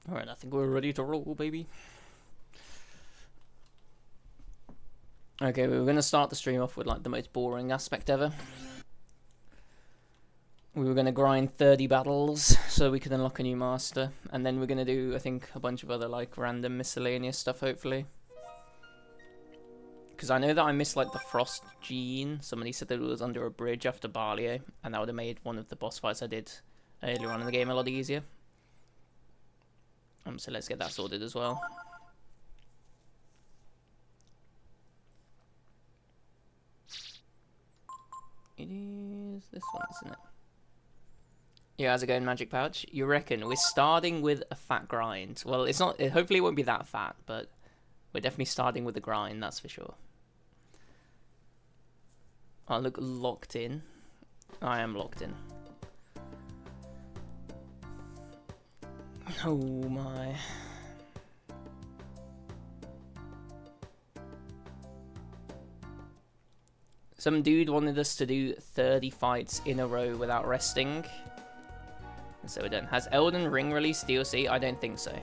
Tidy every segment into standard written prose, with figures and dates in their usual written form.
Alright, I think we're ready to roll, baby. Okay, we were going to start the stream off with like the most boring aspect ever. We were going to grind 30 battles so we could unlock a new master. And then we're going to do, I think, a bunch of other like random miscellaneous stuff, hopefully. Because I know that I missed like the Frost Gene. Somebody said that it was under a bridge after Barlio. And that would have made one of the boss fights I did earlier on in the game a lot easier. So let's get that sorted as well. It is this one, isn't it? Yeah, how's it going, Magic Pouch? You reckon we're starting with a fat grind? Well, it's not. Hopefully, it won't be that fat, but we're definitely starting with a grind. That's for sure. I look locked in. I am locked in. Oh my. Some dude wanted us to do 30 fights in a row without resting. So we're done. Has Elden Ring released DLC? I don't think so.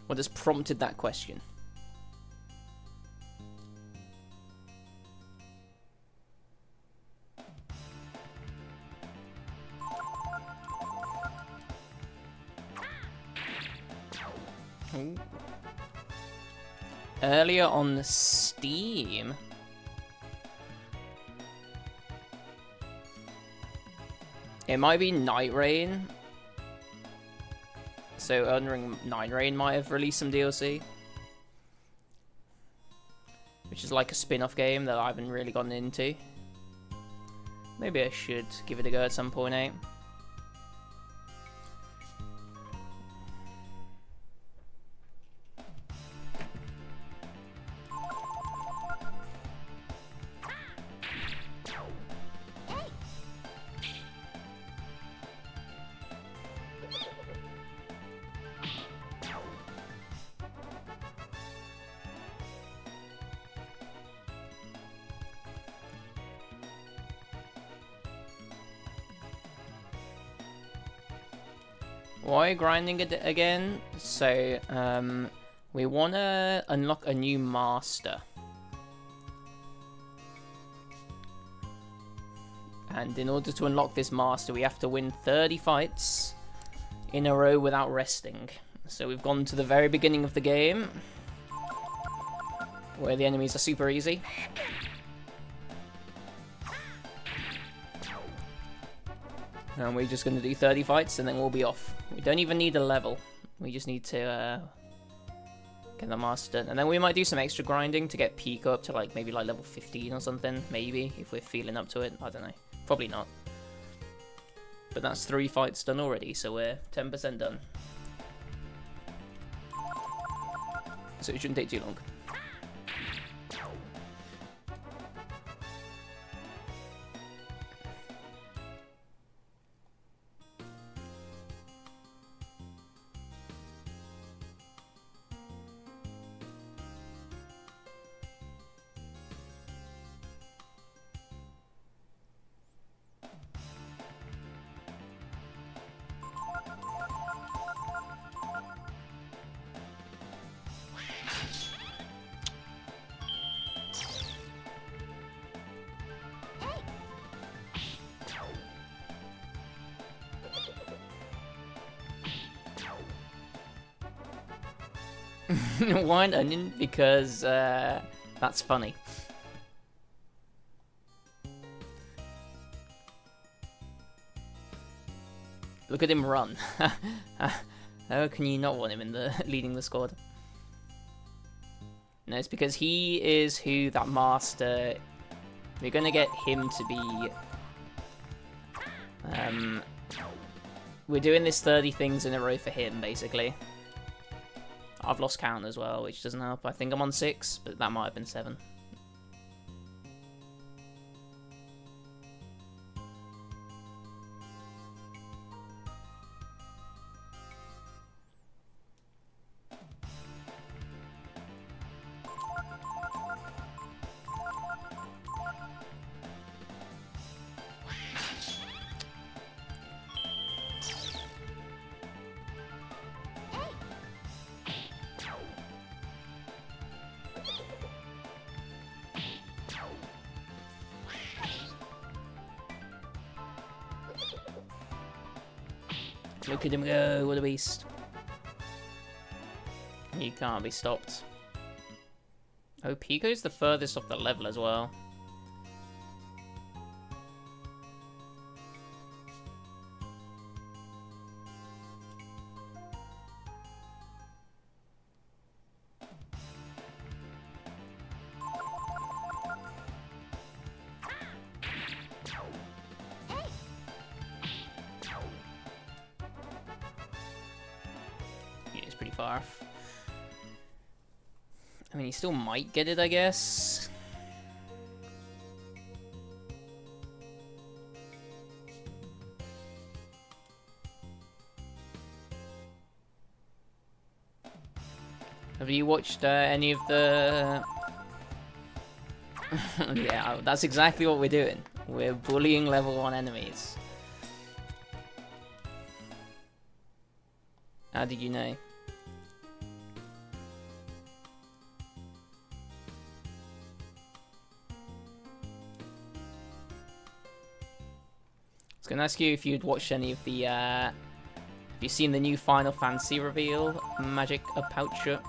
What has prompted that question? Ooh. Earlier on Steam. It might be Night Rain. So Elden Ring Night Rain might have released some DLC. Which is like a spin-off game that I haven't really gotten into. Maybe I should give it a go at some point, eh? Why grinding it again? So, we want to unlock a new master. And in order to unlock this master, we have to win 30 fights in a row without resting. So we've gone to the very beginning of the game, where the enemies are super easy. And we're just going to do 30 fights and then we'll be off. We don't even need a level. We just need to get the master. And then we might do some extra grinding to get Peak up to like maybe like level 15 or something. Maybe, if we're feeling up to it. I don't know. Probably not. But that's 3 fights done already, so we're 10% done. So it shouldn't take too long. Why an onion? Because that's funny. Look at him run. How can you not want him in the leading the squad? No, it's because he is who that master. We're gonna get him to be. We're doing this 30 things in a row for him, basically. I've lost count as well, which doesn't help. I think I'm on 6, but that might have been 7. Look at him go, what a beast. He can't be stopped. Oh, Pico's the furthest off the level as well. Pretty far off. I mean, he still might get it, I guess. Have you watched any of the... Yeah, that's exactly what we're doing. We're bullying level 1 enemies. How did you know? I was going to ask you if you'd watched any of the, have you seen the new Final Fantasy reveal, Magic Apoucha?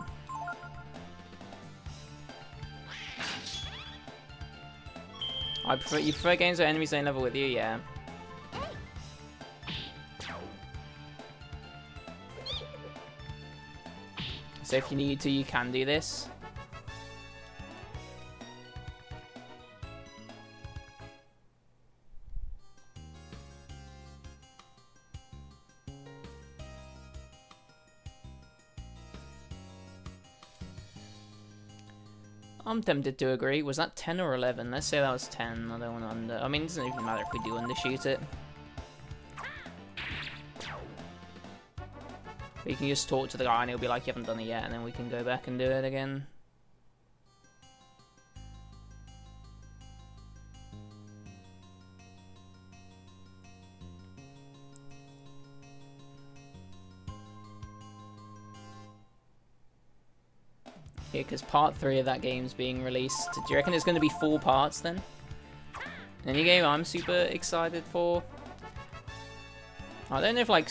You prefer games where enemies don't level with you, yeah. So if you need to, you can do this. I'm tempted to agree. Was that 10 or 11? Let's say that was 10. I don't want to under... I mean, it doesn't even matter if we do undershoot it. But you can just talk to the guy and he'll be like, you haven't done it yet, and then we can go back and do it again. Yeah, because part 3 of that game's being released. Do you reckon it's going to be 4 parts then? Any game I'm super excited for? I don't know if like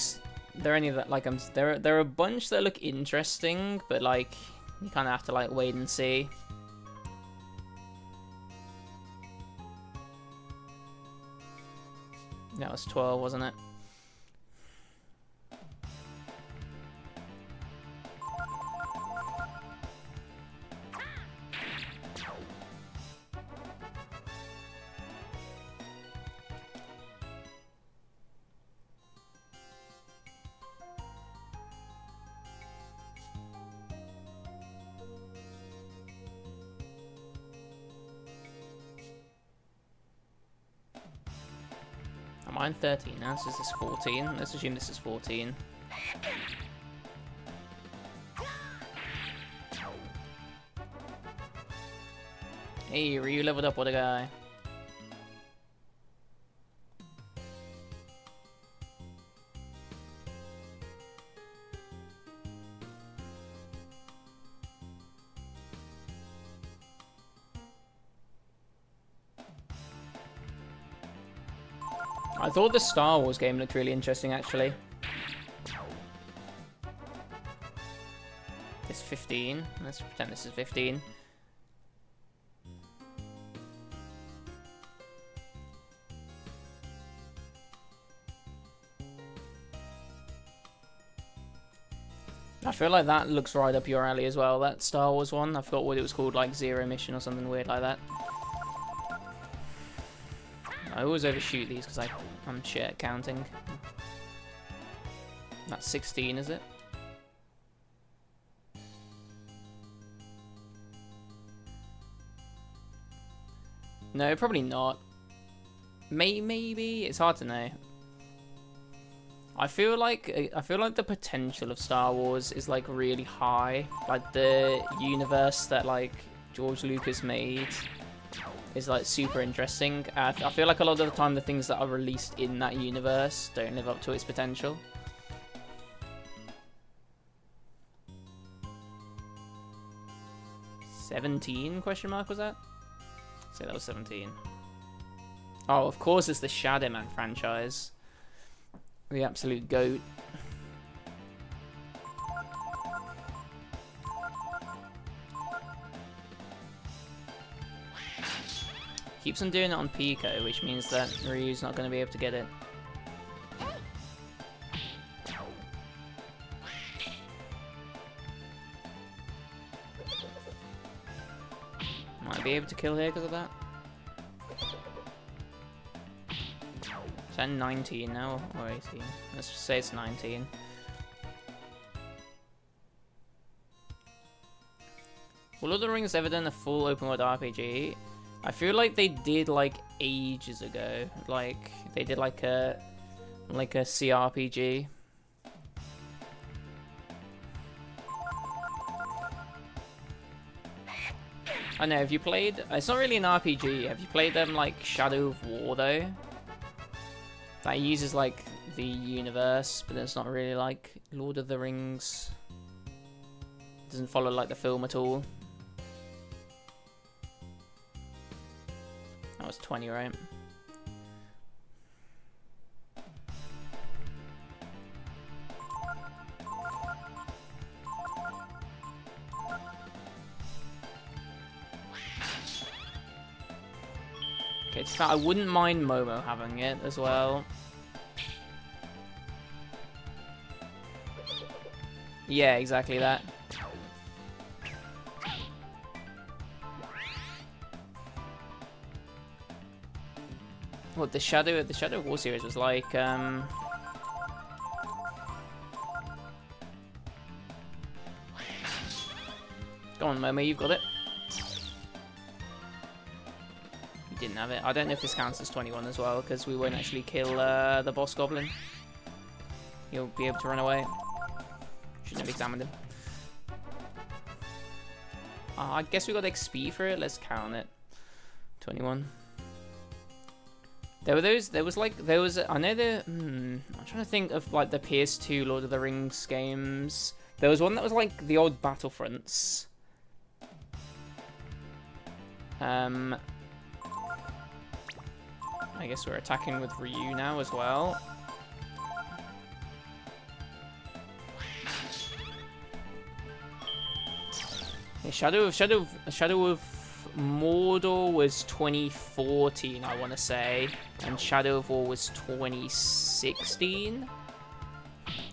there are any that like there are a bunch that look interesting, but like you kind of have to like wait and see. That was 12, wasn't it? Mine 13 now, so this is 14. Let's assume this is 14. Hey, Ryu leveled up, what a guy. I thought the Star Wars game looked really interesting, actually. It's 15. Let's pretend this is 15. I feel like that looks right up your alley as well, that Star Wars one. I forgot what it was called, like Zero Mission or something weird like that. I always overshoot these because I'm shit at counting. That's 16, is it? No, probably not. Maybe it's hard to know. I feel like the potential of Star Wars is like really high. Like the universe that like George Lucas made is like super interesting. I feel like a lot of the time the things that are released in that universe don't live up to its potential. $17 question mark was that? So that was 17. Oh, of course it's the Shadow Man franchise. The absolute GOAT. Keeps on doing it on Pico, which means that Ryu's not going to be able to get it. Might be able to kill here because of that. Is that 19 now or 18? Let's say it's 19. Will Lord of the Rings ever done a full open world RPG? I feel like they did like ages ago. Like they did like a CRPG. I know, have you played... It's not really an RPG. Have you played them like Shadow of War though? That uses like the universe, but it's not really like Lord of the Rings. It doesn't follow like the film at all. That was 20, right? Okay, so I wouldn't mind Momo having it as well. Yeah, exactly that. What the Shadow of War series was like, Go on, Momo, you've got it. You didn't have it. I don't know if this counts as 21 as well, because we won't actually kill the boss goblin. You'll be able to run away. Shouldn't have examined him. I guess we got XP for it. Let's count it. 21. There was, I know I'm trying to think of like the PS2 Lord of the Rings games. There was one that was like the old Battlefronts. I guess we're attacking with Ryu now as well. Yeah, Shadow of Mordor was 2014, I want to say, and Shadow of War was 2016.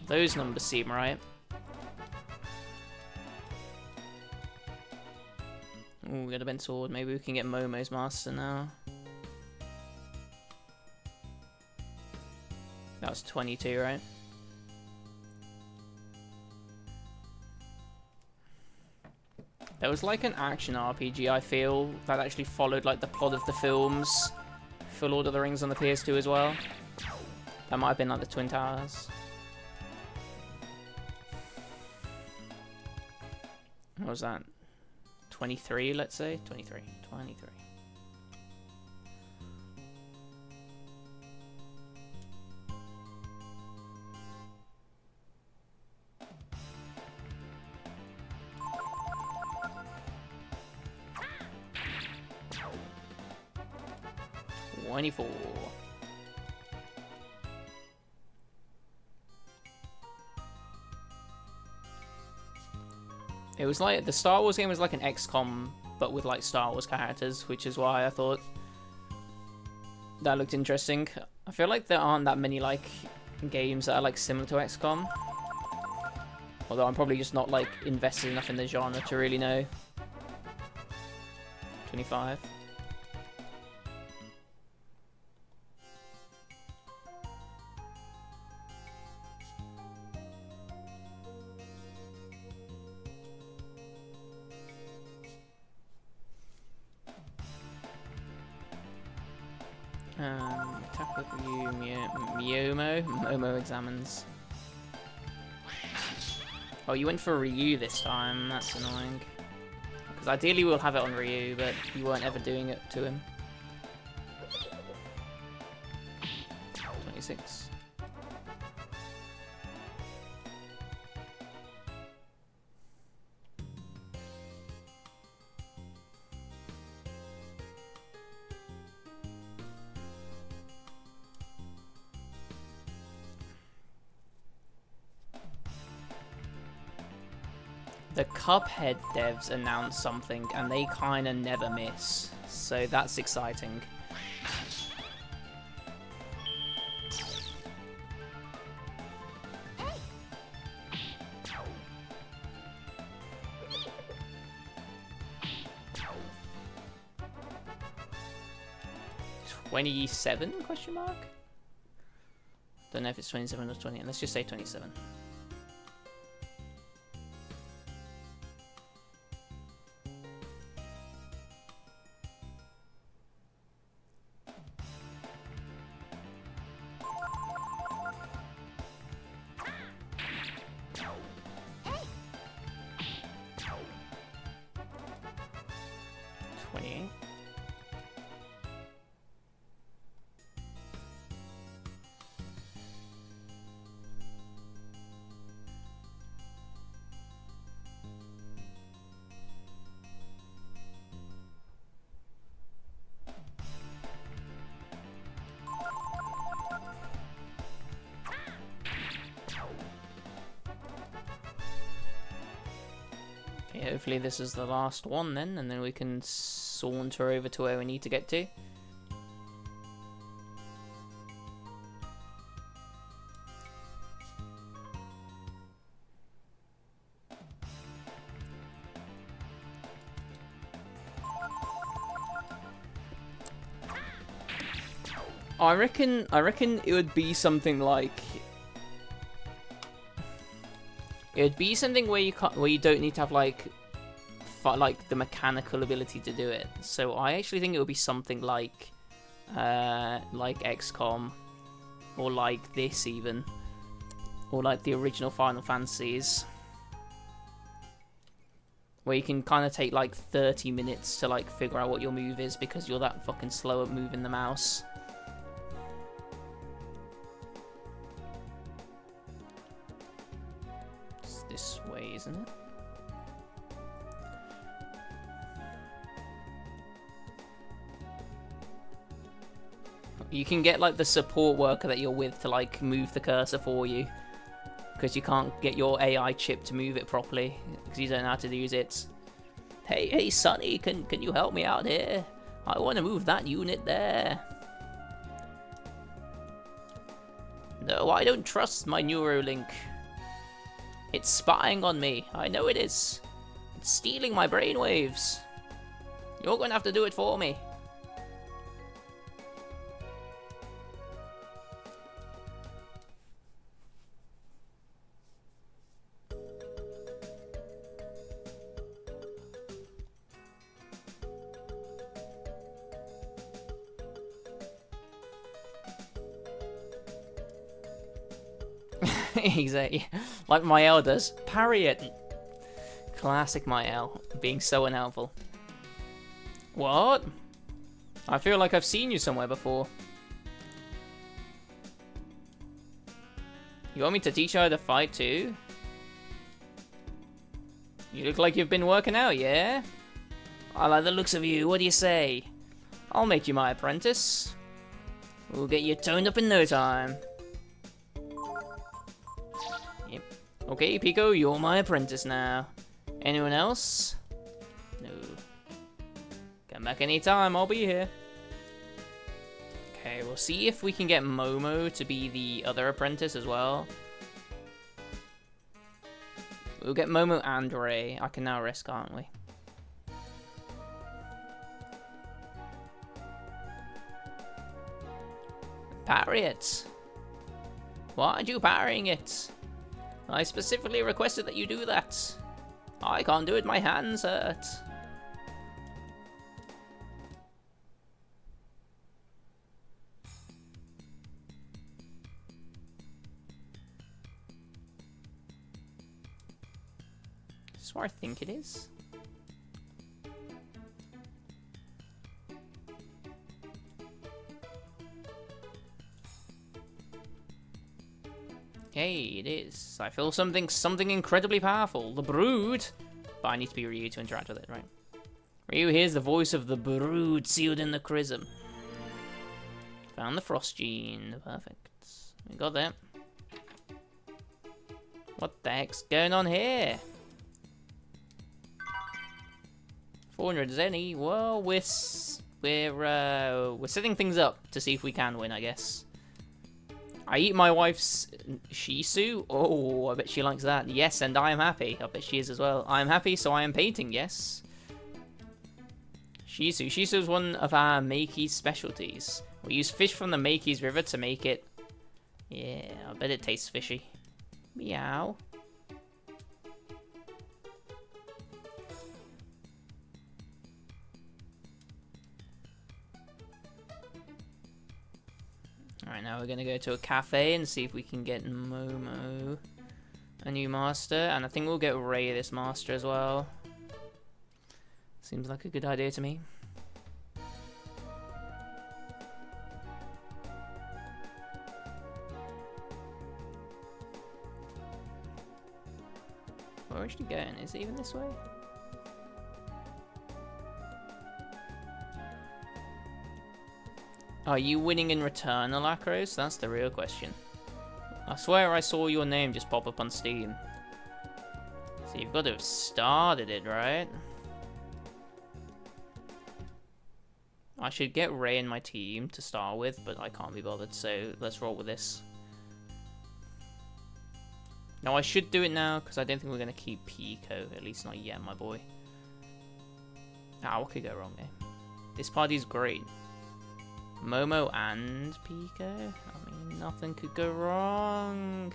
Those numbers seem right. Ooh, we got a bent sword. Maybe we can get Momo's master now. That was 22, right? There was like an action RPG, I feel, that actually followed like the plot of the films for Lord of the Rings on the PS2 as well. That might have been like the Twin Towers. What was that? 23, let's say? 23. It was like the Star Wars game was like an XCOM, but with like Star Wars characters, which is why I thought that looked interesting. I feel like there aren't that many like games that are like similar to XCOM. Although I'm probably just not like invested enough in the genre to really know. 25. Attack with Ryu, Momo examines. Oh, you went for Ryu this time. That's annoying. Because ideally we'll have it on Ryu, but you weren't ever doing it to him. 26. The Cuphead devs announced something, and they kind of never miss. So that's exciting. $27 question mark? Don't know if it's 27 or 20. Let's just say 27. Hopefully this is the last one then, and then we can saunter over to where we need to get to. I reckon it would be something like where you don't need to have like the mechanical ability to do it. So I actually think it would be something like XCOM, or like this even, or like the original Final Fantasies, where you can kind of take like 30 minutes to like figure out what your move is because you're that fucking slow at moving the mouse. It's this way, isn't it? You can get like the support worker that you're with to like move the cursor for you, because you can't get your AI chip to move it properly because you don't know how to use it. Hey Sonny, can you help me out here? I want to move that unit there. No, I don't trust my Neuralink. It's spying on me. I know it is. It's stealing my brainwaves. You're going to have to do it for me. Exactly. Like Mael does. Parry it. Classic Mael. Being so unhelpful. What? I feel like I've seen you somewhere before. You want me to teach you how to fight too? You look like you've been working out, yeah? I like the looks of you. What do you say? I'll make you my apprentice. We'll get you toned up in no time. Yep. Okay, Pico, you're my apprentice now. Anyone else? No. Come back anytime, I'll be here. Okay, we'll see if we can get Momo to be the other apprentice as well. We'll get Momo and Ray. I can now rest, can't we? Parry it. Why aren't you parrying it? I specifically requested that you do that. I can't do it, my hands hurt. Is this where I think it is? Hey, it is. I feel something incredibly powerful. The Brood. But I need to be Ryu to interact with it, right? Ryu hears the voice of the Brood sealed in the Chrism. Found the Frost Gene. Perfect. We got that. What the heck's going on here? 400 Zenny. Well, we're setting things up to see if we can win, I guess. I eat my wife's shisu. Oh, I bet she likes that. Yes, and I am happy. I bet she is as well. I am happy, so I am painting. Yes. Shisu. Shisu is one of our Makey's specialties. We use fish from the Makey's River to make it. Yeah, I bet it tastes fishy. Meow. Alright, now we're going to go to a cafe and see if we can get Momo a new master. And I think we'll get Ray this master as well. Seems like a good idea to me. Where is she going? Is it even this way? Are you winning in return, Alacros? That's the real question. I swear I saw your name just pop up on Steam. So you've got to have started it, right? I should get Ray in my team to start with, but I can't be bothered, so let's roll with this. Now I should do it now, because I don't think we're going to keep Pico, at least not yet, my boy. Ah, what could go wrong there? This party's great. Momo and Pico? I mean, nothing could go wrong.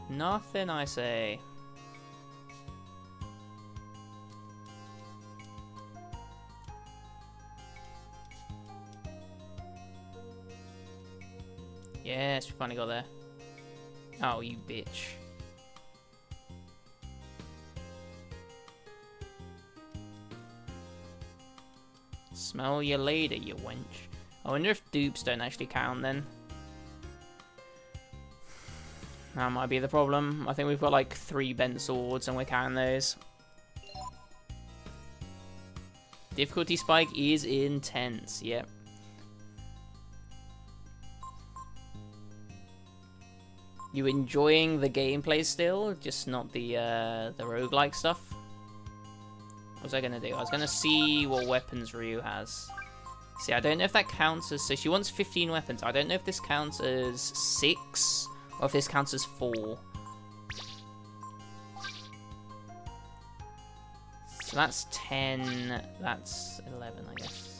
Nothing, I say. Yes, we finally got there. Oh, you bitch. Smell you later, you wench. I wonder if dupes don't actually count then. That might be the problem. I think we've got like 3 bent swords and we're counting those. Difficulty spike is intense, yep. You enjoying the gameplay still, just not the roguelike stuff? What was I gonna do? I was gonna see what weapons Ryu has. See, I don't know if that counts as... So she wants 15 weapons. I don't know if this counts as 6 or if this counts as 4. So that's 10. That's 11, I guess.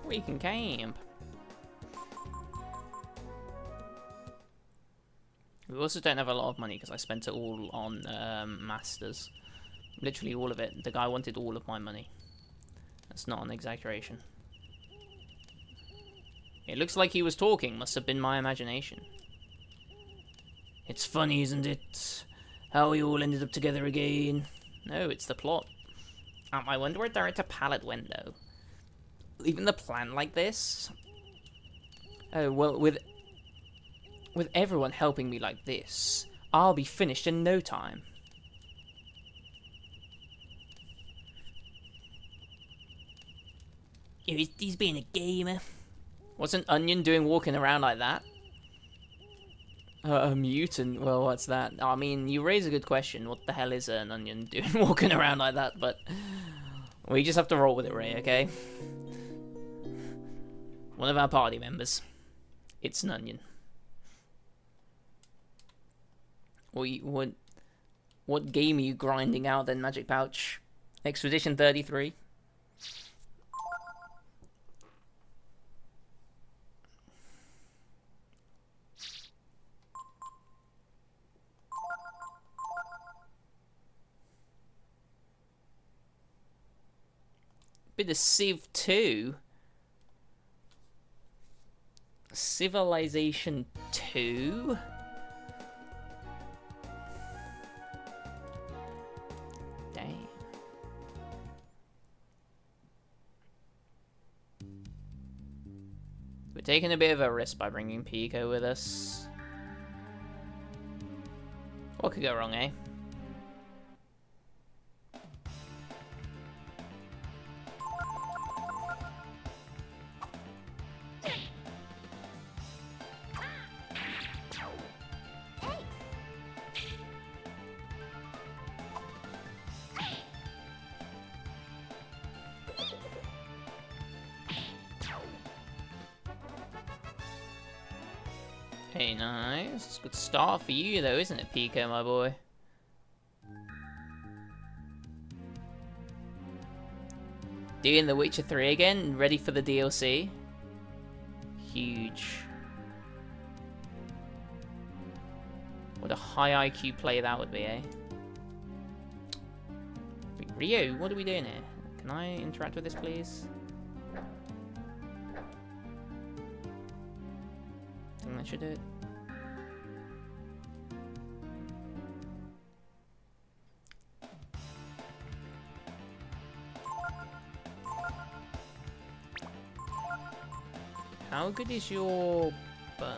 We can camp. We also don't have a lot of money because I spent it all on masters. Literally all of it. The guy wanted all of my money. That's not an exaggeration. It looks like he was talking. Must have been my imagination. It's funny, isn't it? How we all ended up together again. No, it's the plot. I wonder where Director Palette went though. Even the plan like this? Oh, well, with everyone helping me like this, I'll be finished in no time. He's being a gamer. What's an onion doing walking around like that? A mutant? Well, what's that? I mean, you raise a good question. What the hell is an onion doing walking around like that? But we just have to roll with it, Ray, okay? One of our party members. It's an onion. What game are you grinding out then, Magic Pouch? Expedition 33? Bit of Civ 2. Civilization 2? Damn. We're taking a bit of a risk by bringing Pico with us. What could go wrong, eh? Hey, nice. It's a good start for you, though, isn't it, Pico, my boy? Doing The Witcher 3 again, ready for the DLC. Huge. What a high IQ play that would be, eh? Rio, what are we doing here? Can I interact with this, please? I think that should do it. How good is your burn?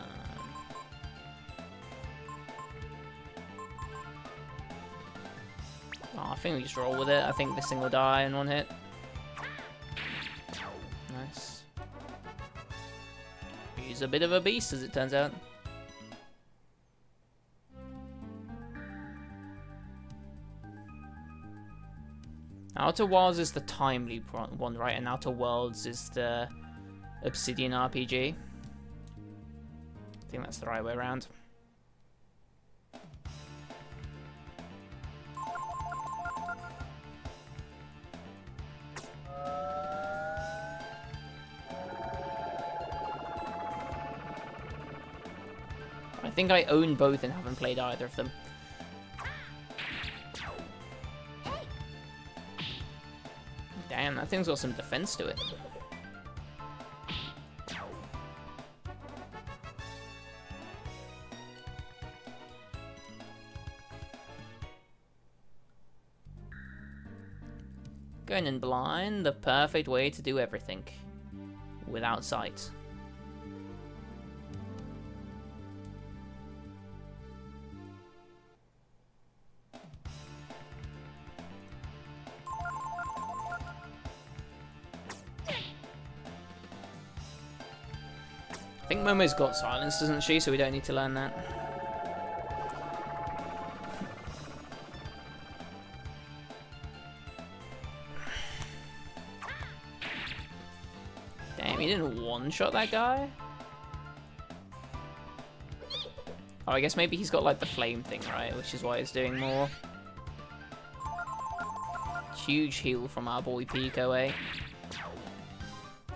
Oh, I think we just roll with it. I think this thing will die in one hit. Nice. He's a bit of a beast, as it turns out. Outer Wilds is the time loop one, right? And Outer Worlds is the Obsidian RPG. I think that's the right way around. I think I own both and haven't played either of them. Damn, that thing's got some defense to it. Going in blind, the perfect way to do everything. Without sight. I think Momo's got silence, doesn't she? So we don't need to learn that. Damn, he didn't one-shot that guy? Oh, I guess maybe he's got like the flame thing, right? Which is why he's doing more. Huge heal from our boy Pico, eh?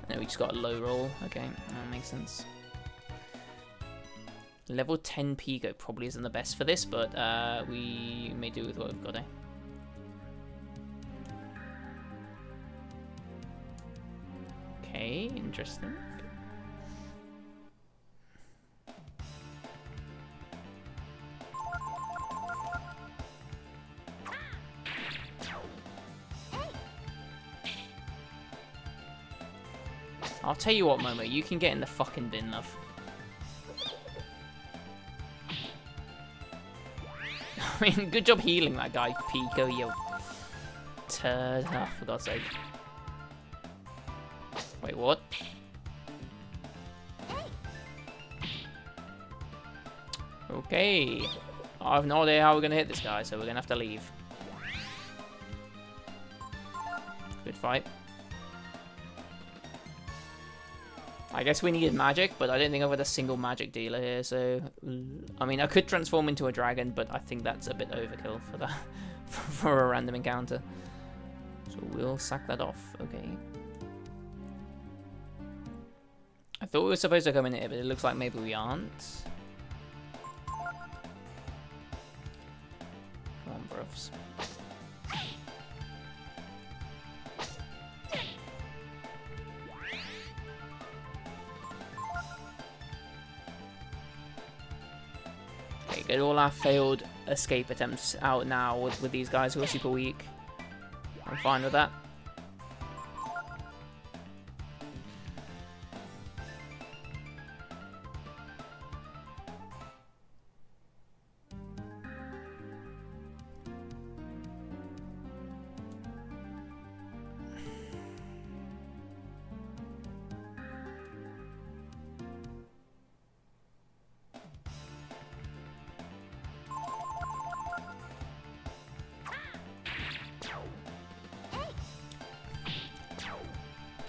No, we just got a low roll. Okay, that makes sense. Level 10 Pico probably isn't the best for this, but we may do with what we've got, eh? Okay, interesting. I'll tell you what, Momo, you can get in the fucking bin, love. I mean, good job healing that guy, Pico, you turd. Oh, for God's sake. Wait, what? Okay. I have no idea how we're going to hit this guy, so we're going to have to leave. Good fight. I guess we needed magic, but I don't think I've got a single magic dealer here, so... I mean, I could transform into a dragon, but I think that's a bit overkill for that, for a random encounter. So we'll sack that off, okay. I thought we were supposed to come in here, but it looks like maybe we aren't. Come on, bruv. Get all our failed escape attempts out now with these guys who are super weak. I'm fine with that.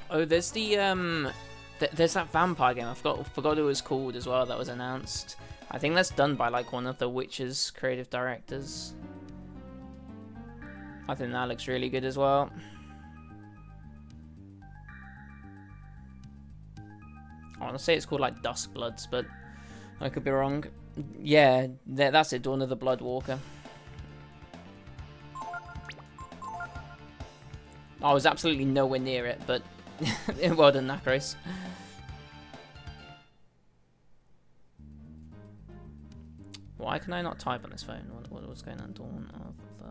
Oh, there's the there's that vampire game. I forgot what it was called as well. That was announced. I think that's done by like one of the Witcher's creative directors. I think that looks really good as well. I want to say it's called like Duskbloods, but I could be wrong. Yeah, that's it. Dawn of the Bloodwalker. I was absolutely nowhere near it, but well done, Nacros. Why can I not type on this phone? What's going on? Dawn of the...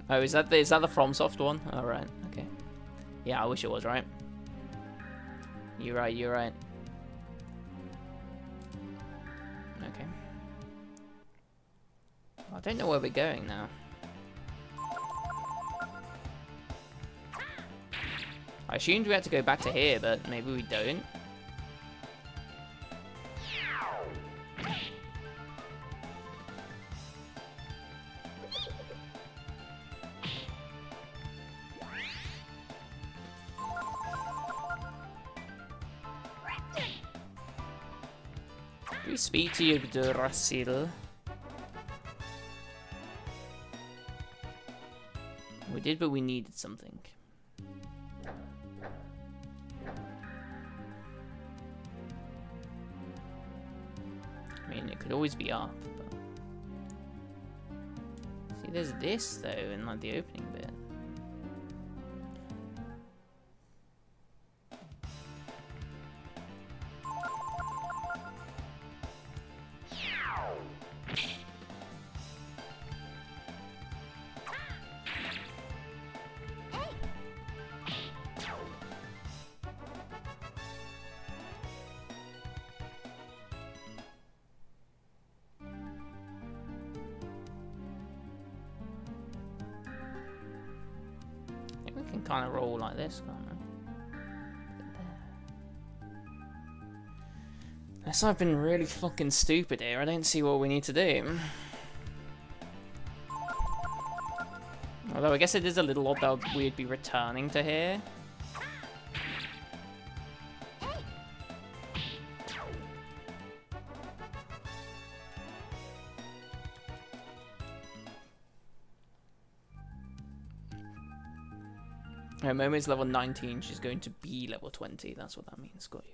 Oh, is that the FromSoft one? Oh, right. Okay. Yeah, I wish it was, right? You're right. Okay. I don't know where we're going now. I assumed we had to go back to here, but maybe we don't. Do we speak to Yggdrasil? We did, but we needed something. I mean, it could always be up, but... See, there's this, though, in, like, the opening bit. Kind of roll like this, can't I? Unless I've been really fucking stupid here, I don't see what we need to do. Although I guess it is a little odd that we'd be returning to here. Momo's level 19, she's going to be level 20. That's what that means. Got you.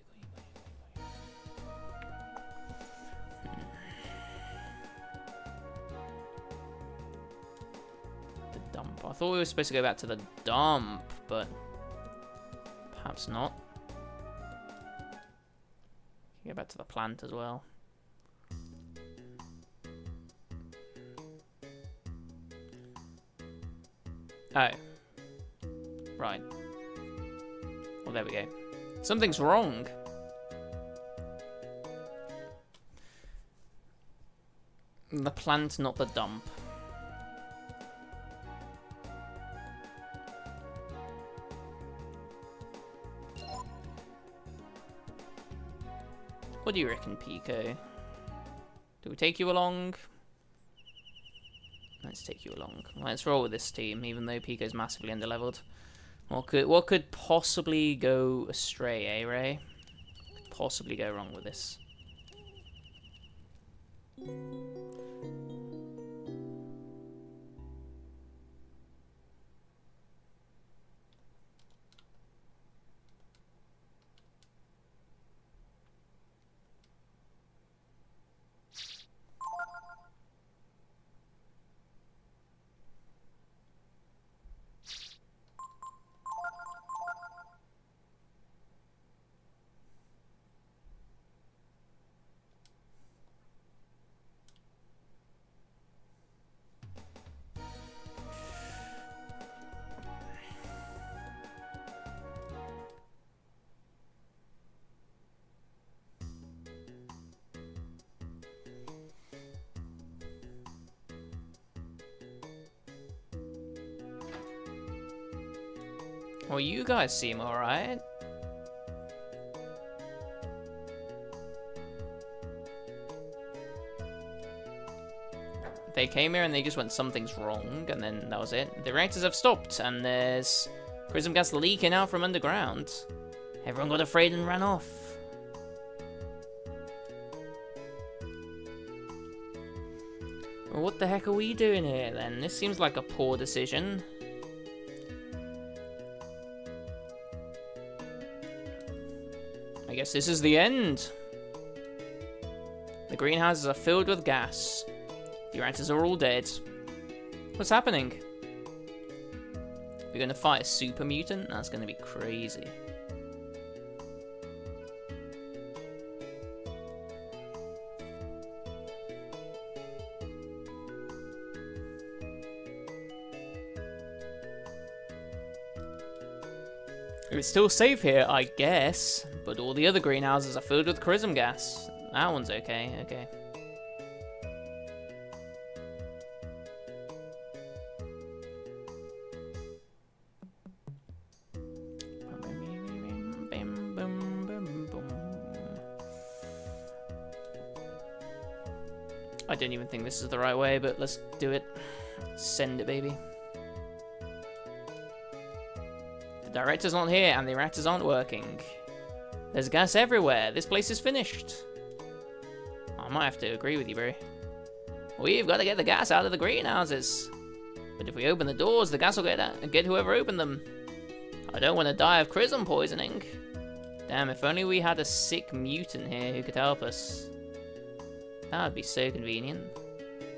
The dump. I thought we were supposed to go back to the dump, but perhaps not. Go back to the plant as well. Oh. Right. Well, there we go. Something's wrong. The plant, not the dump. What do you reckon, Pico? Do we take you along? Let's take you along. Let's roll with this team, even though Pico's massively underleveled. What could possibly go astray, eh, Ray? Could possibly go wrong with this. Well, you guys seem alright. They came here and they just went, something's wrong, and then that was it. The reactors have stopped, and there's Chrism gas leaking out from underground. Everyone got afraid and ran off. Well, what the heck are we doing here, then? This seems like a poor decision. I guess this is the end. The greenhouses are filled with gas. The reactors are all dead. What's happening? We're gonna fight a super mutant? That's gonna be crazy. It's still safe here, I guess, but all the other greenhouses are filled with Chrism gas. That one's okay, okay. I don't even think this is the right way, but let's do it. Send it, baby. The director's not here, and the reactors aren't working. There's gas everywhere. This place is finished. I might have to agree with you, bro. We've got to get the gas out of the greenhouses. But if we open the doors, the gas will get whoever opened them. I don't want to die of Chrism poisoning. Damn, if only we had a sick mutant here who could help us. That would be so convenient.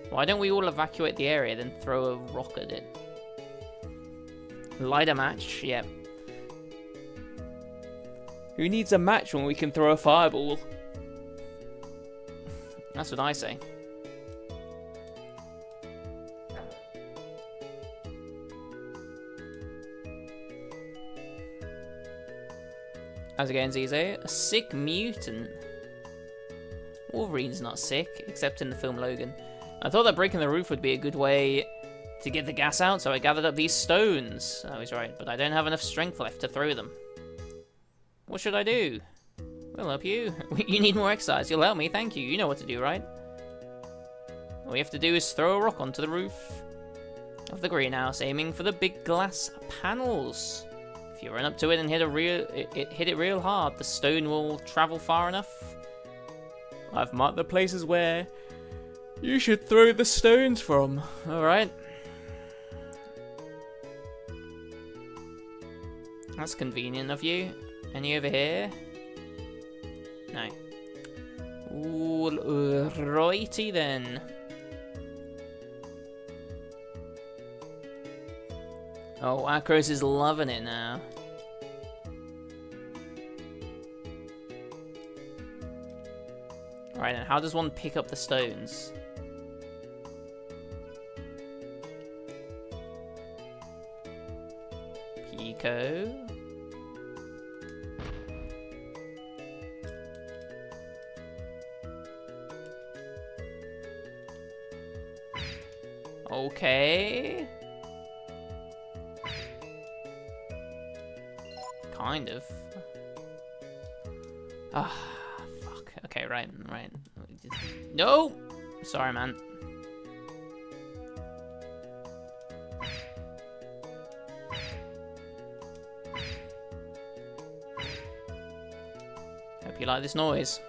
Why don't we all evacuate the area, then throw a rock at it? Light a match? Yep. Who needs a match when we can throw a fireball? That's what I say. How's it going, Zizo? A sick mutant? Wolverine's not sick, except in the film Logan. I thought that breaking the roof would be a good way to get the gas out, so I gathered up these stones. Oh, he's right, but I don't have enough strength left to throw them. What should I do? We'll help you. You need more exercise. You'll help me, thank you. You know what to do, right? All we have to do is throw a rock onto the roof of the greenhouse, aiming for the big glass panels. If you run up to it and hit it real hard, the stone will travel far enough. I've marked the places where you should throw the stones from. Alright. That's convenient of you. Any over here? No. Ooh, righty then. Oh, Akros is loving it now. Alright then, how does one pick up the stones? Pico. Okay. Kind of. Ah, fuck. Okay, right. No! Sorry, man. Hope you like this noise.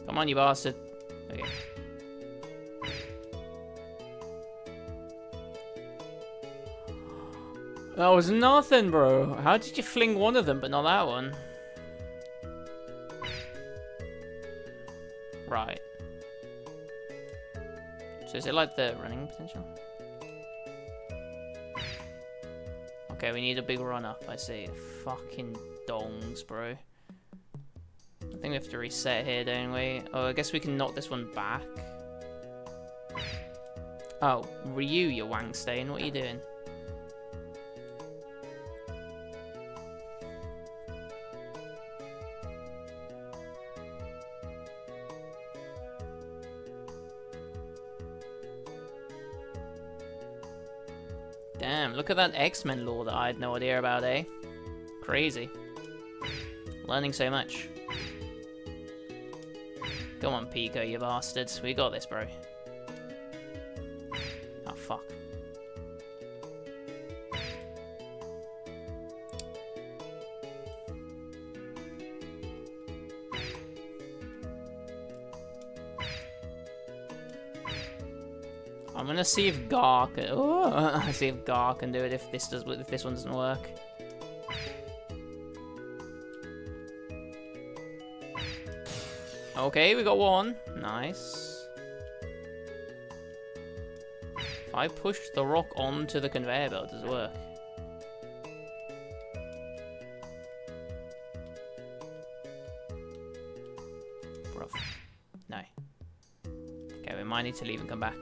Come on, you bastard. Okay. That was nothing, bro. How did you fling one of them, but not that one? Right. So is it like the running potential? Okay, we need a big run up, I see. Fucking dongs, bro. I think we have to reset here, don't we? Oh, I guess we can knock this one back. Oh, Ryu, you Wangstain, what are you doing? Damn, look at that X-Men lore that I had no idea about, eh? Crazy. Learning so much. Come on, Pico, you bastards. We got this, bro. Oh, fuck. I'm gonna see if Gar can. Oh, see if Gar can do it if this one doesn't work. Okay, we got one. Nice. If I push the rock onto the conveyor belt, does it work? Bruv. No. Okay, we might need to leave and come back.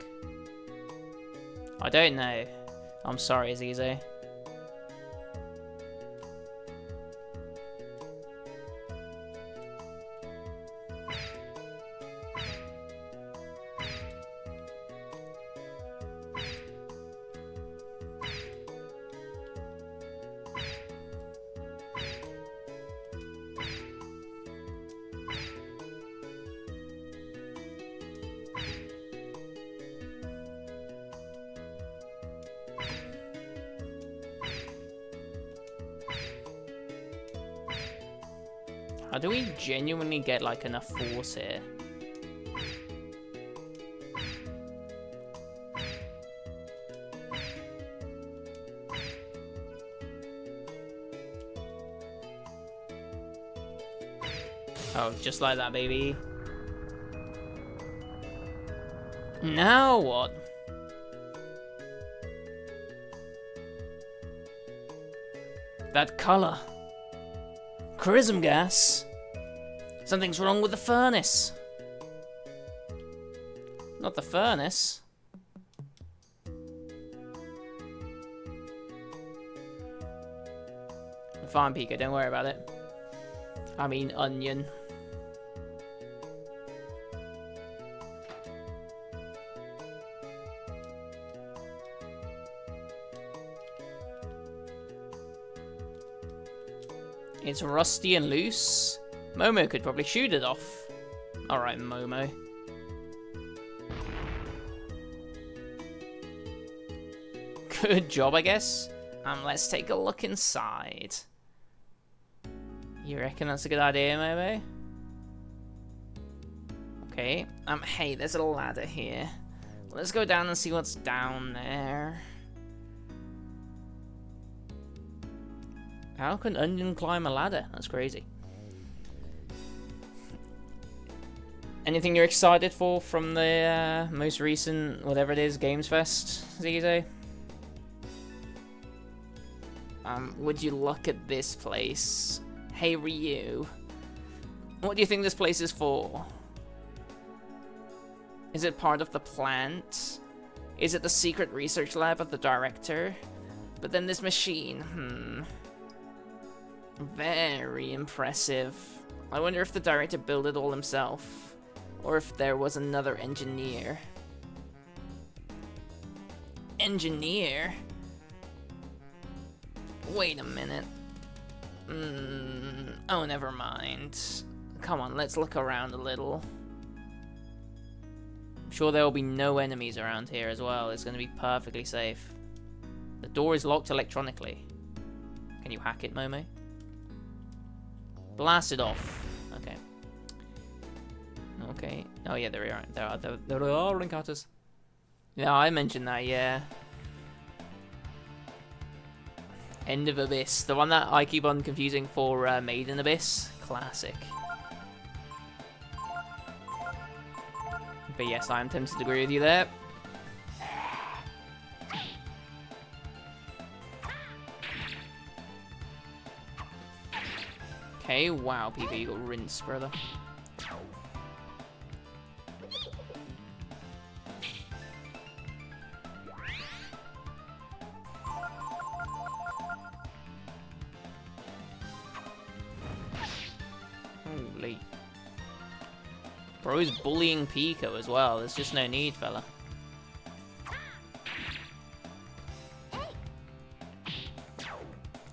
I don't know. I'm sorry, Zizo. How do we genuinely get, like, enough force here? Oh, just like that, baby. Now what? That color. Charism gas. Something's wrong with the furnace. Not the furnace. Fine, Pico, don't worry about it. I mean, onion. It's rusty and loose. Momo could probably shoot it off. Alright, Momo. Good job, I guess. Let's take a look inside. You reckon that's a good idea, Momo? Okay. Hey, there's a ladder here. Let's go down and see what's down there. How can Onion climb a ladder? That's crazy. Anything you're excited for from the most recent, whatever it is, Games Fest, Zizo? Would you look at this place? Hey, Ryu. What do you think this place is for? Is it part of the plant? Is it the secret research lab of the director? But then this machine, Very impressive. I wonder if the director built it all himself, or if there was another engineer. Engineer? Wait a minute. Oh, never mind. Come on, let's look around a little. I'm sure there will be no enemies around here as well. It's going to be perfectly safe. The door is locked electronically. Can you hack it, Momo? Blast it off. Okay. Okay. Oh yeah, there we are. There are ring cutters. Yeah, I mentioned that. Yeah. End of Abyss, the one that I keep on confusing for Maiden Abyss. Classic. But yes, I am tempted to agree with you there. Okay, wow, Pico, you got rinsed, brother. Holy. Bro's bullying Pico as well. There's just no need, fella.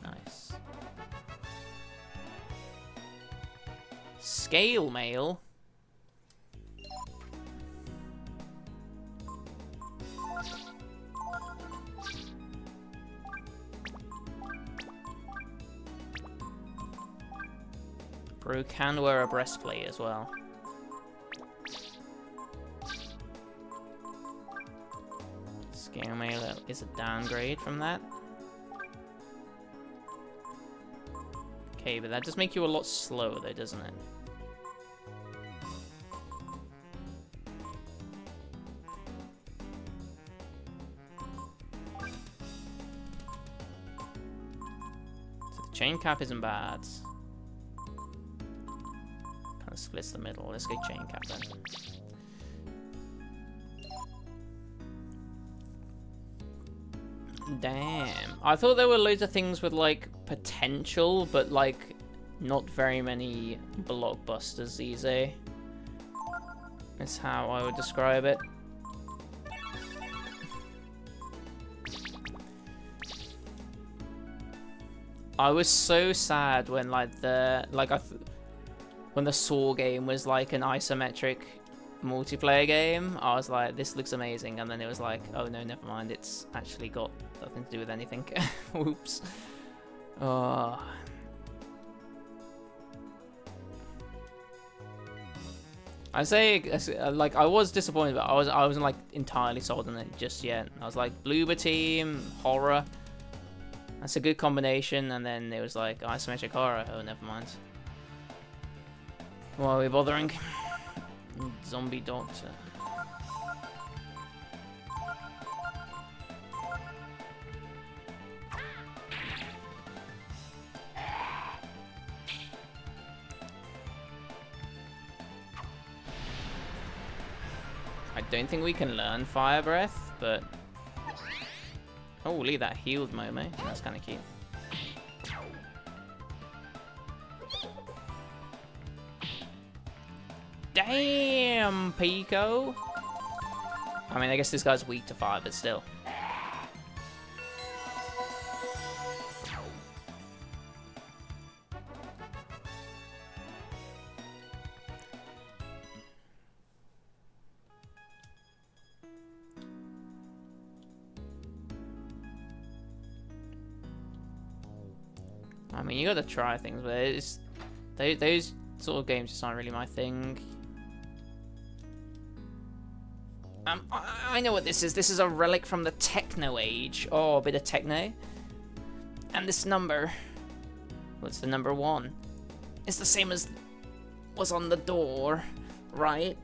Nice. Scale mail? Bro can wear a breastplate as well. Scale mail is a downgrade from that. Okay, but that does make you a lot slower though, doesn't it? So the chain cap isn't bad. Kind of splits the middle. Let's go chain cap then. Damn. I thought there were loads of things with, like, potential, but, like, not very many blockbusters these days. That's how I would describe it. I was so sad when, like, when the Saw game was, like, an isometric multiplayer game. I was like, this looks amazing, and then it was like, oh no, never mind, it's actually got nothing to do with anything. Oops. Oh. I say, like, I was disappointed, but I wasn't like entirely sold on it just yet. I was like, Bloober Team, horror, that's a good combination, and then it was like isometric horror. Oh, never mind. Why are we bothering? Zombie Doctor. I don't think we can learn Fire Breath, but... Holy, that healed Momo. That's kind of cute. Damn, Pico! I mean, I guess this guy's weak to fire, but still. I mean, you gotta try things, but it's... Those sort of games just aren't really my thing. I know what this is. This is a relic from the Techno Age. Oh, a bit of techno. And this number, what's the number 1? It's the same as was on the door, right?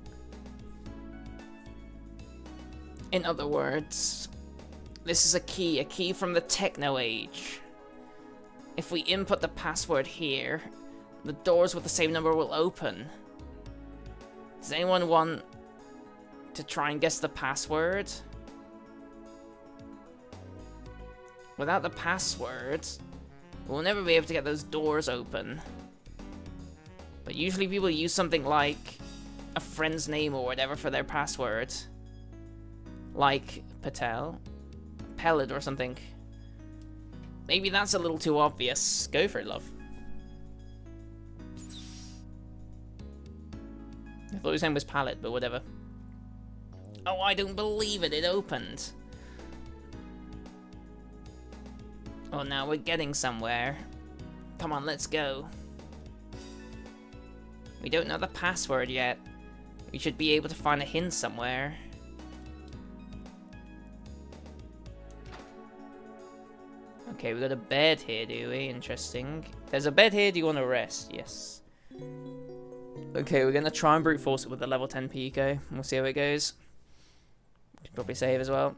In other words, this is a key from the Techno Age. If we input the password here, the doors with the same number will open. Does anyone want to try and guess the password? Without the password, we'll never be able to get those doors open. But usually people use something like a friend's name or whatever for their password. Like Patel, Pellet or something. Maybe that's a little too obvious. Go for it, love. I thought his name was Pallet, but whatever. Oh, I don't believe it. It opened. Oh, now we're getting somewhere. Come on, let's go. We don't know the password yet. We should be able to find a hint somewhere. Okay, we got a bed here, do we? Interesting. There's a bed here. Do you want to rest? Yes. Okay, we're going to try and brute force it with the level 10 Pico. We'll see how it goes. Should probably save as well.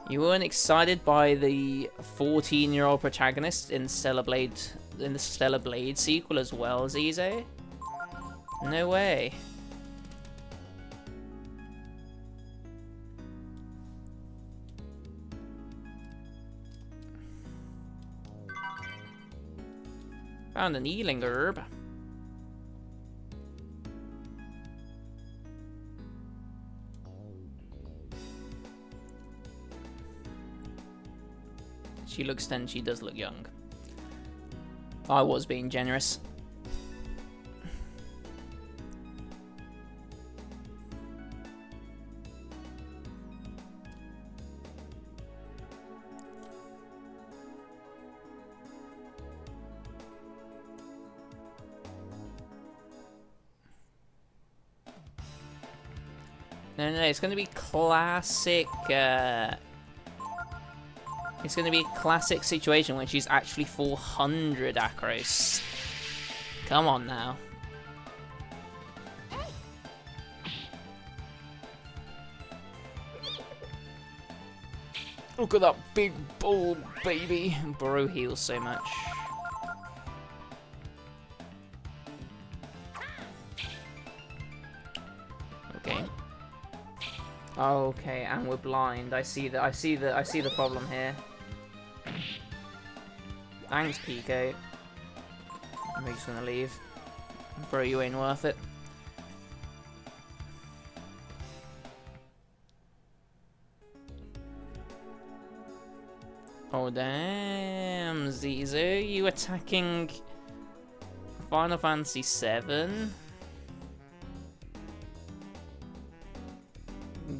You weren't excited by the 14-year-old protagonist in the Stellar Blade sequel as well, Zizo? No way. Found an Ealing herb. She looks 10, she does look young. I was being generous. No, it's going to be classic. It's going to be a classic situation when she's actually 400 Akros. Come on now. Look at that big bull, baby. Bro heals so much. Okay. Okay, and we're blind. I see the problem here. Thanks, Pico. I'm just gonna leave. Bro, you ain't worth it. Oh damn, Zizo, you attacking Final Fantasy VII?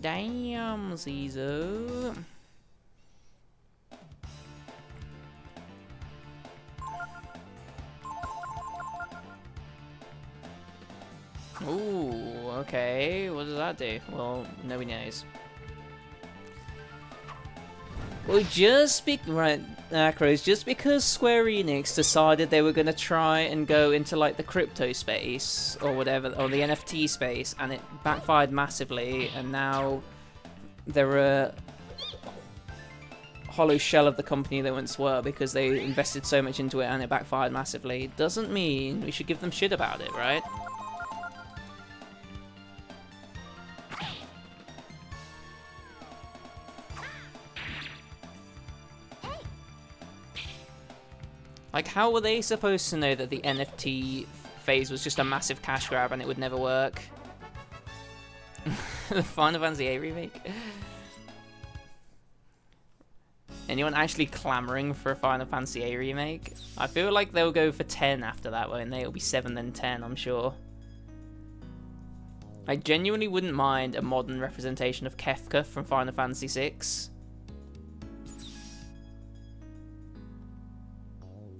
Damn, Zizo. Ooh, okay. What does that do? Well, nobody knows. Well, right, Akros, just because Square Enix decided they were going to try and go into, like, the crypto space, or whatever, or the NFT space, and it backfired massively, and now they're a hollow shell of the company they once were because they invested so much into it and it backfired massively, doesn't mean we should give them shit about it, right? Like, how were they supposed to know that the NFT phase was just a massive cash grab and it would never work? The Final Fantasy VIII remake? Anyone actually clamoring for a Final Fantasy VIII remake? I feel like they'll go for 10 after that, won't they? It'll be 7 then 10, I'm sure. I genuinely wouldn't mind a modern representation of Kefka from Final Fantasy VI.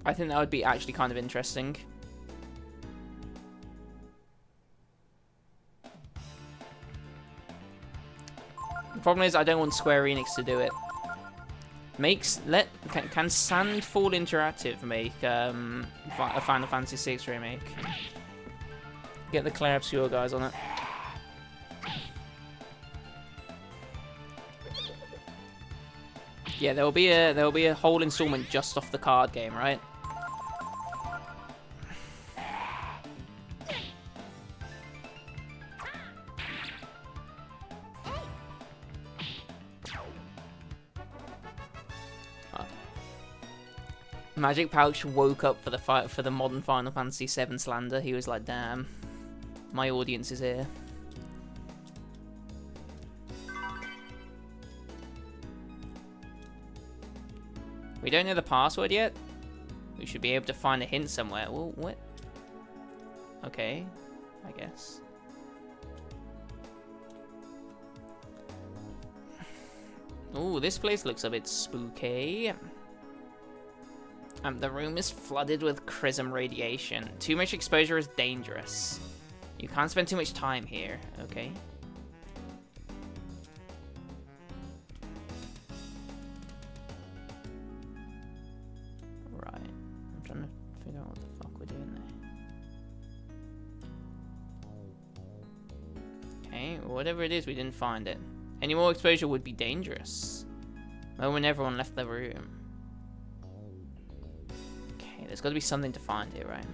I think that would be actually kind of interesting. The problem is I don't want Square Enix to do it. Can Sandfall Interactive make a Final Fantasy VI remake? Get the Clair Obscur guys on it. Yeah, there'll be a whole installment just off the card game, right? Magic Pouch woke up for the fight for the modern Final Fantasy VII slander. He was like, "Damn, my audience is here." We don't know the password yet. We should be able to find a hint somewhere. Well, what? Okay, I guess. Ooh, this place looks a bit spooky. The room is flooded with chrism radiation. Too much exposure is dangerous. You can't spend too much time here, okay? Right. I'm trying to figure out what the fuck we're doing there. Okay, whatever it is, we didn't find it. Any more exposure would be dangerous. When everyone left the room. Okay, there's got to be something to find here, right?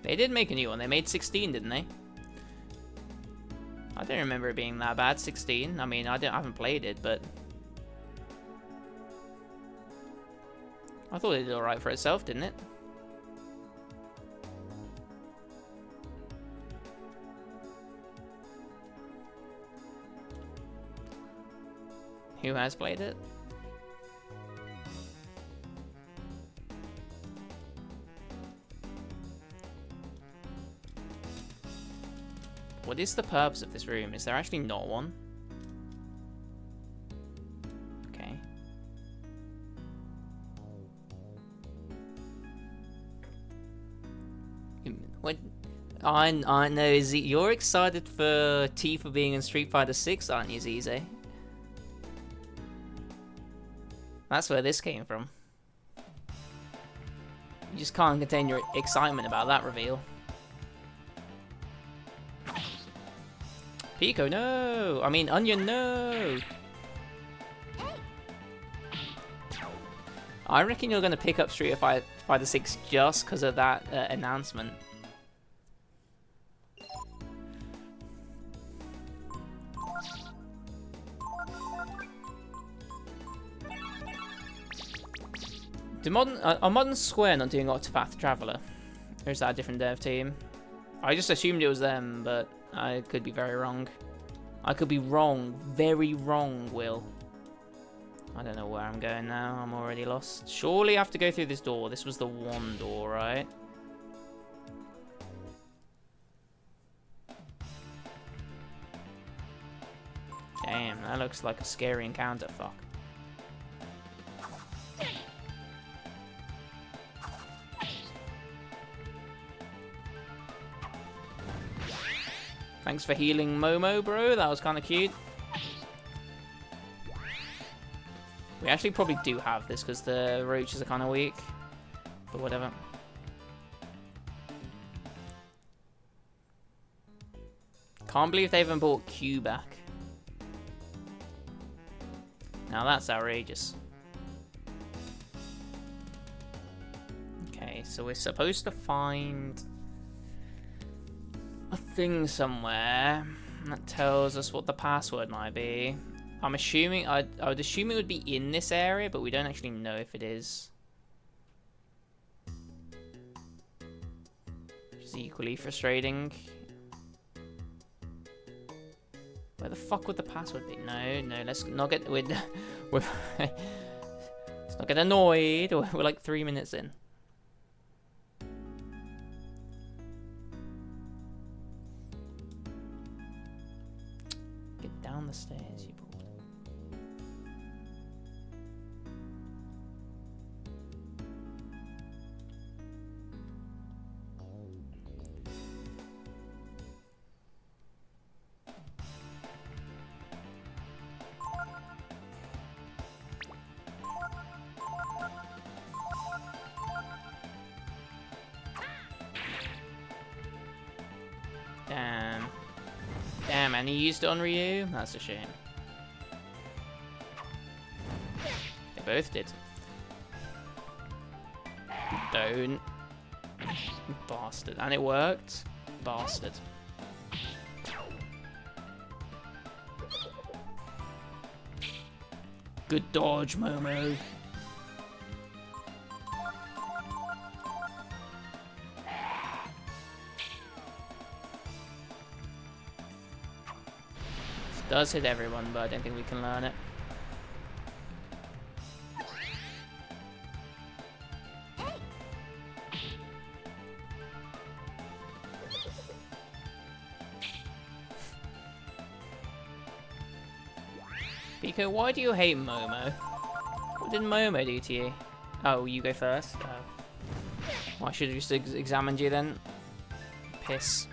They did make a new one. They made 16, didn't they? I don't remember it being that bad. 16. I mean, I haven't played it, but I thought it did alright for itself, didn't it? Who has played it? What is the purpose of this room? Is there actually not one? Okay. What? I know, you're excited for Tifa being in Street Fighter 6, aren't you, Zize? That's where this came from. You just can't contain your excitement about that reveal. Pico, no! I mean, Onion, no! I reckon you're going to pick up Street Fighter 6 just because of that announcement. Are Modern Square not doing Octopath Traveler? Or is that a different dev team? I just assumed it was them, but I could be very wrong. I could be wrong. Very wrong, Will. I don't know where I'm going now. I'm already lost. Surely I have to go through this door. This was the one door, right? Damn, that looks like a scary encounter. Fuck. Thanks for healing Momo, bro. That was kind of cute. We actually probably do have this because the roaches are kind of weak. But whatever. Can't believe they haven't brought Q back. Now that's outrageous. Okay, so we're supposed to find a thing somewhere that tells us what the password might be. I'm assuming, I would assume it would be in this area, but we don't actually know if it is. Which is equally frustrating. Where the fuck would the password be? No, let's not get, let's not get annoyed. We're like 3 minutes in. Down the stairs, you bald. Damn. Damn, and he used it on Ryu? That's a shame. They both did. Don't. Bastard. And it worked? Bastard. Good dodge, Momo. Does hit everyone, but I don't think we can learn it. Pico, why do you hate Momo? What did Momo do to you? Oh, you go first? Well, I should have just examined you then. Piss.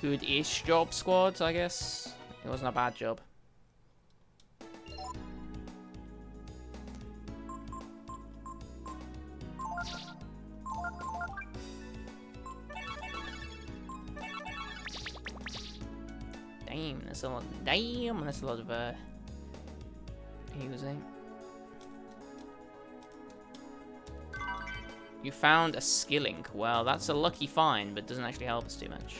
Good-ish job, squad, I guess. It wasn't a bad job. Damn, that's a lot. Damn, that's a lot of using. You found a skilling. Well, that's a lucky find, but doesn't actually help us too much.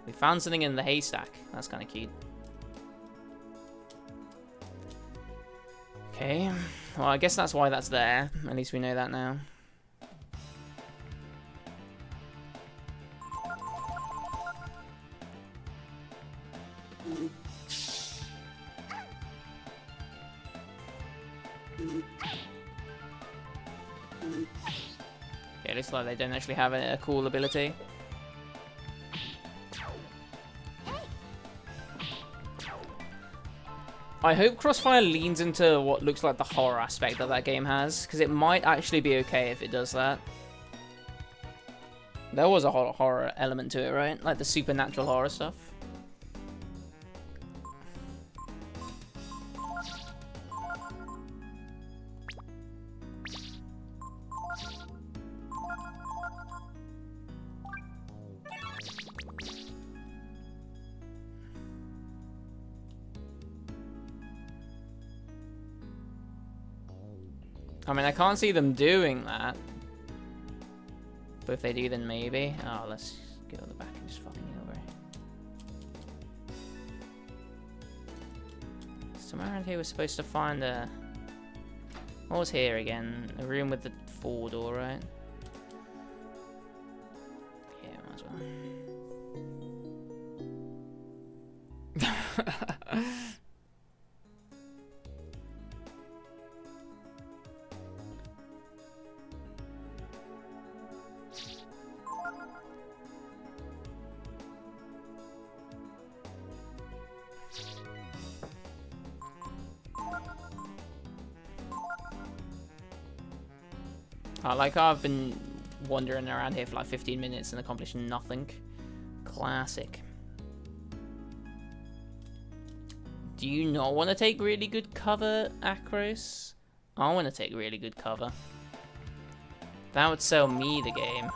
We found something in the haystack. That's kind of cute. Okay. Well, I guess that's why that's there. At least we know that now. Yeah, it looks like they don't actually have a cool ability. I hope Crossfire leans into what looks like the horror aspect that that game has, because it might actually be okay if it does that. There was a horror element to it, right? Like the supernatural horror stuff. I mean, I can't see them doing that. But if they do, then maybe. Oh, let's go to the back and just fucking it over. Somewhere around here we're supposed to find a... What was here again? A room with the 4-door, right? Yeah, might as well. I like how I've been wandering around here for like 15 minutes and accomplishing nothing. Classic. Do you not want to take really good cover, Akros? I want to take really good cover. That would sell me the game.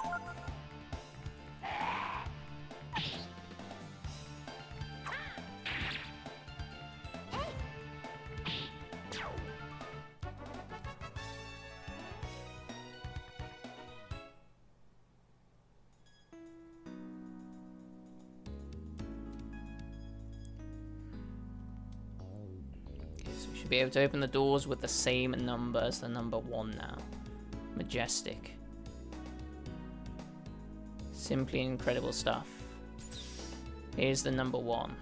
Be able to open the doors with the same number as the number 1 now. Majestic. Simply incredible stuff. Here's the number 1.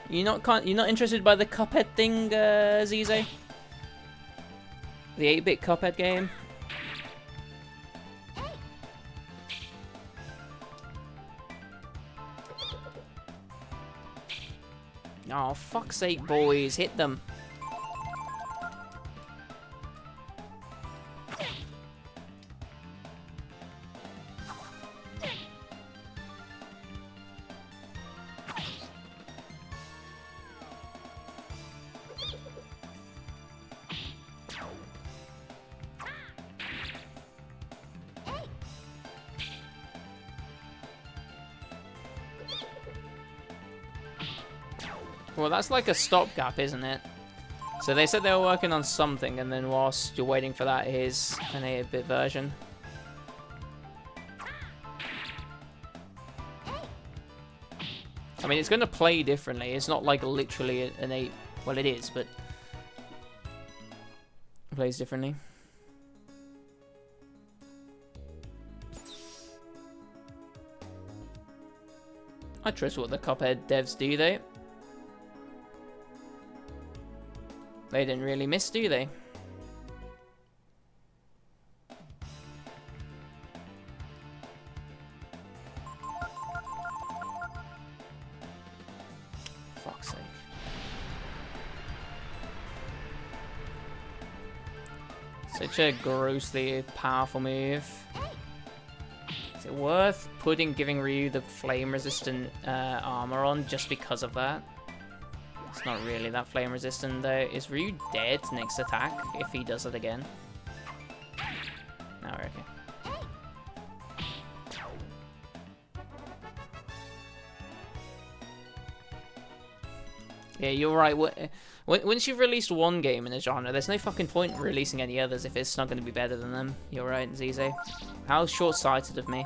You're not interested by the Cuphead thing, Zize? The 8-bit Cuphead game? Oh, fuck's sake, boys, hit them. Well, that's like a stopgap, isn't it? So they said they were working on something, and then whilst you're waiting for that, here's an 8-bit version. I mean, it's going to play differently. It's not like literally an 8... Well, it is, but... It plays differently. I trust what the Cuphead devs do, though. They didn't really miss, do they? Such a grossly powerful move. Is it worth giving Ryu the flame-resistant armor on just because of that? It's not really that flame-resistant though. Is Ryu dead next attack if he does it again? No, okay. Yeah, you're right. Once you've released one game in a genre, there's no fucking point in releasing any others if it's not going to be better than them. You're right, Zize. How short-sighted of me.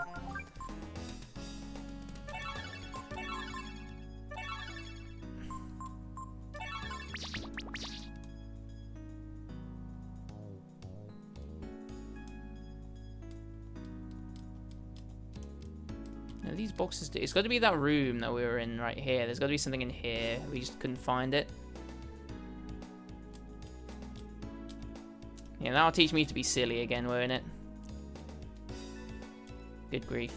Now, these boxes... It's got to be that room that we were in right here. There's got to be something in here. We just couldn't find it. Yeah, that'll teach me to be silly again, won't it? Good grief.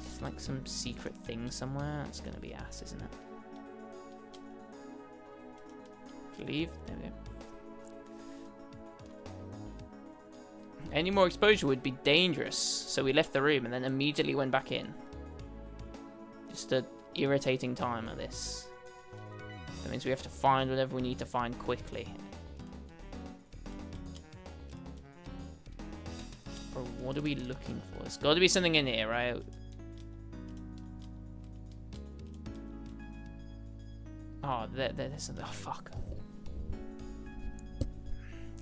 It's like some secret thing somewhere. That's gonna be ass, isn't it? Leave. There we go. Any more exposure would be dangerous, so we left the room and then immediately went back in. Just an irritating time of this. That means we have to find whatever we need to find quickly. Or what are we looking for? There's got to be something in here, right? Oh, there's... Oh, fuck.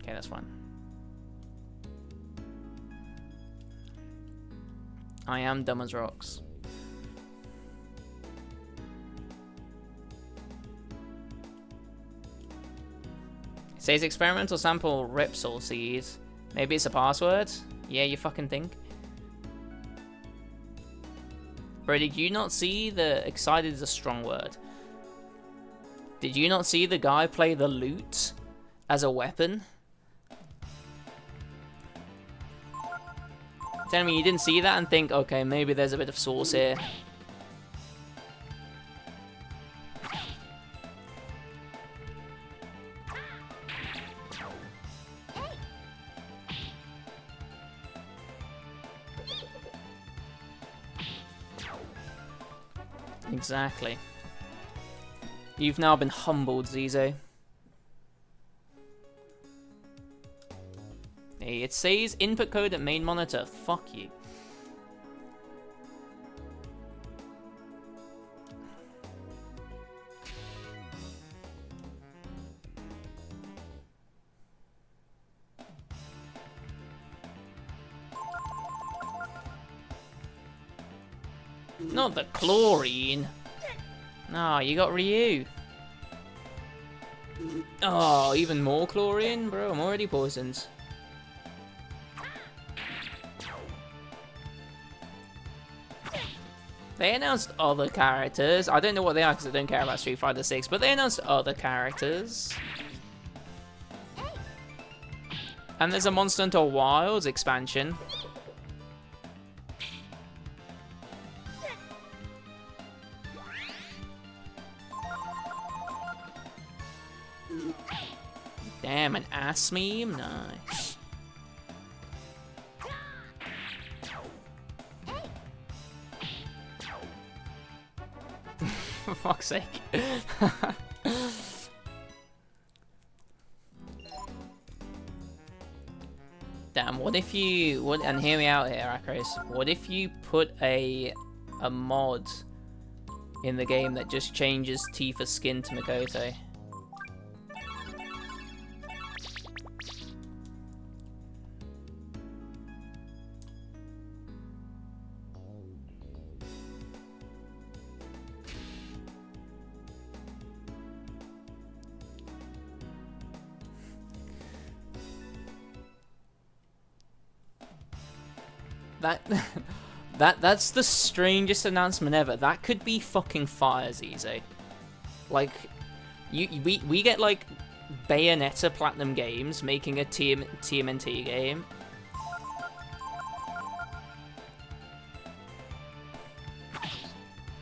Okay, that's fine. I am dumb as rocks. It says experimental sample Repsol seeds. Maybe it's a password? Yeah, you fucking think? Bro, did you not see the... Excited is a strong word. Did you not see the guy play the lute as a weapon? Tell me you didn't see that and think, okay, maybe there's a bit of sauce here. Exactly. You've now been humbled, Zize. Hey, it says input code at main monitor. Fuck you. Not the chlorine. No, you got Ryu. Oh, even more chlorine? Bro, I'm already poisoned. They announced other characters. I don't know what they are because I don't care about Street Fighter 6, but they announced other characters. And there's a Monster Hunter Wilds expansion. Damn, an ass meme? Nice. For fuck's sake. Damn, what if you... and hear me out here, Akros. What if you put a mod in the game that just changes Tifa's skin to Makoto? That's the strangest announcement ever. That could be fucking fire, Zize. Like, we get like Bayonetta Platinum Games making a TMNT game.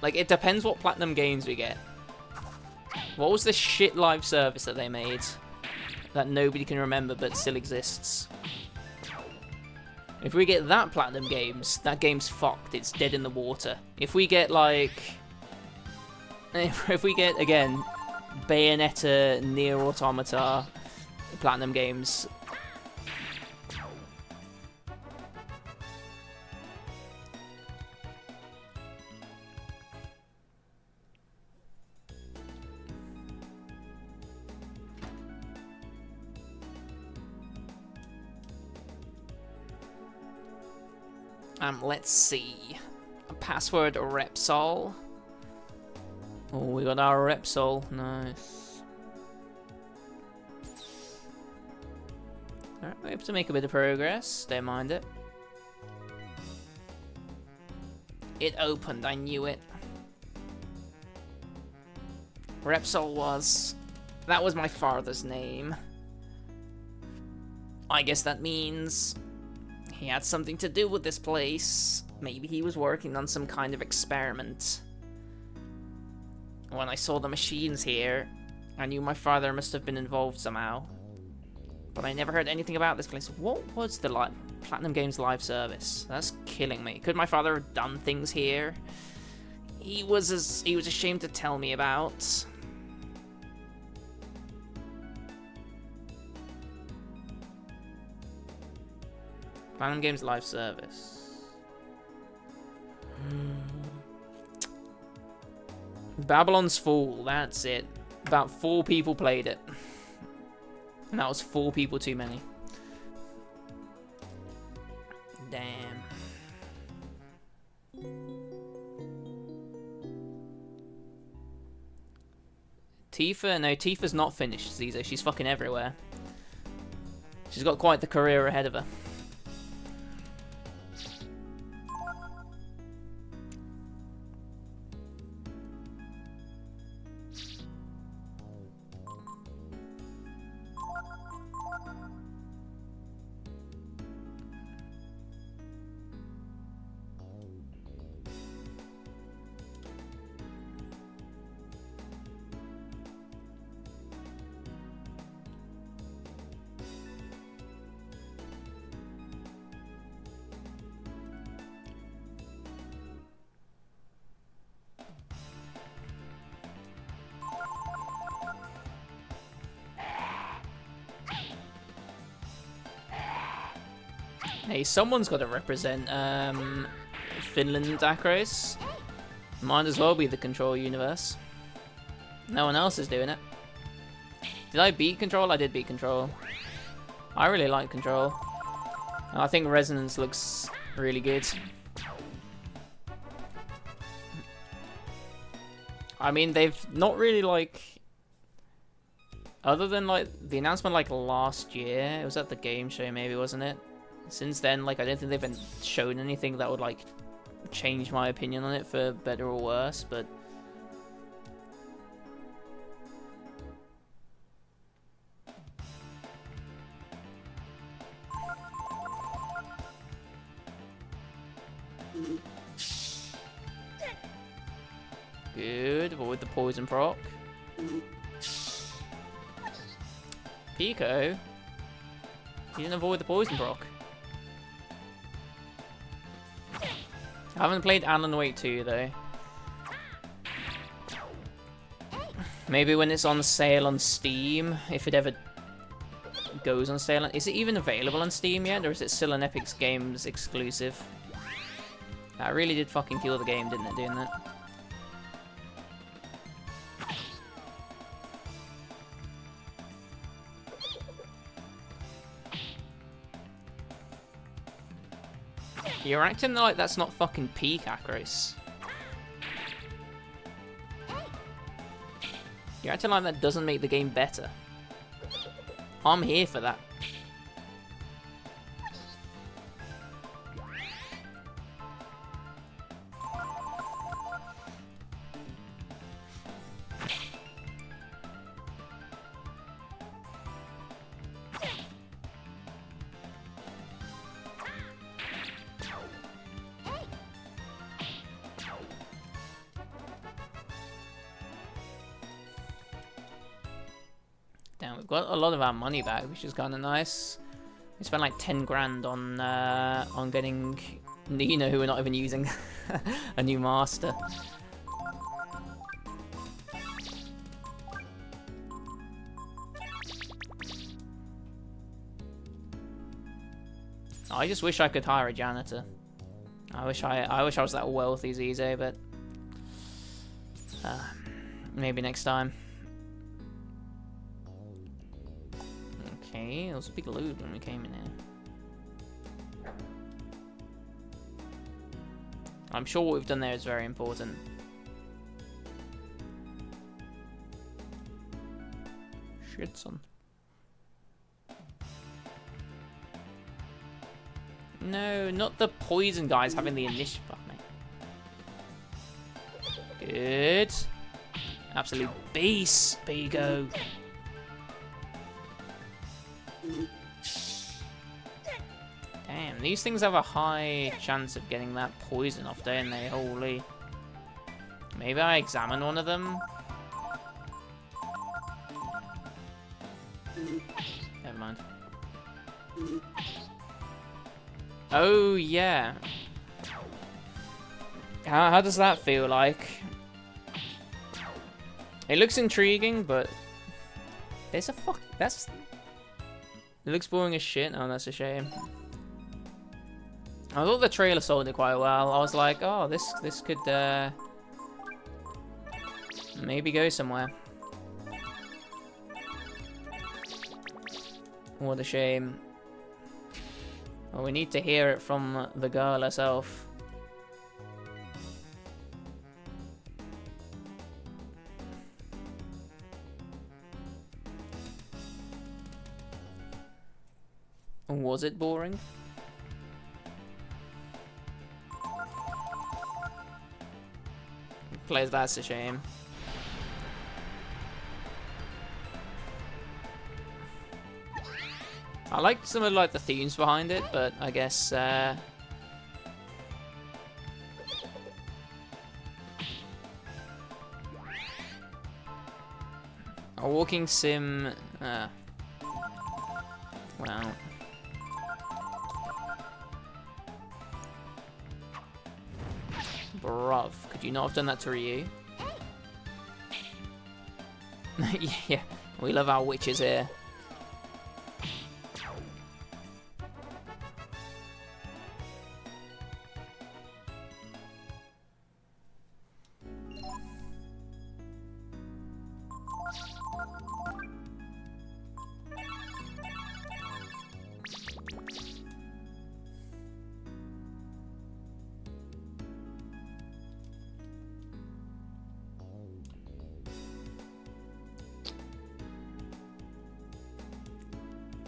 Like, it depends what Platinum Games we get. What was this shit live service that they made that nobody can remember but still exists? If we get that Platinum Games, that game's fucked. It's dead in the water. If we get, like... If we get, again, Bayonetta, Nier Automata, Platinum Games... let's see. Password Repsol. Oh, we got our Repsol. Nice. Alright, we're able to make a bit of progress. Don't mind it. It opened, I knew it. Repsol was... That was my father's name. I guess that means... he had something to do with this place. Maybe he was working on some kind of experiment. When I saw the machines here, I knew my father must have been involved somehow. But I never heard anything about this place. What was the Platinum Games live service? That's killing me. Could my father have done things here he was ashamed to tell me about? Platinum Games live service. Babylon's Fall, that's it. About 4 people played it. And that was 4 people too many. Damn. Tifa? No, Tifa's not finished, Zizo. She's fucking everywhere. She's got quite the career ahead of her. Hey, someone's got to represent Finland, Akros. Might as well be the Control universe. No one else is doing it. Did I beat Control? I did beat Control. I really like Control. I think Resonance looks really good. I mean, they've not really, like... Other than, like, the announcement, like, last year. It was at the game show, maybe, wasn't it? Since then, like, I don't think they've been shown anything that would, like, change my opinion on it for better or worse, but... Good, avoid the poison proc. Pico? He didn't avoid the poison proc. I haven't played Alan Wake 2 though. Maybe when it's on sale on Steam, if it ever goes on sale. Is it even available on Steam yet, or is it still an Epic Games exclusive? That really did fucking kill the game, didn't it, doing that? You're acting like that's not fucking peak, Akros. You're acting like that doesn't make the game better. I'm here for that. Damn, we've got a lot of our money back, which is kind of nice. We spent like 10 grand on getting Nina, who we're not even using, a new master. I just wish I could hire a janitor. I wish I was that wealthy, Zize, but maybe next time. Okay, it was a big loot when we came in here. I'm sure what we've done there is very important. Shit, son. No, not the poison guys having the initiative. Fuck me. Good. Absolute beast, Bigo. Damn, these things have a high chance of getting that poison off, don't they? Holy. Maybe I examine one of them. Never mind. Oh, yeah. How does that feel like? It looks intriguing, but there's a fuck. That's. It looks boring as shit. Oh, that's a shame. I thought the trailer sold it quite well. I was like, oh, this could maybe go somewhere. What a shame. Well, we need to hear it from the girl herself. Was it boring? Players, that's a shame. I liked some of like the themes behind it, but I guess a walking sim. Well. Bruv, could you not have done that to Ryu? Yeah, we love our witches here.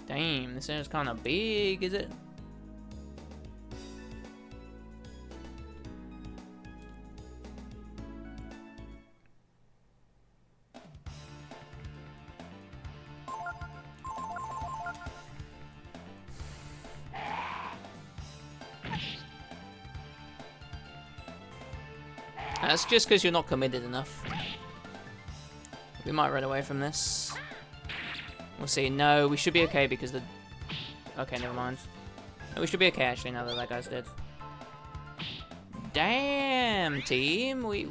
Damn, this is kind of big, is it? That's just because you're not committed enough. We might run away from this. We'll see. No, we should be okay because the... Okay, never mind. No, we should be okay, actually, now that that guy's dead. Damn, team. We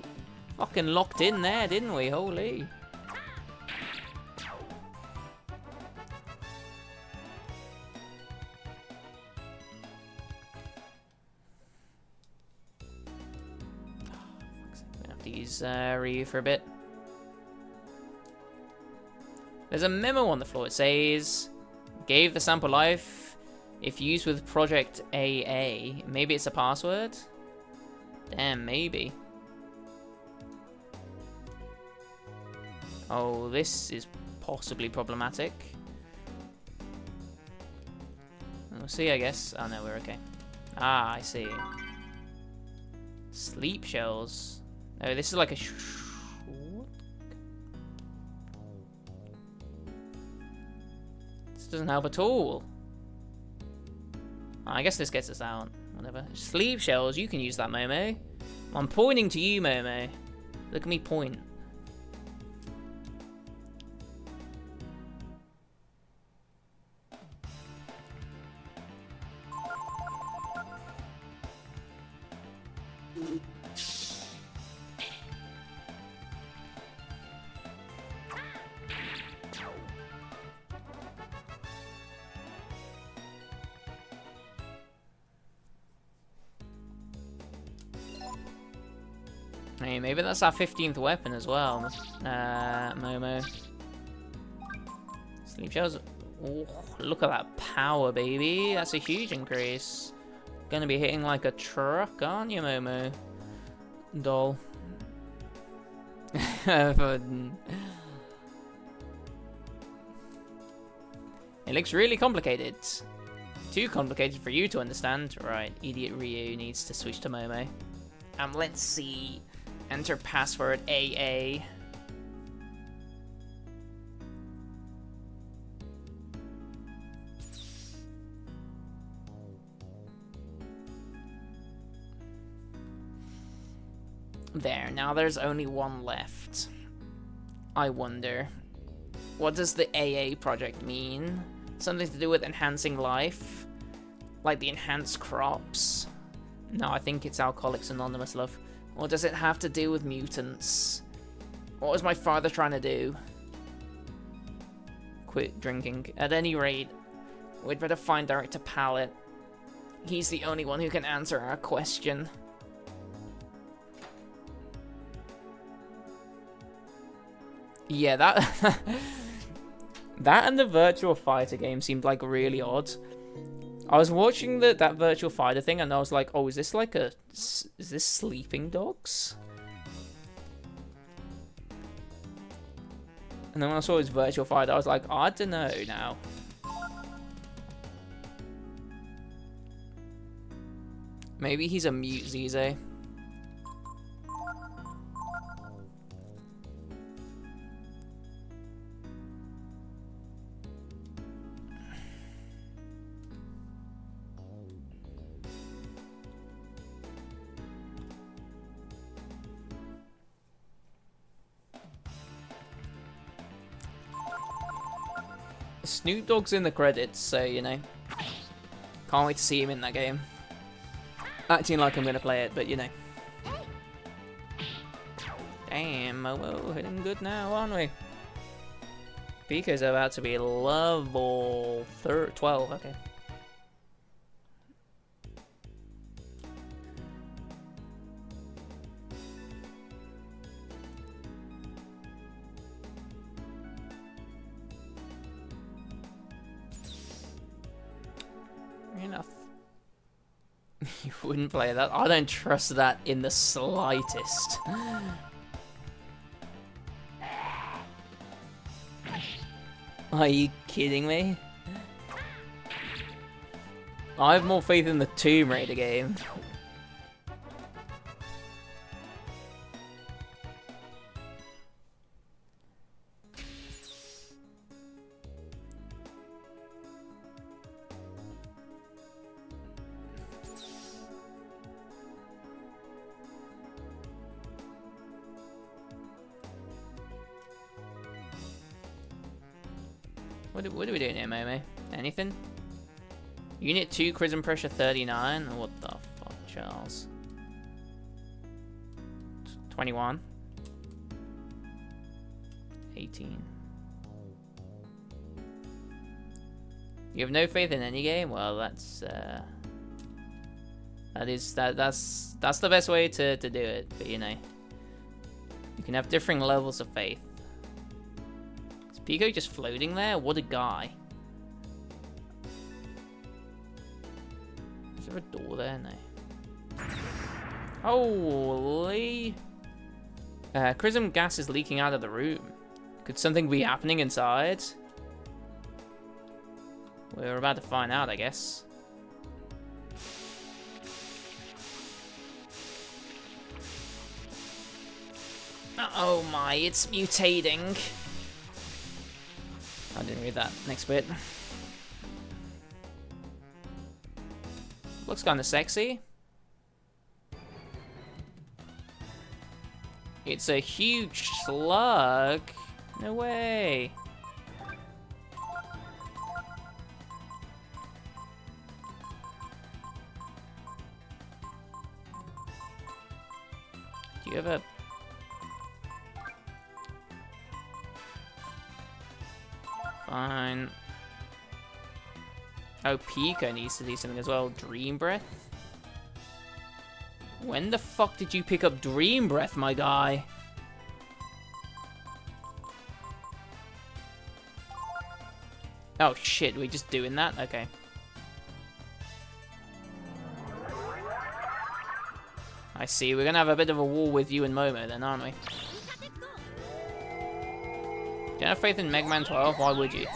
fucking locked in there, didn't we? Holy. We have to use Ryu for a bit. There's a memo on the floor. It says, gave the sample life if used with Project AA. Maybe it's a password? Damn, maybe. Oh, this is possibly problematic. We'll see, I guess. Oh, no, we're okay. Ah, I see. Sleep shells. Oh, this is like a... Doesn't help at all. I guess this gets us out. Whatever. Sleep shells, you can use that, Momo. I'm pointing to you, Momo. Look at me point. Hey, maybe that's our 15th weapon as well. Momo. Sleep shells. Oh, look at that power, baby. That's a huge increase. Gonna be hitting like a truck, aren't you, Momo? Doll. It looks really complicated. Too complicated for you to understand. Right, Idiot Ryu needs to switch to Momo. Let's see. Enter password AA. There, now there's only one left. I wonder, what does the AA project mean? Something to do with enhancing life? Like the enhanced crops? No, I think it's Alcoholics Anonymous, love. Or does it have to do with mutants? What was my father trying to do? Quit drinking. At any rate, we'd better find Director Pallet. He's the only one who can answer our question. Yeah, that that and the Virtual Fighter game seemed like really odd. I was watching that Virtual Fighter thing and I was like, oh, is this Sleeping Dogs? And then when I saw his Virtual Fighter, I was like, I don't know now. Maybe he's a mute Zize. Snoop Dogg's in the credits, so, you know. Can't wait to see him in that game. Acting like I'm going to play it, but, you know. Damn, Momo hitting good now, aren't we? Pico's about to be level 12, okay. Enough. You wouldn't play that? I don't trust that in the slightest. Are you kidding me? I have more faith in the Tomb Raider game. What are we doing here, Momo? Anything? Unit 2, Charisma Pressure 39? What the fuck, Charles? 21. 18. You have no faith in any game? Well, that's that's the best way to do it, but you know. You can have differing levels of faith. Is Pico just floating there? What a guy. Is there a door there? No. Holy. Chrism gas is leaking out of the room. Could something be happening inside? We're about to find out, I guess. Oh my, it's mutating. I didn't read that next bit. Looks kind of sexy. It's a huge slug. No way. Do you ever... Fine. Oh, Pico needs to do something as well. Dream Breath? When the fuck did you pick up Dream Breath, my guy? Oh shit, we're just doing that? Okay. I see, we're gonna have a bit of a war with you and Momo then, aren't we? Do you have faith in Mega Man 12? Why would you?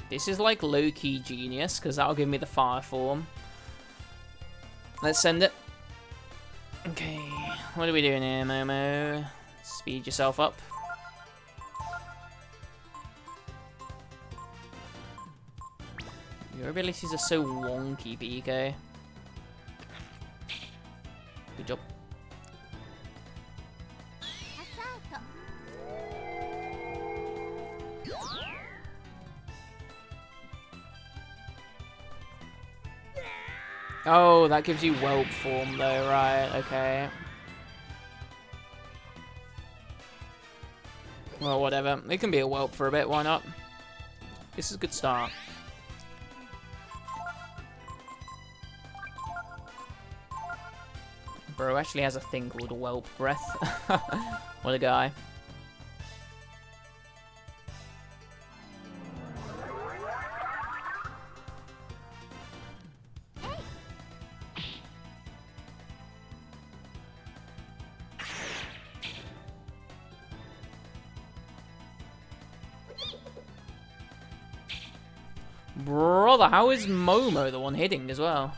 This is like low-key genius, because that'll give me the fire form. Let's send it. Okay, what are we doing here, Momo? Speed yourself up. Your abilities are so wonky, Pico. Good job. Oh, that gives you whelp form though, right, okay. Well, whatever. It can be a whelp for a bit, why not? This is a good start. Bro actually has a thing called a whelp breath. What a guy. Brother, how is Momo the one hitting as well?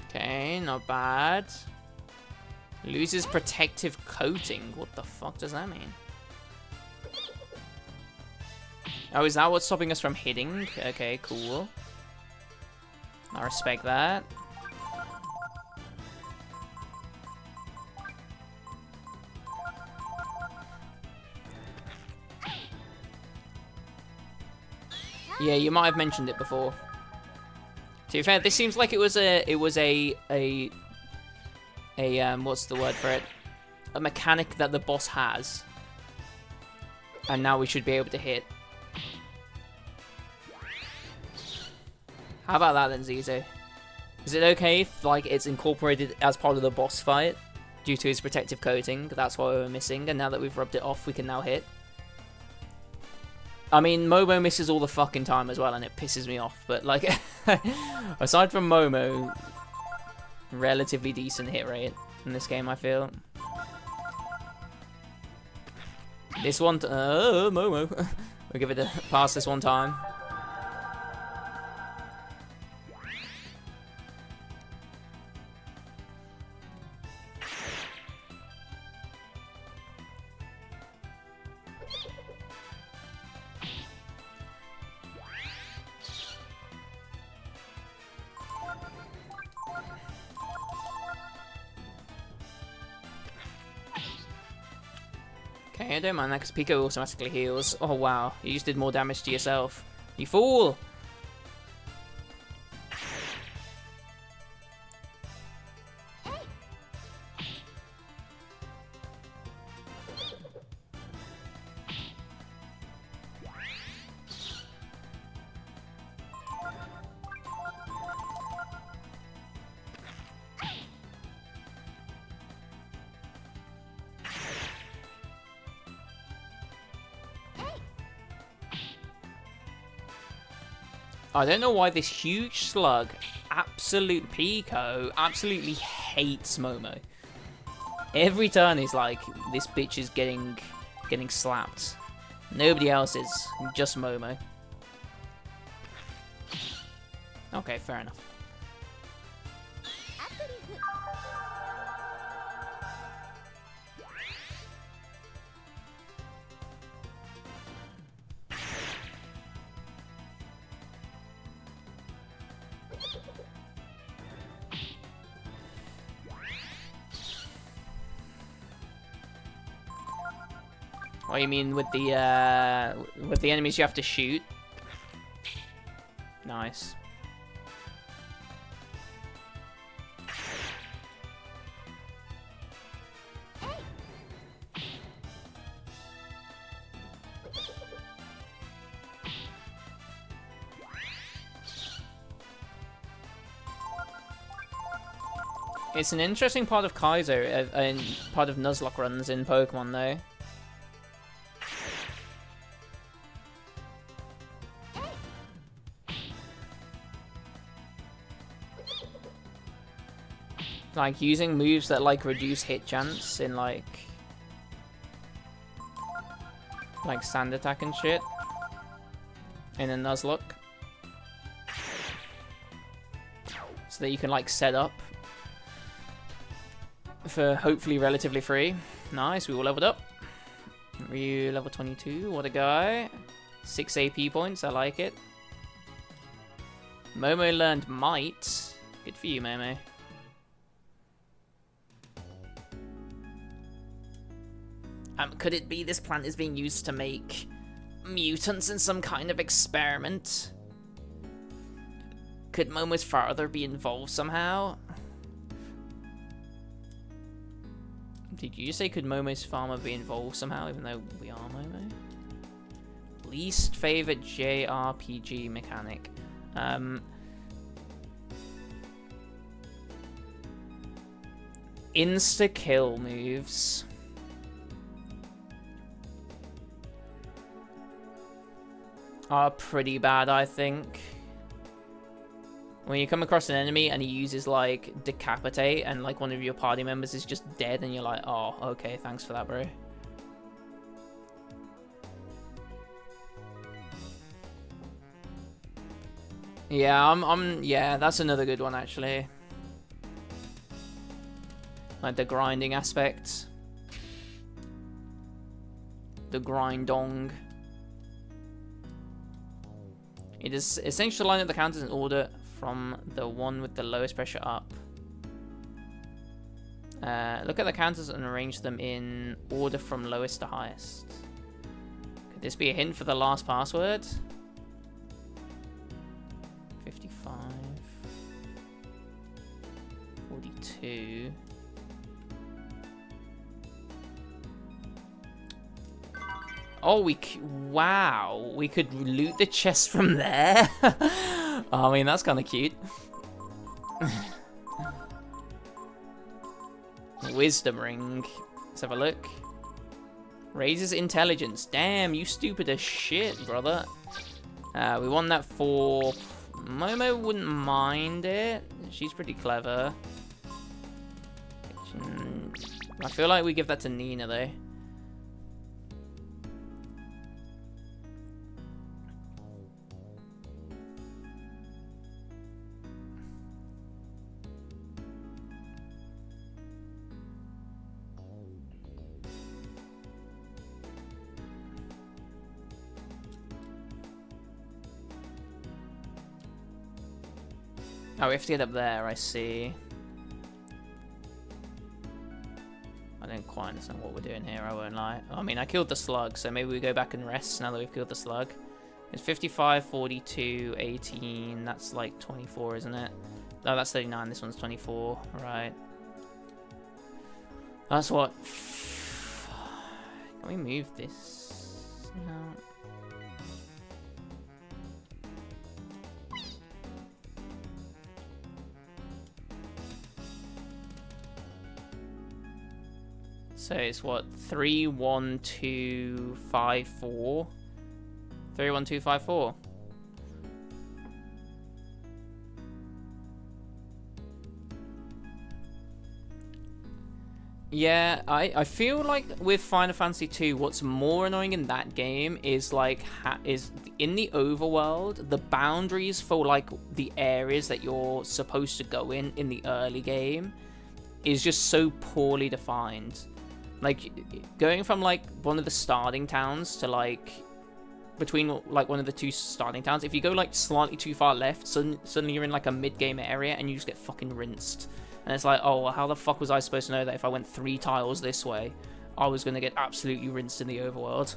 Okay, not bad. Loses protective coating. What the fuck does that mean? Oh, is that what's stopping us from hitting? Okay, cool. I respect that. Yeah, you might have mentioned it before. To be fair, this seems like it was a what's the word for it? A mechanic that the boss has. And now we should be able to hit. How about that then, Zizo? Is it okay if, like, it's incorporated as part of the boss fight due to his protective coating? That's what we were missing, and now that we've rubbed it off, we can now hit. I mean, Momo misses all the fucking time as well, and it pisses me off, but, like, aside from Momo, relatively decent hit rate in this game, I feel. This one, Momo. We'll give it a pass this one time. Okay, I don't mind that because Pico automatically heals. Oh wow, you just did more damage to yourself. You fool! I don't know why this huge slug, Absolute Pico, absolutely hates Momo. Every turn is like, this bitch is getting getting slapped. Nobody else is, just Momo. Okay, fair enough. What do you mean with the enemies you have to shoot? Nice. It's an interesting part of Kaizo and part of Nuzlocke runs in Pokemon though. Like using moves that like reduce hit chance in like sand attack and shit in a Nuzlocke, so that you can like set up for hopefully relatively free. Nice, we all leveled up. Ryu level 22, what a guy. 6 AP points, I like it. Momo learned Might. Good for you, Momo. Could it be this plant is being used to make mutants in some kind of experiment? Could Momo's father be involved somehow? Did you say could Momo's farmer be involved somehow, even though we are Momo? Least favorite JRPG mechanic. Insta-kill moves. Are pretty bad, I think. When you come across an enemy and he uses like Decapitate and like one of your party members is just dead and you're like, oh, okay, thanks for that, bro. Yeah, yeah, that's another good one actually. Like the grinding aspect. The grindong. It is essential to line up the counters in order from the one with the lowest pressure up. Look at the counters and arrange them in order from lowest to highest. Could this be a hint for the last password? 55. 42. Oh, wow, we could loot the chest from there. I mean, that's kind of cute. Wisdom ring. Let's have a look. Raises intelligence. Damn, you stupid as shit, brother. We want that for... Momo wouldn't mind it. She's pretty clever. I feel like we give that to Nina, though. Oh, we have to get up there, I see. I don't quite understand what we're doing here, I won't lie. I mean, I killed the slug, so maybe we go back and rest now that we've killed the slug. It's 55, 42, 18, that's like 24, isn't it? No, that's 39, this one's 24, right. That's what... Can we move this? No. So it's what, 3, 1, 2, 5, 4? 3, 1, 2, 5, 4. Yeah, I feel like with Final Fantasy 2, what's more annoying in that game is like is in the overworld, the boundaries for like the areas that you're supposed to go in the early game is just so poorly defined. Like going from like one of the starting towns to like between like one of the two starting towns, if you go like slightly too far left, suddenly you're in like a mid-game area and you just get fucking rinsed. And it's like, oh, well, how the fuck was I supposed to know that if I went 3 tiles this way, I was going to get absolutely rinsed in the overworld?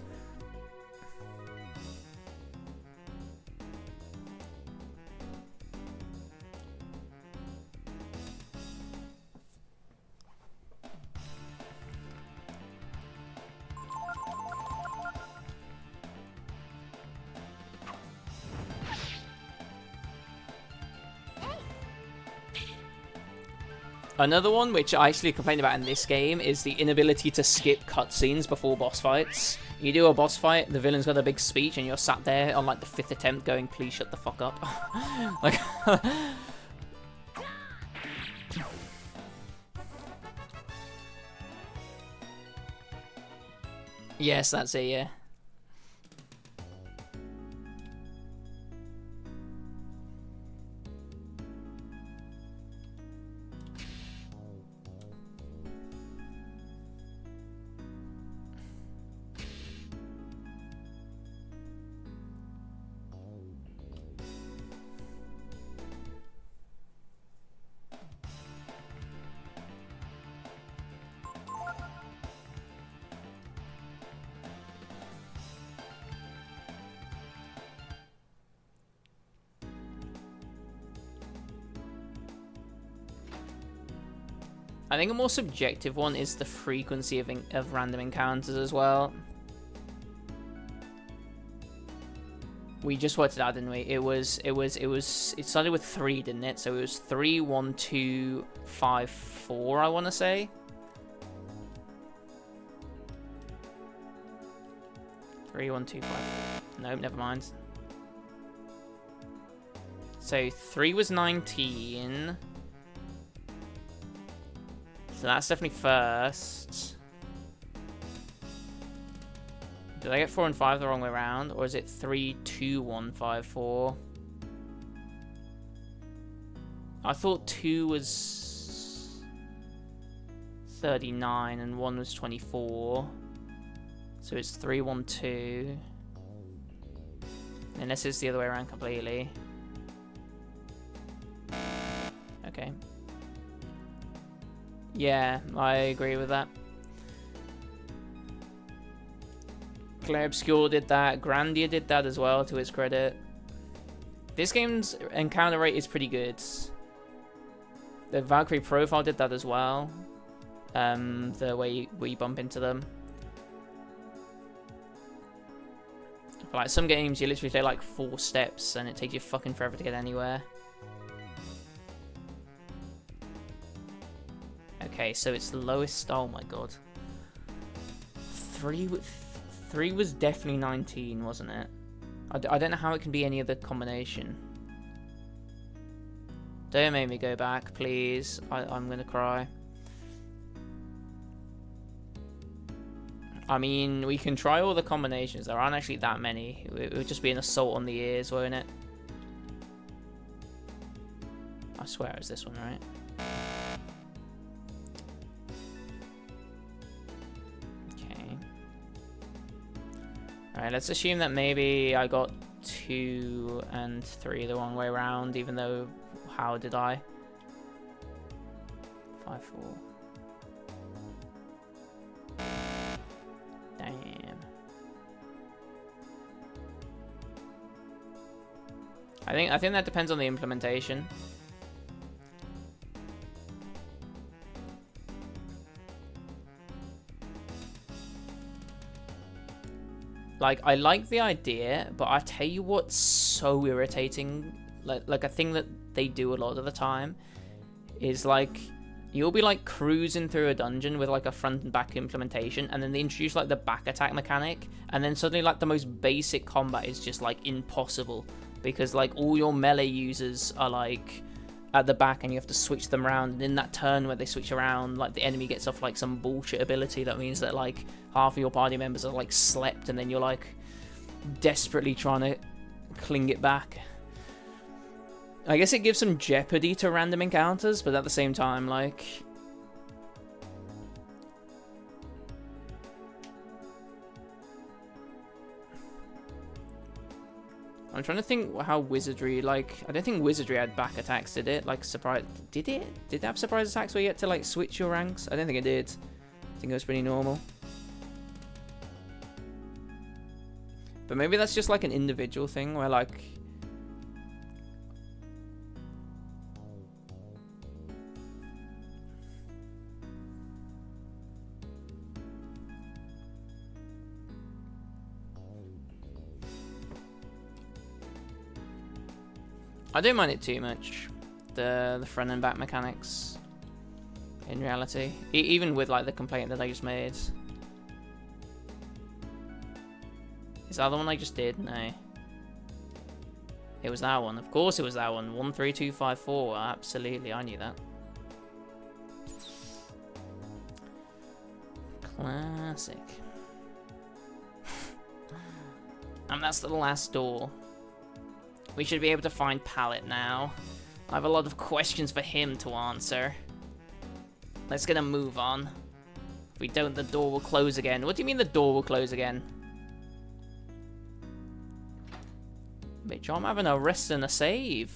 Another one, which I actually complained about in this game, is the inability to skip cutscenes before boss fights. You do a boss fight, the villain's got a big speech, and you're sat there on like the 5th attempt going, please shut the fuck up. Like... Yes, that's it, yeah. I think a more subjective one is the frequency of random encounters as well. We just worked it out, didn't we? It started with 3, didn't it? So it was 3, 1, 2, 5, 4, I want to say. Three, 1, 2, 5. Nope, never mind. So 3 was 19. So that's definitely first. Did I get 4 and 5 the wrong way around? Or is it 3, 2, 1, 5, 4? I thought 2 was 39 and 1 was 24. So it's 3, 1, 2. Unless it's the other way around completely. Okay. Yeah, I agree with that. Claire Obscure did that. Grandia did that as well, to his credit. This game's encounter rate is pretty good. The Valkyrie Profile did that as well. The way you bump into them. For like some games, you literally take like 4 steps and it takes you fucking forever to get anywhere. Okay, so it's the lowest. Oh my god. 3 was definitely 19, wasn't it? I don't know how it can be any other combination. Don't make me go back, please. I'm gonna cry. I mean, we can try all the combinations. There aren't actually that many. It would just be an assault on the ears, won't it? I swear it was this one, right? Alright, let's assume that maybe I got 2 and 3 the wrong way around, even though, how did I? 5, 4. Damn. I think that depends on the implementation. Like, I like the idea, but I tell you what's so irritating, like a thing that they do a lot of the time, is like, you'll be like cruising through a dungeon with like a front and back implementation, and then they introduce like the back attack mechanic, and then suddenly like the most basic combat is just like impossible, because like all your melee users are like at the back and you have to switch them around, and in that turn where they switch around, like the enemy gets off like some bullshit ability that means that like half of your party members are like slept, and then you're like desperately trying to cling it back. I guess it gives some jeopardy to random encounters, but at the same time, like, I'm trying to think how Wizardry, like, I don't think Wizardry had back attacks, did it? Like, surprise, did it? Did it have surprise attacks where you had to, like, switch your ranks? I don't think it did. I think it was pretty normal. But maybe that's just, like, an individual thing where, like, I don't mind it too much, the front and back mechanics, in reality. Even with, like, the complaint that I just made. Is that the one I just did? No. It was that one. Of course it was that one. 13254. Absolutely, I knew that. Classic. And that's the last door. We should be able to find Pallet now. I have a lot of questions for him to answer. Let's get a move on. If we don't, the door will close again. What do you mean the door will close again? Bitch, I'm having a rest and a save.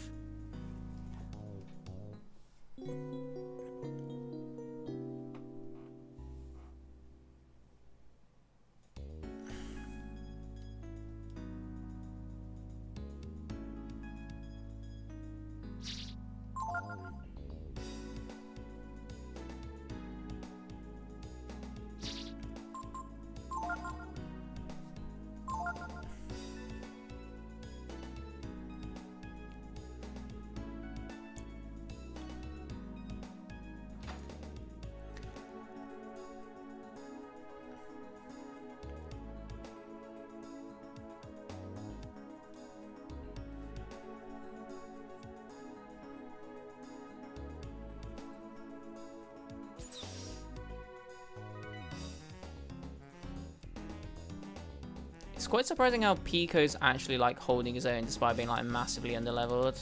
It's quite surprising how Pico's actually like holding his own despite being like massively underleveled.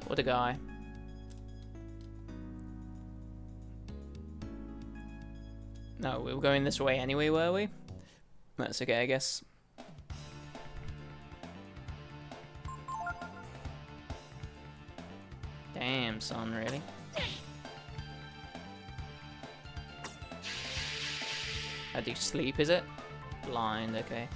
What a guy. No, we were going this way anyway, were we? That's okay, I guess. Damn, son, really? How do you sleep, is it? Blind, okay.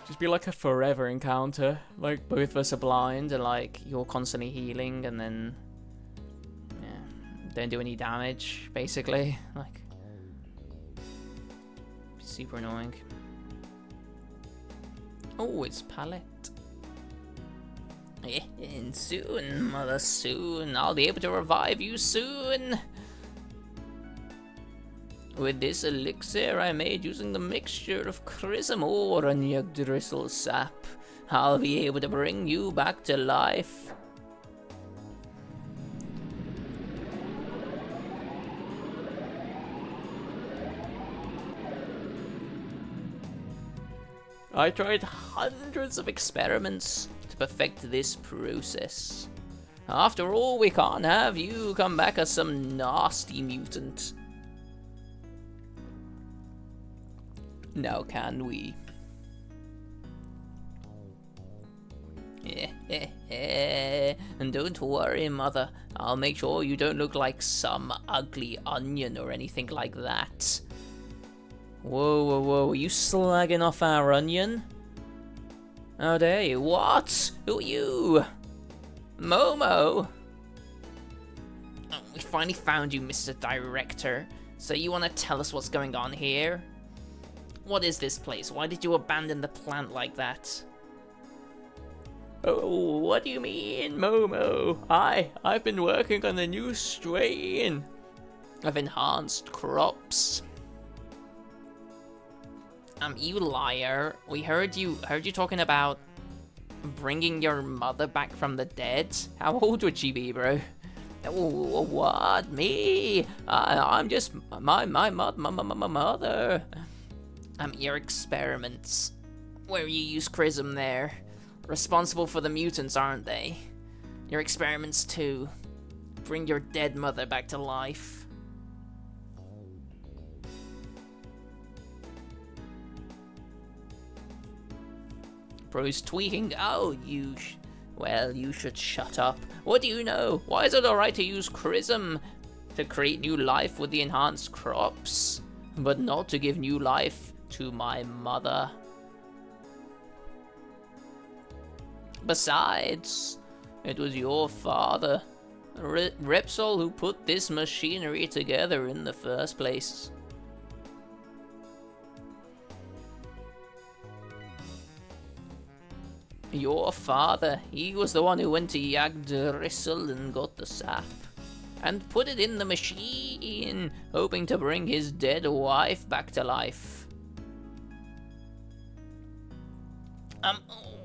Just be like a forever encounter. Like, both of us are blind and, like, you're constantly healing and then... yeah, don't do any damage, basically. Like... super annoying. Oh, it's Pallet. And soon, mother, soon. I'll be able to revive you soon. With this elixir I made using the mixture of Chrism ore and Yggdrasil sap, I'll be able to bring you back to life. I tried hundreds of experiments to perfect this process. After all, we can't have you come back as some nasty mutant. Now can we? And don't worry, mother. I'll make sure you don't look like some ugly onion or anything like that. Whoa, whoa, whoa. Are you slagging off our onion? How dare you? What? Who are you? Momo? Oh, we finally found you, Mr. Director. So you want to tell us what's going on here? What is this place? Why did you abandon the plant like that? Oh, what do you mean, Momo? I've been working on a new strain of enhanced crops. You liar. We heard you talking about bringing your mother back from the dead. How old would she be, bro? Oh, what? Me? I'm just my mother. Your experiments, where you use Chrism there, responsible for the mutants, aren't they? Your experiments to bring your dead mother back to life. Bro's tweaking. Oh, well, you should shut up. What do you know? Why is it alright to use Chrism to create new life with the enhanced crops, but not to give new life to my mother? Besides, it was your father, Repsol, who put this machinery together in the first place. Your father, he was the one who went to Yggdrasil and got the sap, and put it in the machine, hoping to bring his dead wife back to life.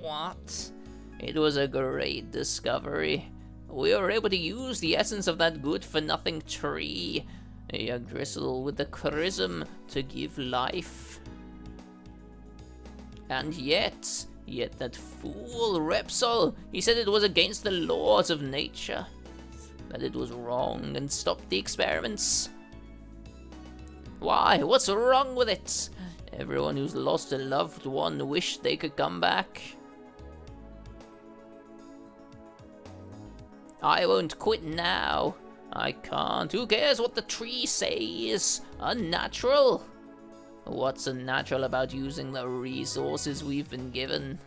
What? It was a great discovery. We were able to use the essence of that good-for-nothing tree, Yggdrasil, with the Chrism to give life. And yet that fool Repsol, he said it was against the laws of nature, that it was wrong, and stopped the experiments. Why? What's wrong with it? Everyone who's lost a loved one wished they could come back. I won't quit now. I can't. Who cares what the tree says? Unnatural. What's unnatural about using the resources we've been given?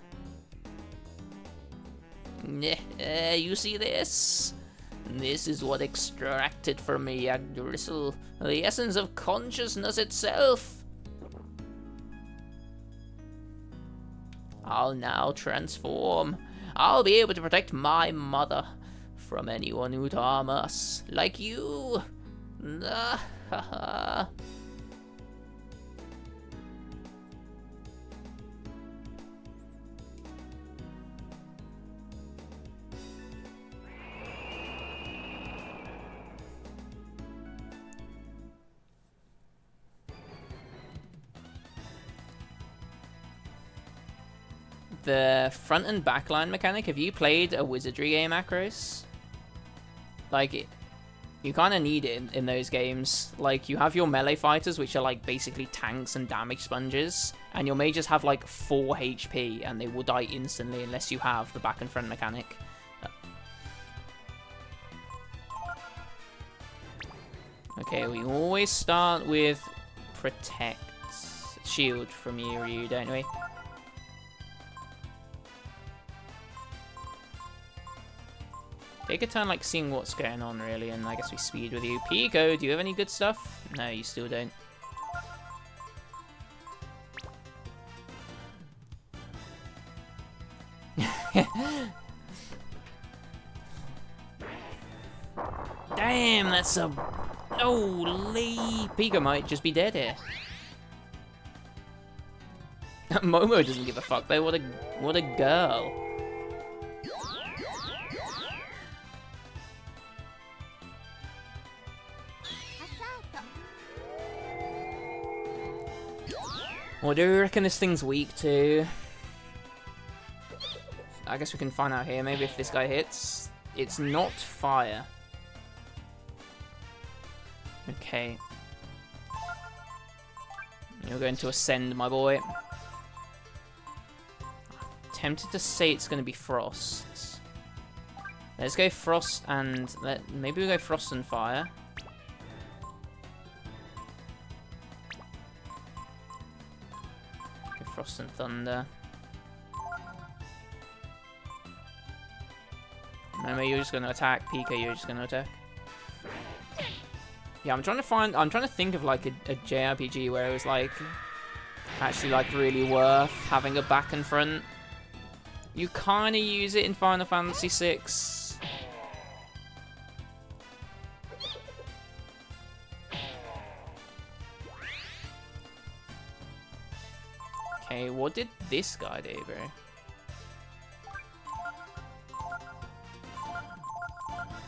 You see this? This is what extracted from me, Yggdrasil. The essence of consciousness itself. I'll now transform. I'll be able to protect my mother from anyone who'd harm us, like you. The front and back line mechanic, have you played a wizardry game, Akros? Like, you kind of need it in those games. Like, you have your melee fighters, which are like basically tanks and damage sponges, and your mages have like 4 HP, and they will die instantly unless you have the back and front mechanic. Okay, we always start with protect shield from you, Ryu, don't we? Take a turn, like, seeing what's going on, really, and I guess we speed with you. Pico, do you have any good stuff? No, you still don't. Damn, that's a... Holy... Pico might just be dead here. Momo doesn't give a fuck, though. What a girl. What do you reckon this thing's weak to? I guess we can find out here. Maybe if this guy hits. It's not fire. Okay. You're going to ascend, my boy. Tempted to say it's going to be frost. Let's go frost and... maybe we go frost and fire. Frost and Thunder. Remember, you're just going to attack. Pika, you're just going to attack. Yeah, I'm trying to think of like a JRPG where it was like actually like really worth having a back and front. You kind of use it in Final Fantasy VI. Okay, what did this guy do, bro?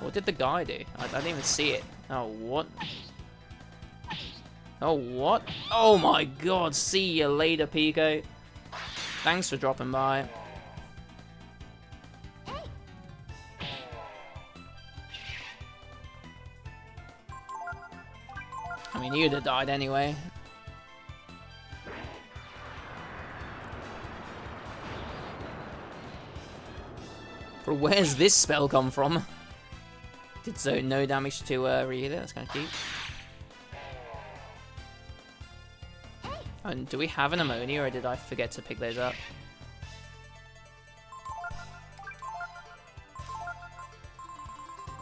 What did the guy do? I didn't even see it. Oh, what? Oh, what? Oh my god, see you later, Pico. Thanks for dropping by. I mean, you'd have died anyway. But where's this spell come from? Did so no damage to Ryu there, that's kind of cute. And do we have an ammonia, or did I forget to pick those up?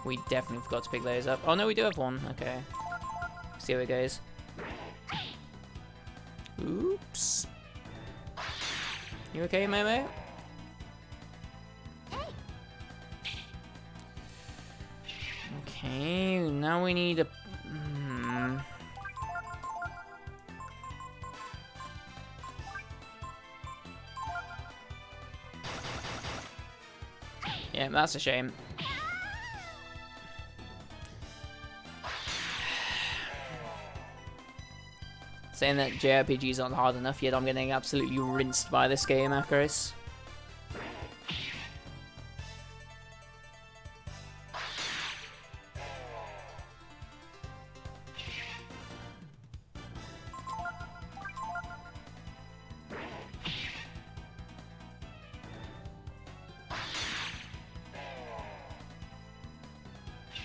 We definitely forgot to pick those up. Oh no, we do have one. Okay. See how it goes. Oops. You okay, Momo? Okay, now we need a... Yeah, that's a shame. Saying that JRPGs aren't hard enough, yet I'm getting absolutely rinsed by this game, Akaris.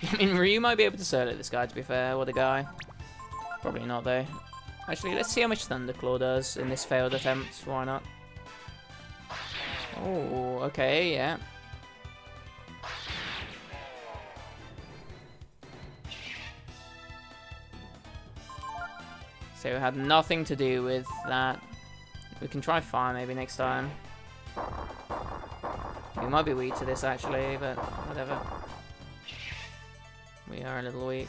I mean, Ryu might be able to solo this guy, to be fair. What a guy. Probably not, though. Actually, let's see how much Thunderclaw does in this failed attempt. Why not? Oh, okay, yeah. So it had nothing to do with that. We can try fire maybe next time. We might be weak to this, actually, but whatever. We are a little weak.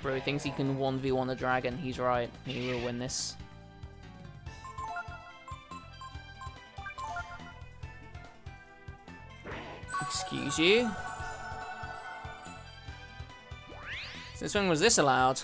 Bro thinks he can 1v1 a dragon. He's right. He will win this. Excuse you? Since when was this allowed?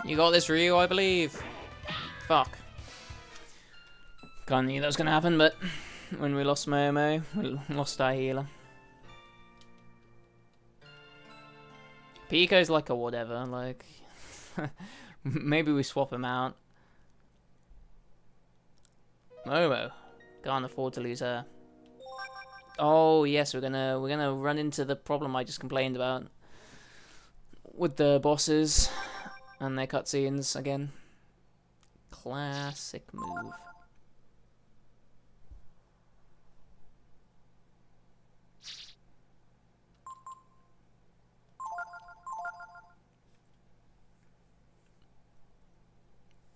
You got this, Ryu, I believe. Fuck. Kinda knew that was gonna happen, but when we lost Momo, we lost our healer. Pico's like a whatever, like... maybe we swap him out. Momo. Can't afford to lose her. Oh yes, we're gonna run into the problem I just complained about. With the bosses. And their cutscenes again. Classic move.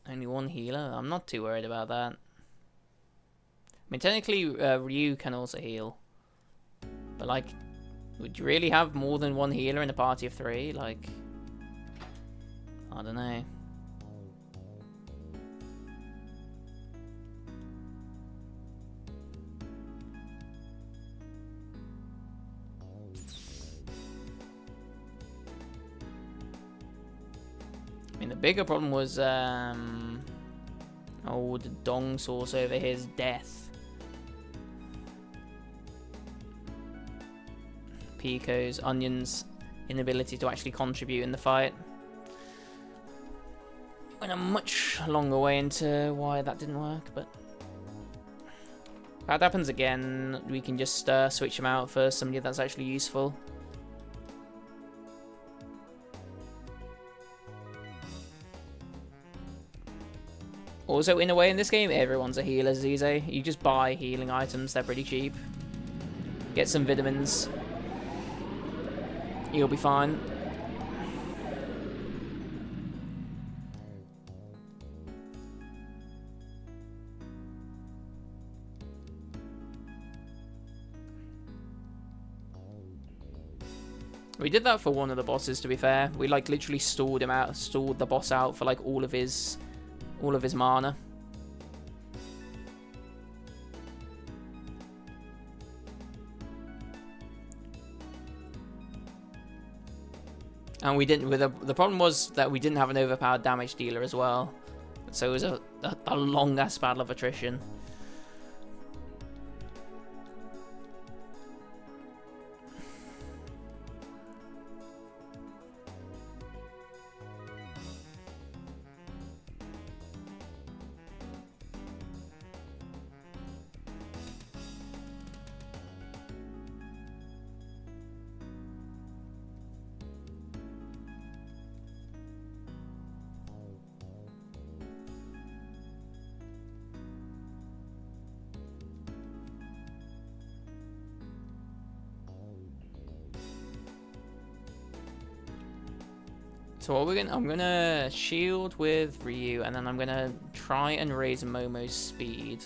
Only one healer? I'm not too worried about that. I mean, technically, Ryu can also heal. But, like, would you really have more than one healer in a party of 3? Like... I don't know. I mean, the bigger problem was, oh, the Dong source over his death. Pico's, Onion's inability to actually contribute in the fight. Went a much longer way into why that didn't work, but if that happens again, we can just switch him out for somebody that's actually useful. Also, in a way, in this game, everyone's a healer, Zize. You just buy healing items, they're pretty cheap. Get some vitamins. You'll be fine. We did that for one of the bosses, to be fair. We like literally stalled the boss out for like all of his mana. And we didn't. The problem was that we didn't have an overpowered damage dealer as well, so it was a long ass battle of attrition. So what I'm gonna shield with Ryu, and then I'm gonna try and raise Momo's speed.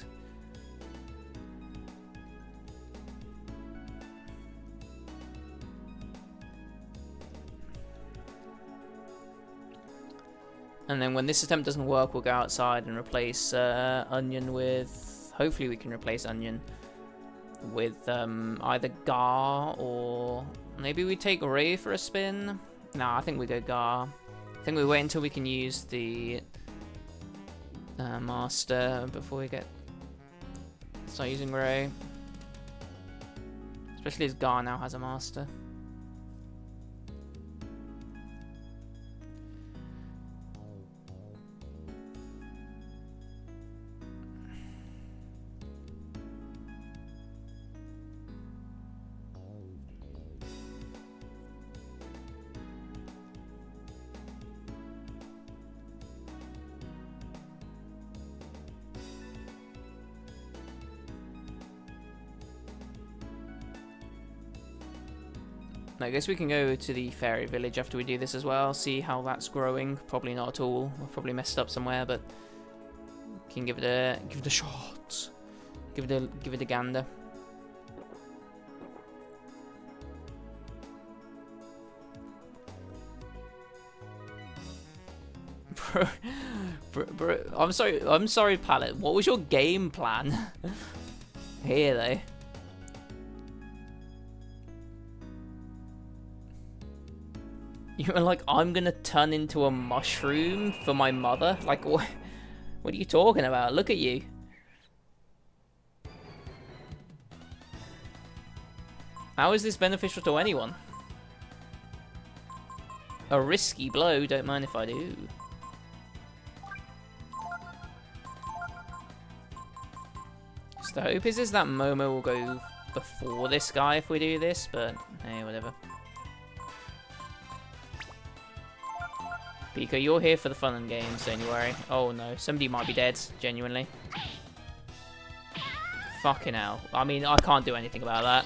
And then when this attempt doesn't work, we'll go outside and replace Onion with... Hopefully we can replace Onion with either Gar, or maybe we take Ray for a spin. No, I think we go Gar. I think we wait until we can use the Master before we start using Ray. Especially as Gar now has a Master. I guess we can go to the fairy village after we do this as well, see how that's growing. Probably not at all. We've probably messed up somewhere, but we can give it a shot. Give it a gander. Bro, I'm sorry, Pallet. What was your game plan? Here, though. You were like, I'm gonna turn into a mushroom for my mother? Like, what are you talking about? Look at you. How is this beneficial to anyone? A risky blow, don't mind if I do. So the hope is that Momo will go before this guy if we do this, but hey, whatever. Pico, you're here for the fun and games, don't you worry. Oh no, somebody might be dead, genuinely. Fucking hell. I mean, I can't do anything about that.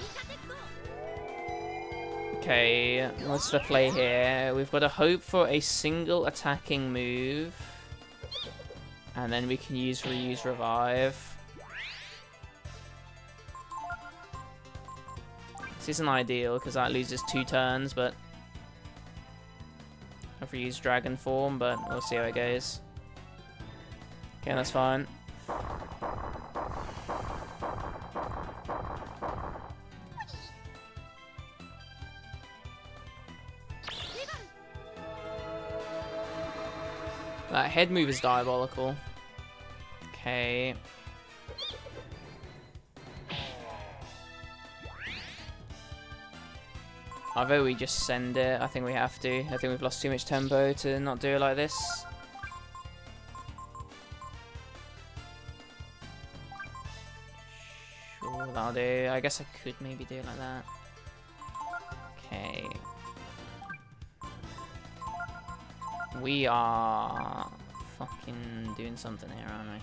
Okay, what's the play here? We've got to hope for a single attacking move. And then we can use Ryu's Revive. This isn't ideal, because that loses 2 turns, but... I've used Dragon Form, but we'll see how it goes. Okay, that's fine. That head move is diabolical. Okay. I vote we just send it. I think we have to. I think we've lost too much tempo to not do it like this. Sure, that'll do. I guess I could maybe do it like that. Okay. We are fucking doing something here, aren't we?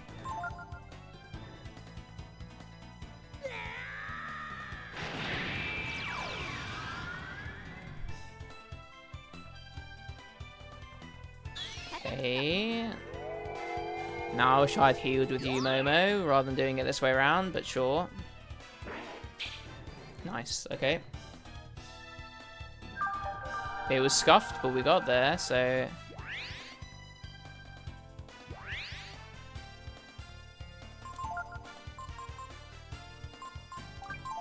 Okay. Now I wish I'd healed with you, Momo, rather than doing it this way around, but sure. Nice, okay. It was scuffed, but we got there, so...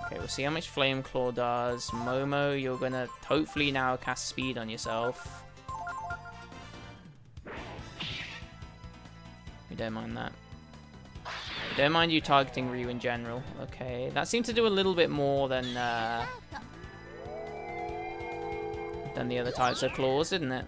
Okay, we'll see how much Flame Claw does. Momo, you're gonna hopefully now cast speed on yourself. We don't mind that. We don't mind you targeting Ryu in general. Okay, that seemed to do a little bit more than the other types of claws, didn't it?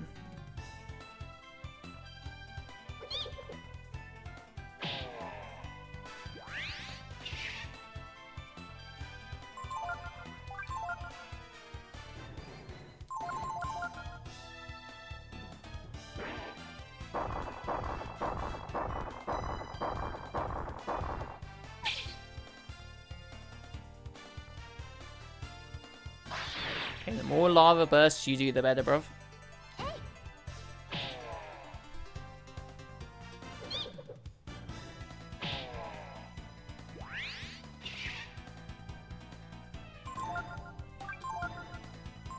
Okay, the more lava bursts you do, the better, bruv.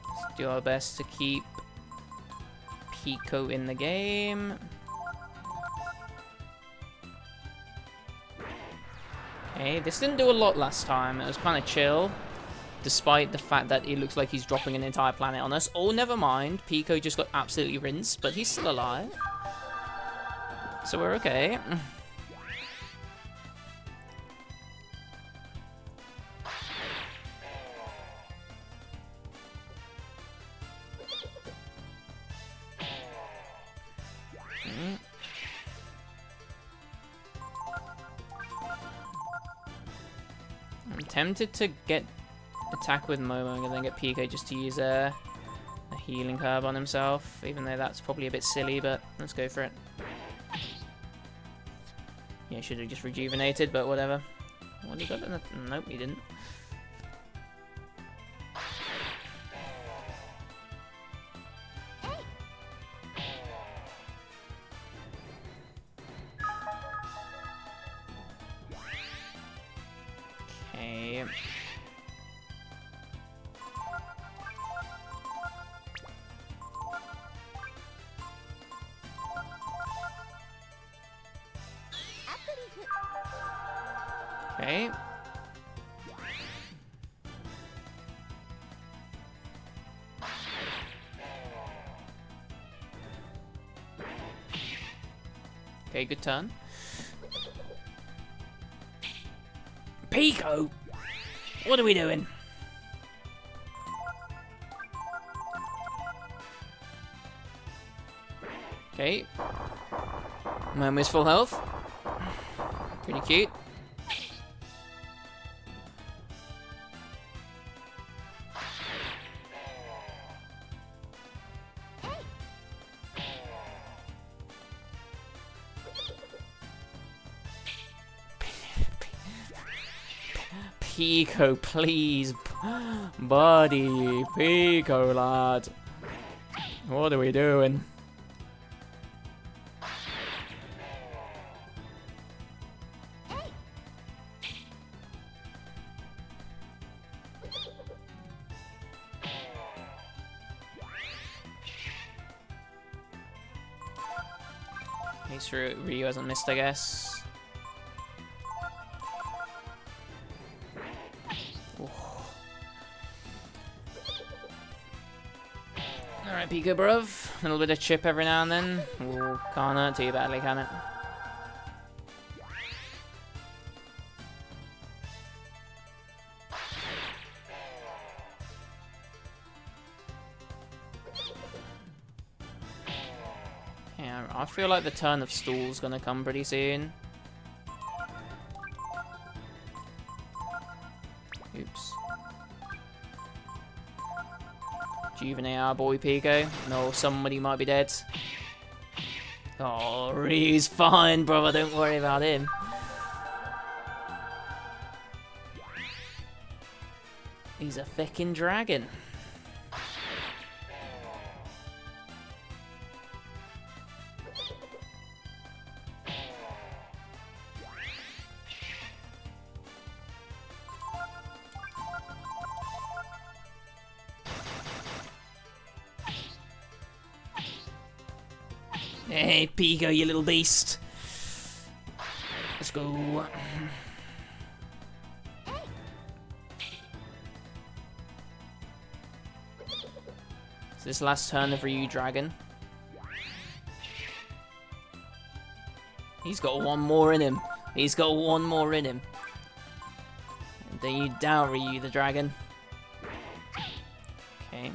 Let's do our best to keep Pico in the game. Okay, this didn't do a lot last time. It was kind of chill. Despite the fact that it looks like he's dropping an entire planet on us. Oh, never mind. Pico just got absolutely rinsed, but he's still alive. So we're okay. I'm tempted to get attack with Momo and then get Pico just to use a healing herb on himself, even though that's probably a bit silly, but let's go for it. Yeah, should have just rejuvenated, but whatever. What, he got? Nope, he didn't. Okay. Okay. Okay, good turn. Pico! What are we doing? Okay. Momo's full health. Pretty cute. Pico, please. Buddy. Pico, lad. What are we doing? At least Ryu hasn't missed, I guess. Alright, Pico, bruv. A little bit of chip every now and then. Ooh, can't hurt too badly, can it? Yeah, I feel like the turn of Stool's gonna come pretty soon. Oops. Juvenile our boy Pico. No, somebody might be dead. Oh, Ryu's fine, brother. Don't worry about him. He's a fucking dragon. Hey, Pico, you little beast. Let's go. Is this last turn of Ryu Dragon? He's got one more in him. He's got one more in him. Don't you doubt Ryu the Dragon. Okay.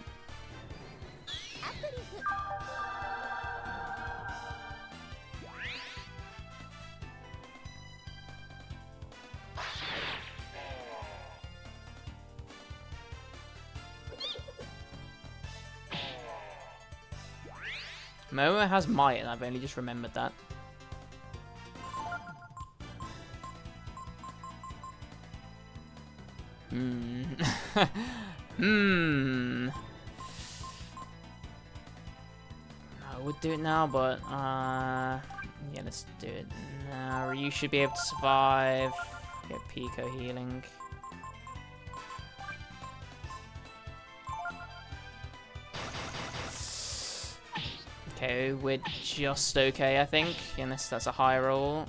Momo has Might, and I've only just remembered that. I would do it now, but yeah, let's do it now. Ryu should be able to survive. Get Pico healing. Okay, we're just okay, I think, unless that's a high roll.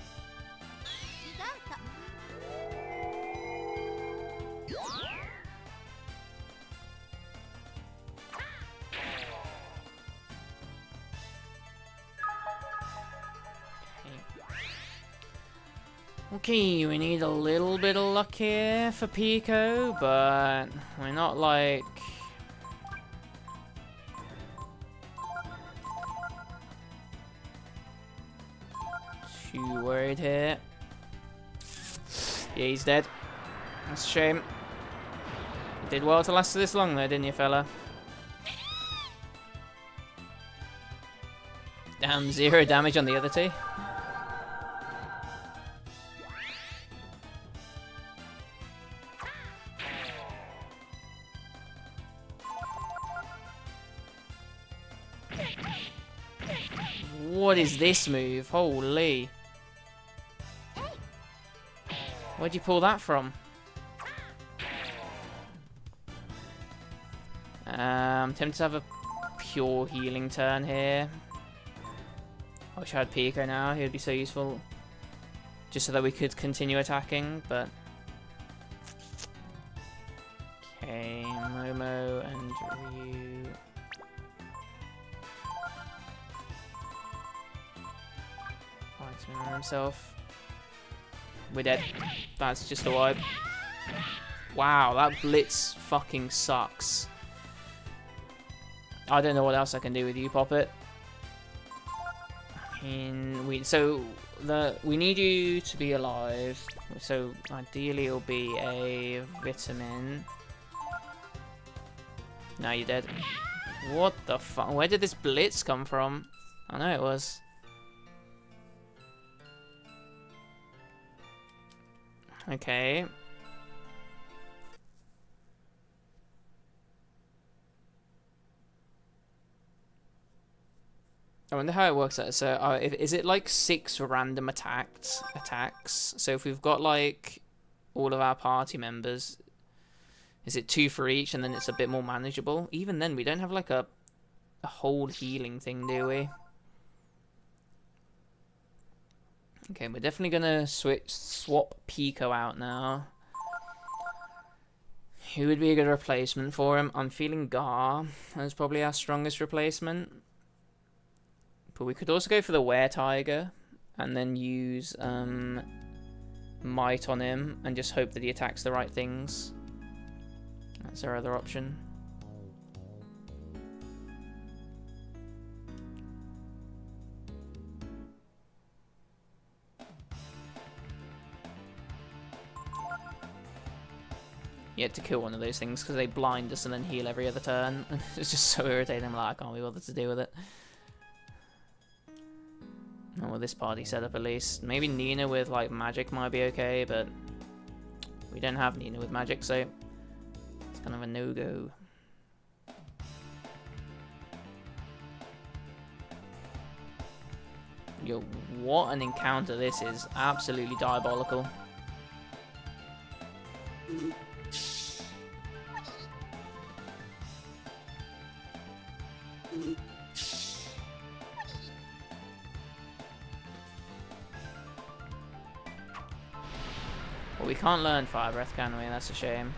Okay, we need a little bit of luck here for Pico, but we're not like... too worried here. Yeah, he's dead. That's a shame. You did well to last this long though, didn't you, fella? Damn, 0 damage on the other two. What is this move? Holy. Where'd you pull that from? I'm tempted to have a pure healing turn here. I wish I had Pico now, he would be so useful. Just so that we could continue attacking, but... Okay, Momo and Ryu. Fighting himself. We're dead. That's just a wipe. Wow, that blitz fucking sucks. I don't know what else I can do with you, Poppet. We need you to be alive. So ideally it'll be a vitamin. Now you're dead. What the fuck? Where did this blitz come from? I know it was. Okay. I wonder how it works out. So, is it like 6 random attacks? So if we've got like all of our party members, is it 2 for each, and then it's a bit more manageable? Even then, we don't have like a whole healing thing, do we? Okay, we're definitely gonna swap Pico out now. Who would be a good replacement for him? I'm feeling Gar as probably our strongest replacement. But we could also go for the Were-Tiger and then use Might on him and just hope that he attacks the right things. That's our other option. yet to kill one of those things because they blind us and then heal every other turn. It's just so irritating. I'm like, I can't be bothered to deal with it. Not with this party setup at least. Maybe Nina with like magic might be okay, but we don't have Nina with magic, so it's kind of a no-go. Yo, what an encounter this is. Absolutely diabolical. Well, we can't learn Fire Breath, can we? That's a shame.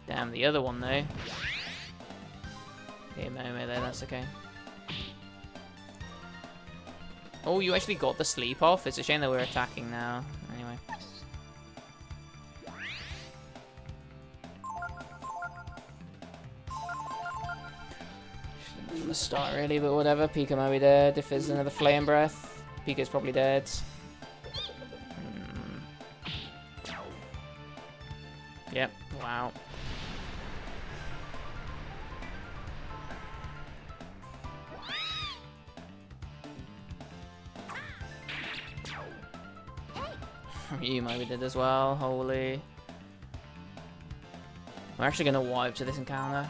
Damn, the other one though. Okay, Momo there, that's okay. Oh, you actually got the sleep off? It's a shame that we're attacking now. Anyway. From the start really, but whatever. Pika might be dead. If there's another Flame Breath, Pika's probably dead. Yep, wow. You might be dead as well, holy. We're actually gonna wipe to this encounter.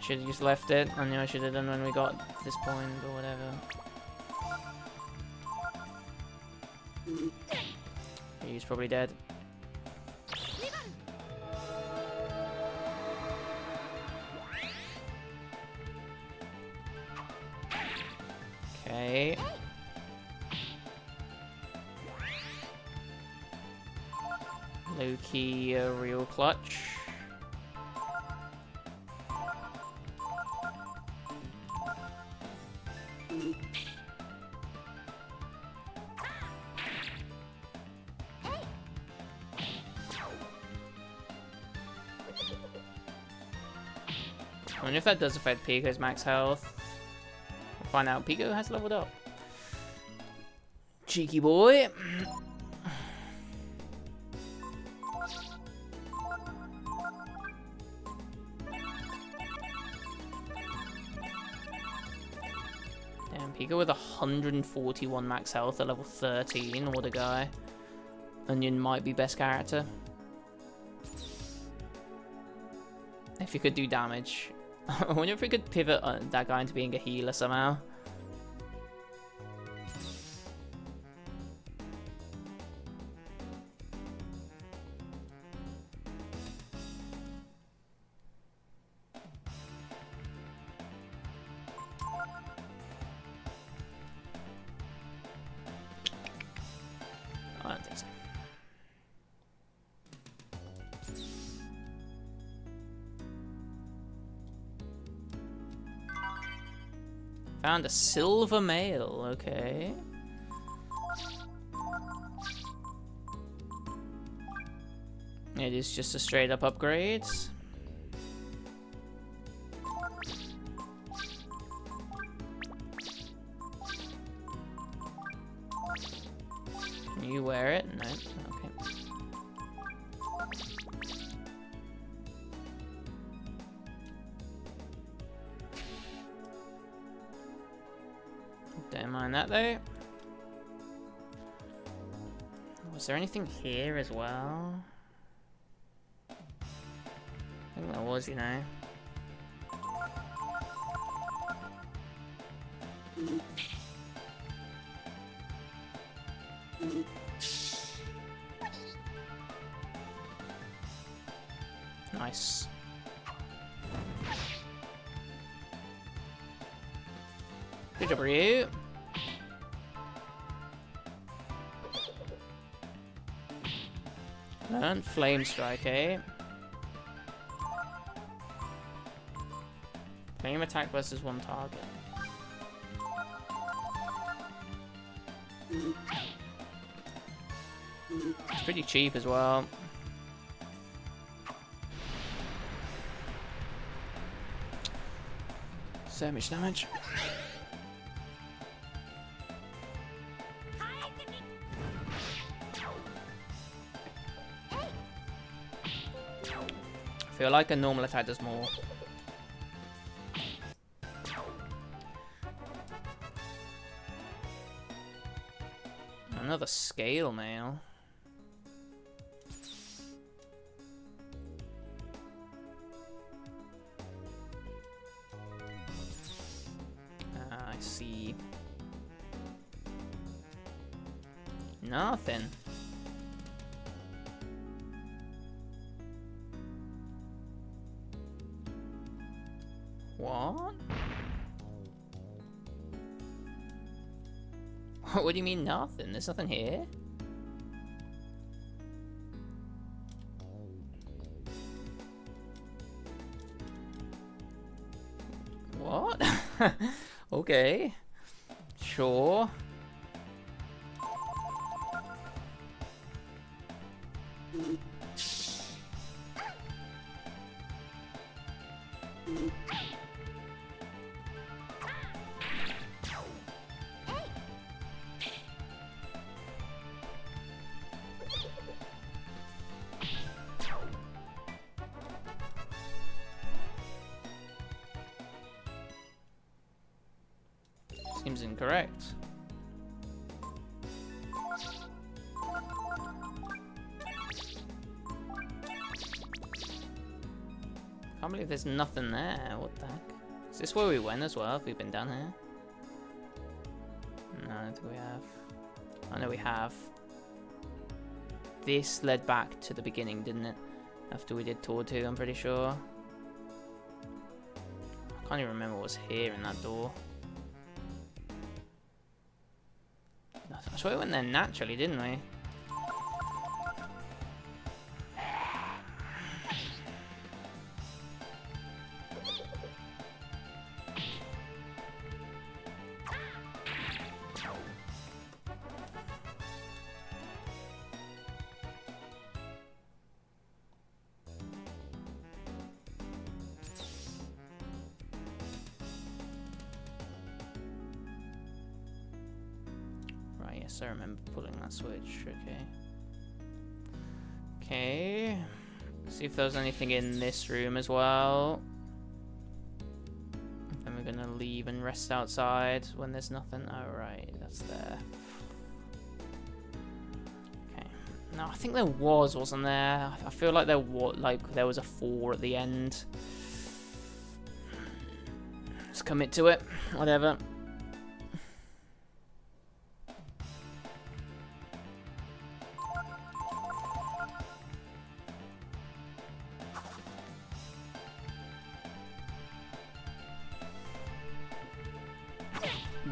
Should have just left it. I knew I should have done when we got to this point or whatever. He's probably dead. Okay. Low-key real clutch. I wonder if that does affect Pico's max health. We'll find out. Pico has leveled up. Cheeky boy. Damn, Pico with 141 max health at level 13. What a guy. Onion might be best character. If he could do damage. I wonder if we could pivot that guy into being a healer somehow. I don't think so. Found a silver mail, okay. It is just a straight up upgrade. Can you wear it? No, okay. Don't mind that though. Was there anything here as well? I think there was, you know. Nice. Good job, Ryu. And Flame Strike, eh? Flame attack versus one target. It's pretty cheap as well. So much damage. feel like a normal attack does more. Another scale mail. I see. Nothing. What? What do you mean nothing? There's nothing here? What? Okay. Sure. Seems incorrect. Can't believe there's nothing there. What the heck? Is this where we went as well? Have we been down here? No, I don't think we have. I know we have. This led back to the beginning, didn't it? After we did Tour 2, I'm pretty sure. I can't even remember what was here in that door. I swear we went there naturally, didn't we? Yes, I remember pulling that switch. Okay. Okay. See if there's anything in this room as well. Then we're gonna leave and rest outside when there's nothing. Oh, right, that's there. Okay. No, I think there wasn't there? I feel like there was a 4 at the end. Let's commit to it. Whatever.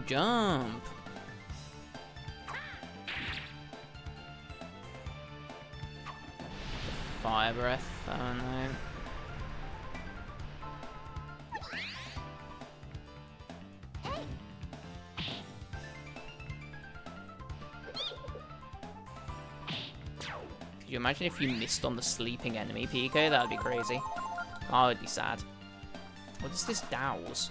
Jump. Fire breath. Oh no. Could you imagine if you missed on the sleeping enemy, PK? That would be crazy. I would be sad. What is this dowse?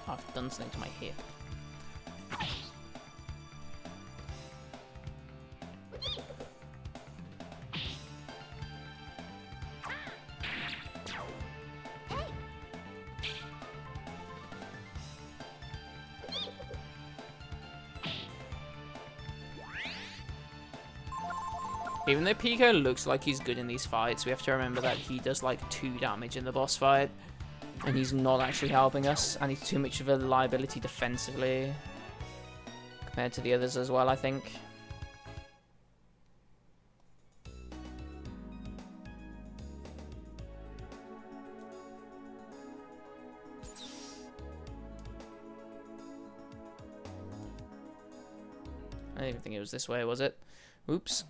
I've done something to my hip. Even though Pico looks like he's good in these fights, we have to remember that he does like 2 damage in the boss fight. And he's not actually helping us, and he's too much of a liability defensively compared to the others as well, I think. I didn't even think it was this way, was it? Oops.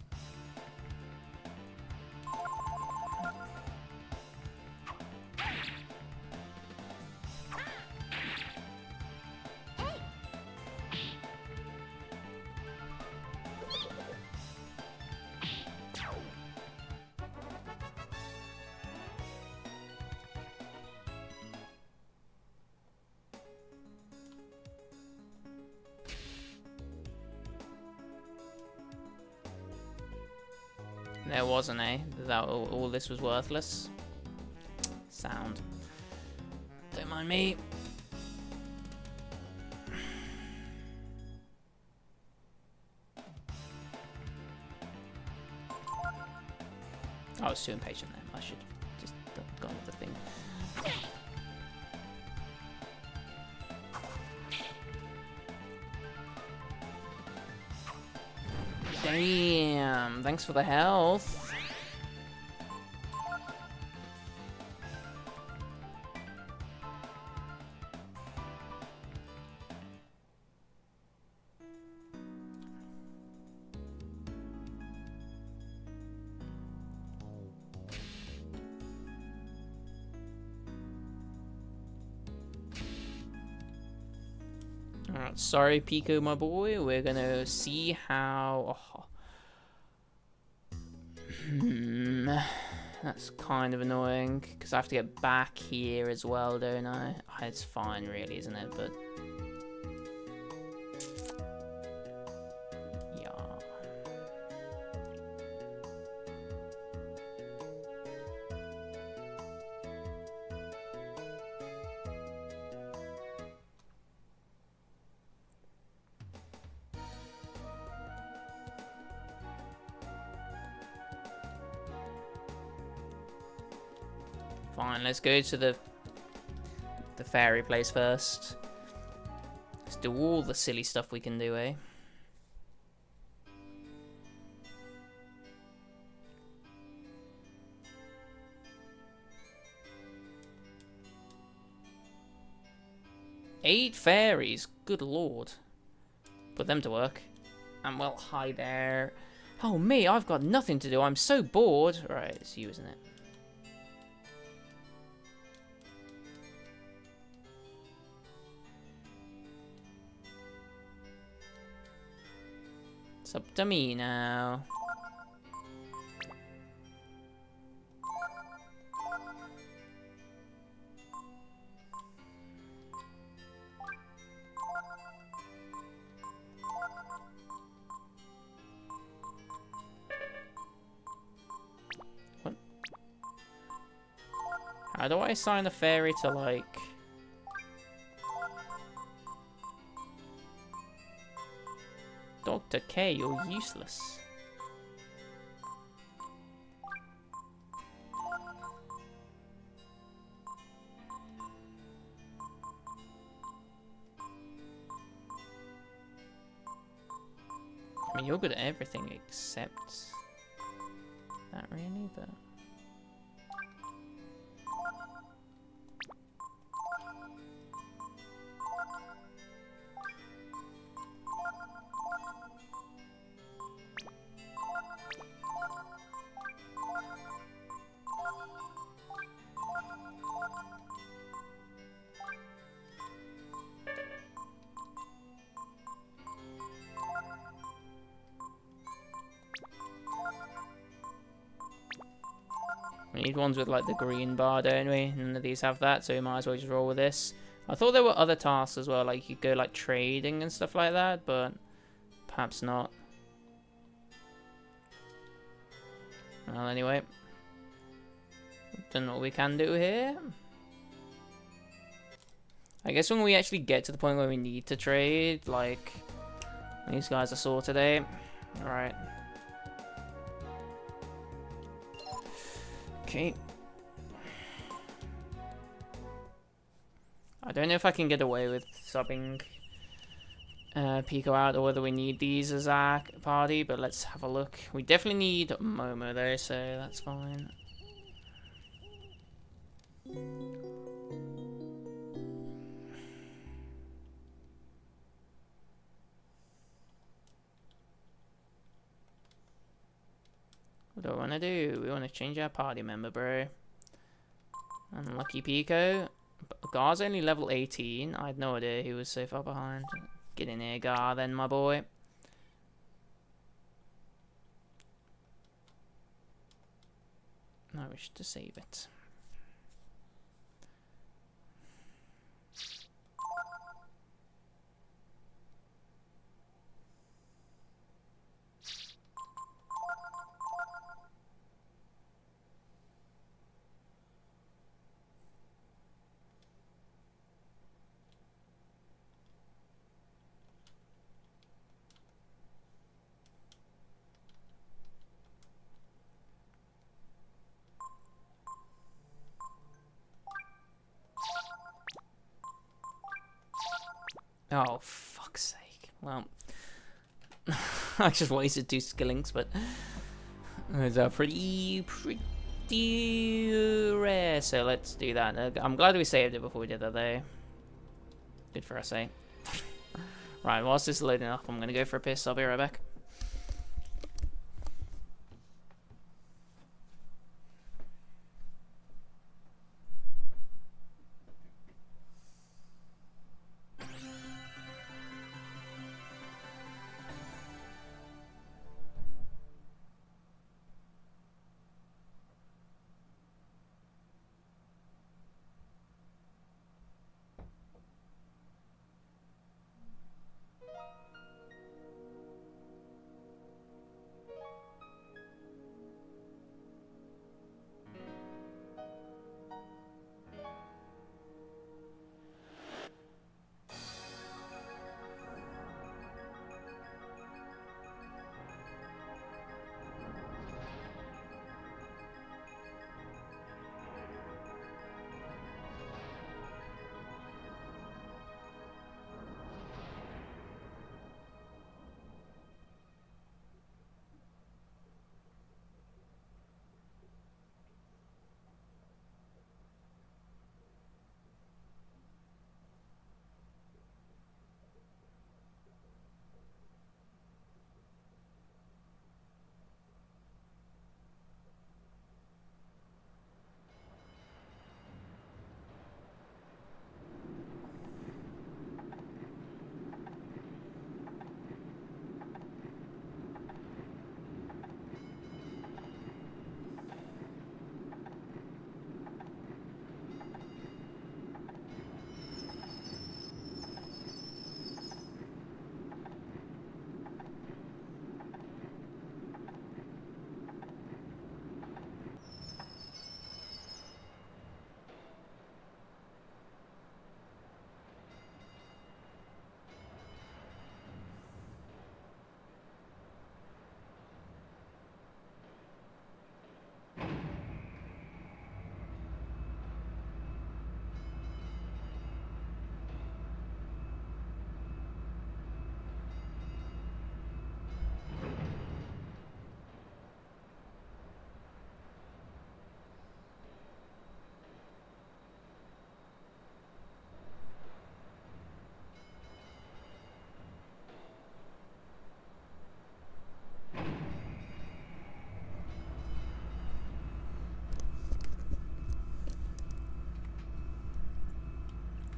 There wasn't, eh? That all this was worthless. Sound. Don't mind me. I was too impatient then. I should have just gone with the thing. Damn, thanks for the health. Alright, sorry Pico, my boy. We're gonna see how... Oh. That's kind of annoying, because I have to get back here as well, don't I? It's fine, really, isn't it? But... yeah. Fine, let's go to the fairy place first. Let's do all the silly stuff we can do, eh? Eight fairies, good lord. Put them to work. And well, hi there. Oh me, I've got nothing to do. I'm so bored. Right, it's you, isn't it? It's up to me now. What? How do I assign a fairy to, like... Dr. K, you're useless. I mean, you're good at everything except that, really, but... We need ones with like the green bar, don't we? None of these have that, so we might as well just roll with this. I thought there were other tasks as well, like you could go like trading and stuff like that, but perhaps not. Well, anyway. We've done what we can do here. I guess when we actually get to the point where we need to trade, like, these guys are sorted, eh? Alright. Okay. I don't know if I can get away with subbing Pico out or whether we need these as our party, but let's have a look. We definitely need Momo though, so that's fine. What do I want to do? We want to change our party member, bro. Unlucky Pico. Gar's only level 18. I had no idea he was so far behind. Get in here, Gar, then, my boy. I wish to save it. Oh, fuck's sake. Well, I just wasted 2 skillings, but it's pretty rare, so let's do that. I'm glad we saved it before we did that, though. Good for us, eh? Right, whilst this is loading up, I'm gonna go for a piss. I'll be right back.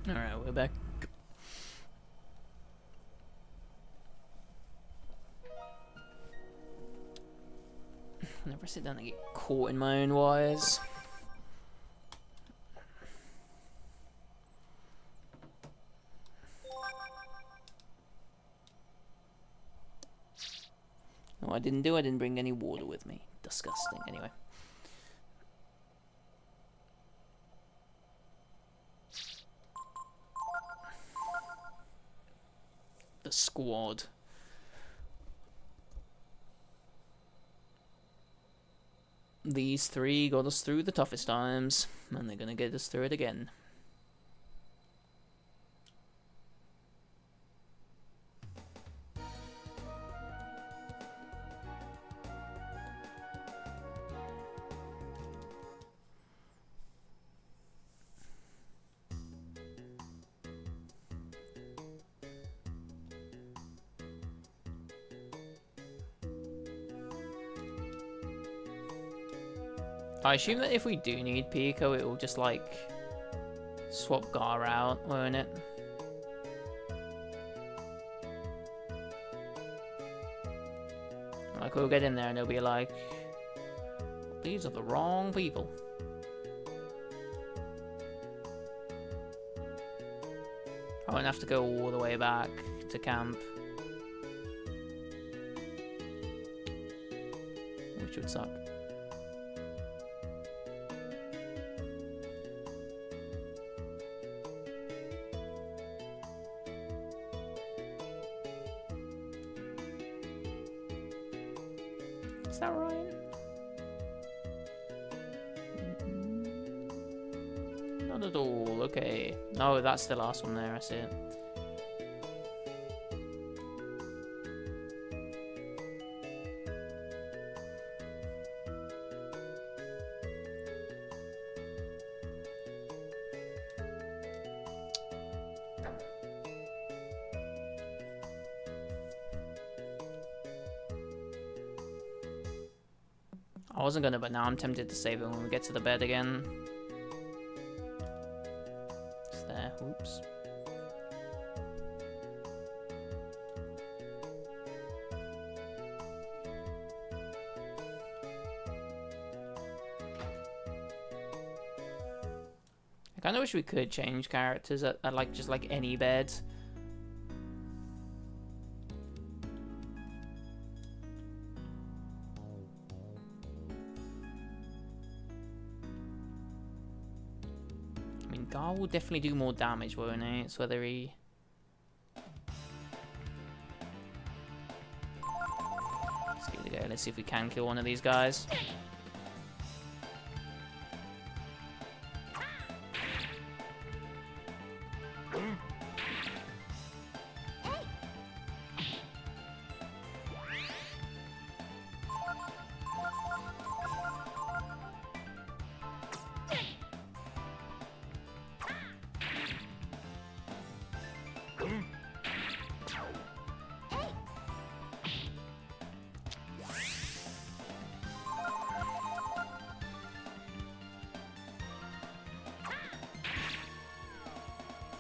Alright, we're back. Never sit down and get caught in my own wires. No, I didn't bring any water with me. Disgusting, anyway. The squad. These 3 got us through the toughest times, and they're gonna get us through it again. I assume that if we do need Pico, it will just, like, swap Gar out, won't it? Like, we'll get in there and they'll be like, these are the wrong people. I won't have to go all the way back to camp. Which would suck. Is that right? Not at all. Okay. Oh, that's the last one there. I see it. I wasn't gonna, but now I'm tempted to save it when we get to the bed again. It's there. Oops. I kind of wish we could change characters at like just like any bed. I mean, Gar will definitely do more damage, won't he? It's whether he... Let's give it a go. Let's see if we can kill one of these guys.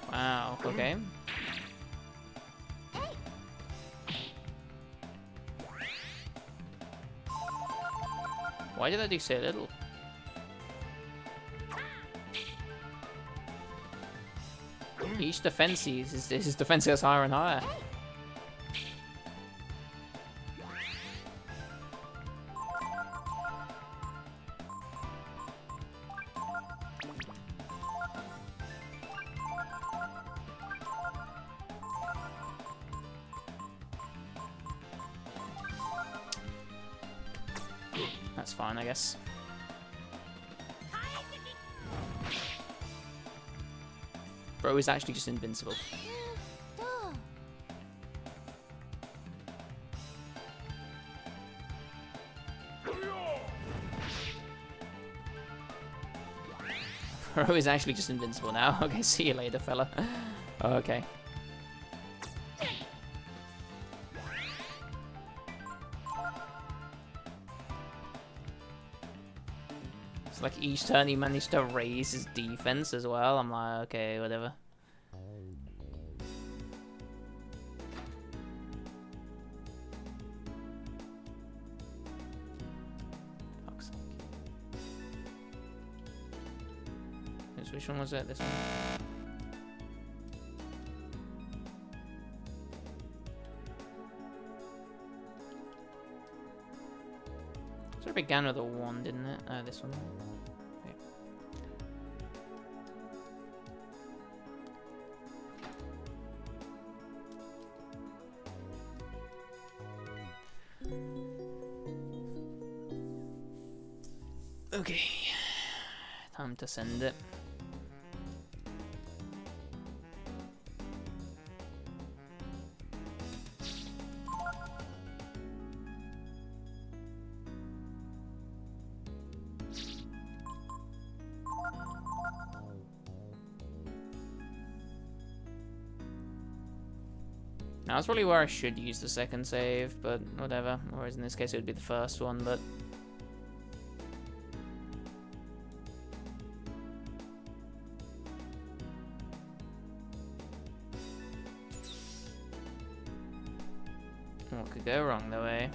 Wow, okay. Why did I do so little? Each defense his defense gets higher and higher. That's fine, I guess. Bro is actually just invincible. Bro is actually just invincible now. Okay, see you later, fella. Okay. It's like each turn he managed to raise his defense as well. I'm like, okay, whatever. Fuck's sake. Which one was it? This one? Sort of began with a 1, didn't it? Oh, this one. Okay. Okay. Time to send it. Now, that's probably where I should use the second save, but whatever. Whereas in this case, it would be the first one, but... What could go wrong, though, eh?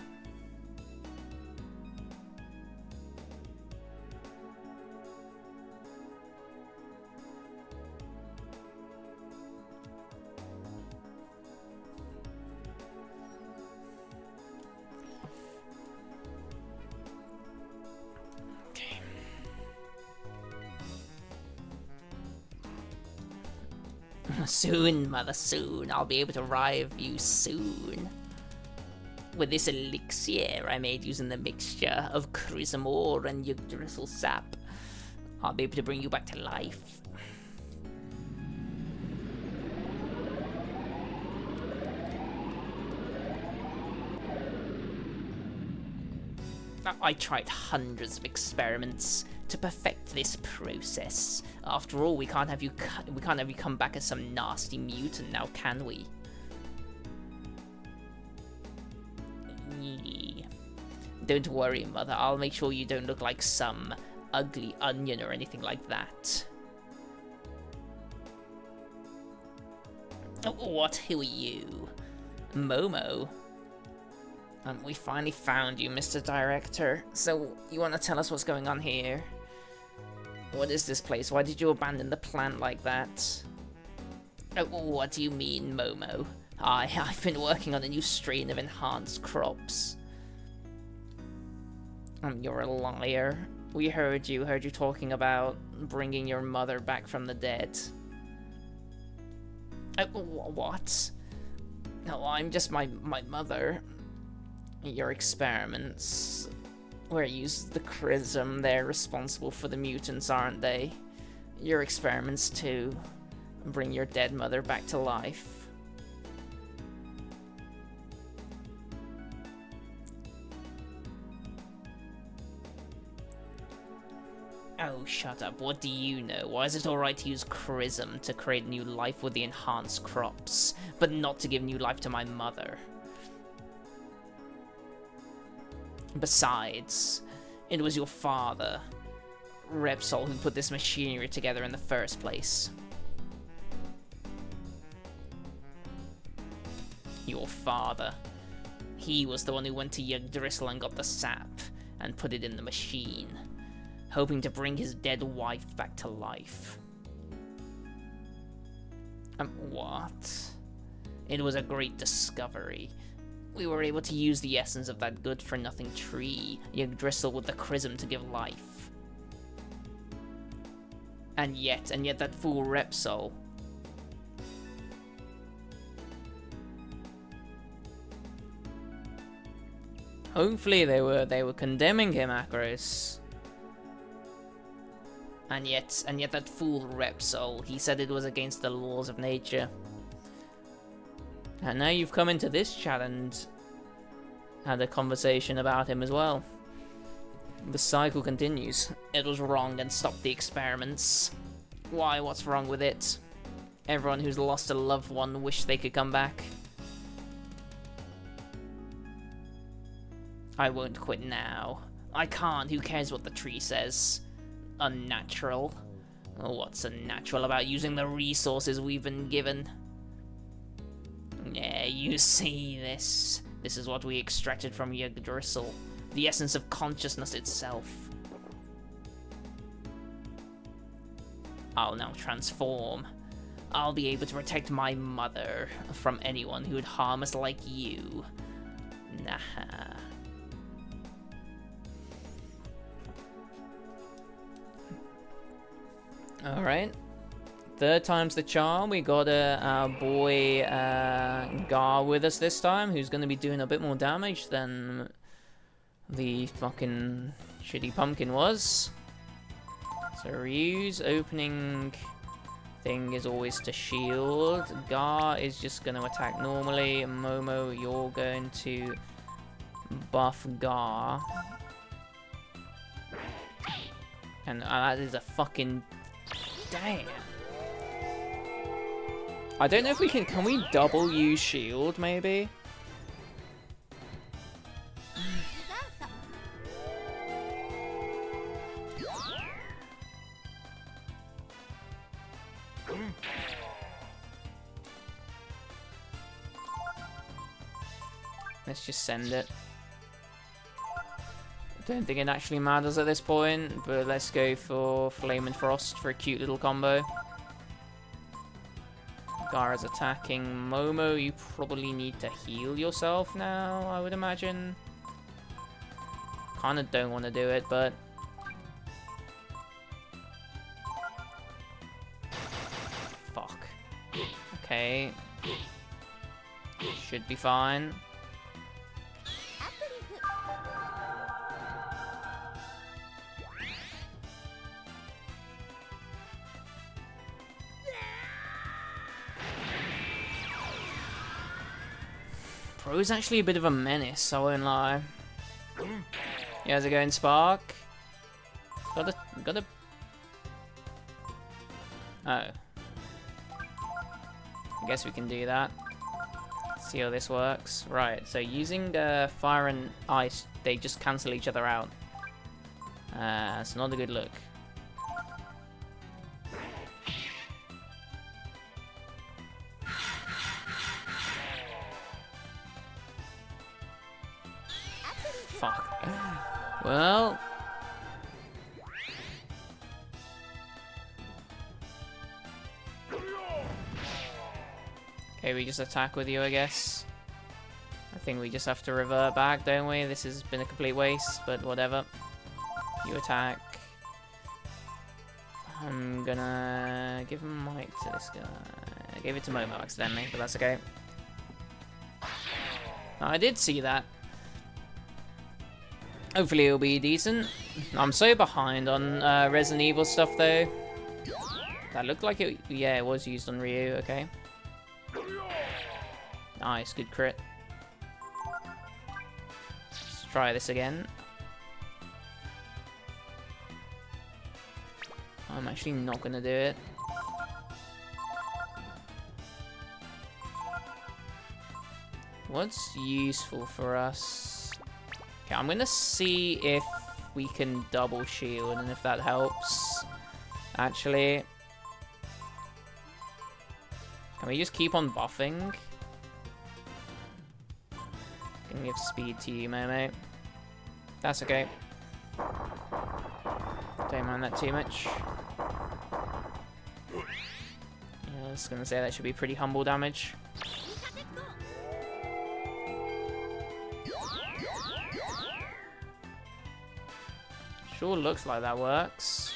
Soon, mother, soon. I'll be able to revive you soon. With this elixir I made using the mixture of Chrism ore and Yggdrasil sap, I'll be able to bring you back to life. I tried hundreds of experiments to perfect this process. After all, we can't have you come back as some nasty mutant now, can we? Don't worry, Mother. I'll make sure you don't look like some ugly onion or anything like that. Oh, what? Who are you? Momo. We finally found you, Mr. Director. So, you want to tell us what's going on here? What is this place? Why did you abandon the plant like that? Oh, what do you mean, Momo? I've been working on a new strain of enhanced crops. You're a liar. We heard you talking about bringing your mother back from the dead. What? No, I'm just my mother. Your experiments, where you use the Chrism, they're responsible for the mutants, aren't they? Your experiments to bring your dead mother back to life. Oh, shut up. What do you know? Why is it alright to use Chrism to create new life with the enhanced crops, but not to give new life to my mother? Besides, it was your father, Repsol, who put this machinery together in the first place. Your father. He was the one who went to Yggdrasil and got the sap, and put it in the machine, hoping to bring his dead wife back to life. What? It was a great discovery. We were able to use the essence of that good-for-nothing tree, Yggdrasil, with the Chrism to give life. And yet that fool Repsol. Hopefully they were condemning him, Akros. And yet that fool Repsol, he said it was against the laws of nature. And now you've come into this chat and had a conversation about him as well. The cycle continues. It was wrong and stopped the experiments. Why? What's wrong with it? Everyone who's lost a loved one wish they could come back. I won't quit now. I can't. Who cares what the tree says? Unnatural. What's unnatural about using the resources we've been given? Yeah, you see this. This is what we extracted from Yggdrasil. The essence of consciousness itself. I'll now transform. I'll be able to protect my mother from anyone who would harm us like you. Nah. Alright. Third time's the charm. We got our boy Gar with us this time, who's going to be doing a bit more damage than the fucking shitty pumpkin was. So Ryu's opening thing is always to shield. Gar is just going to attack normally. Momo, you're going to buff Gar. And that is a fucking... Damn. I don't know if we can we double use shield, maybe? Let's just send it. I don't think it actually matters at this point, but let's go for Flame and Frost for a cute little combo. Gara's attacking. Momo, you probably need to heal yourself now, I would imagine. Kinda don't want to do it, but... Fuck. Okay. Should be fine. Bro's actually a bit of a menace, I won't lie. Yeah, how's it going, Spark? Gotta... Oh. I guess we can do that. See how this works. Right, so using Fire and Ice they just cancel each other out. It's not a good look. Fuck. Well. Okay, we just attack with you, I guess. I think we just have to revert back, don't we? This has been a complete waste, but whatever. You attack. I'm gonna give Might to this guy. I gave it to Momo accidentally, but that's okay. I did see that. Hopefully it'll be decent. I'm so behind on Resident Evil stuff though. That looked like it, yeah, it was used on Ryu, okay. Nice, good crit. Let's try this again. I'm actually not gonna do it. What's useful for us? Okay, I'm gonna see if we can double shield and if that helps. Actually, can we just keep on buffing? Can we give speed to you, Momo? That's okay. Don't mind that too much. Yeah, I was gonna say that should be pretty humble damage. Sure looks like that works.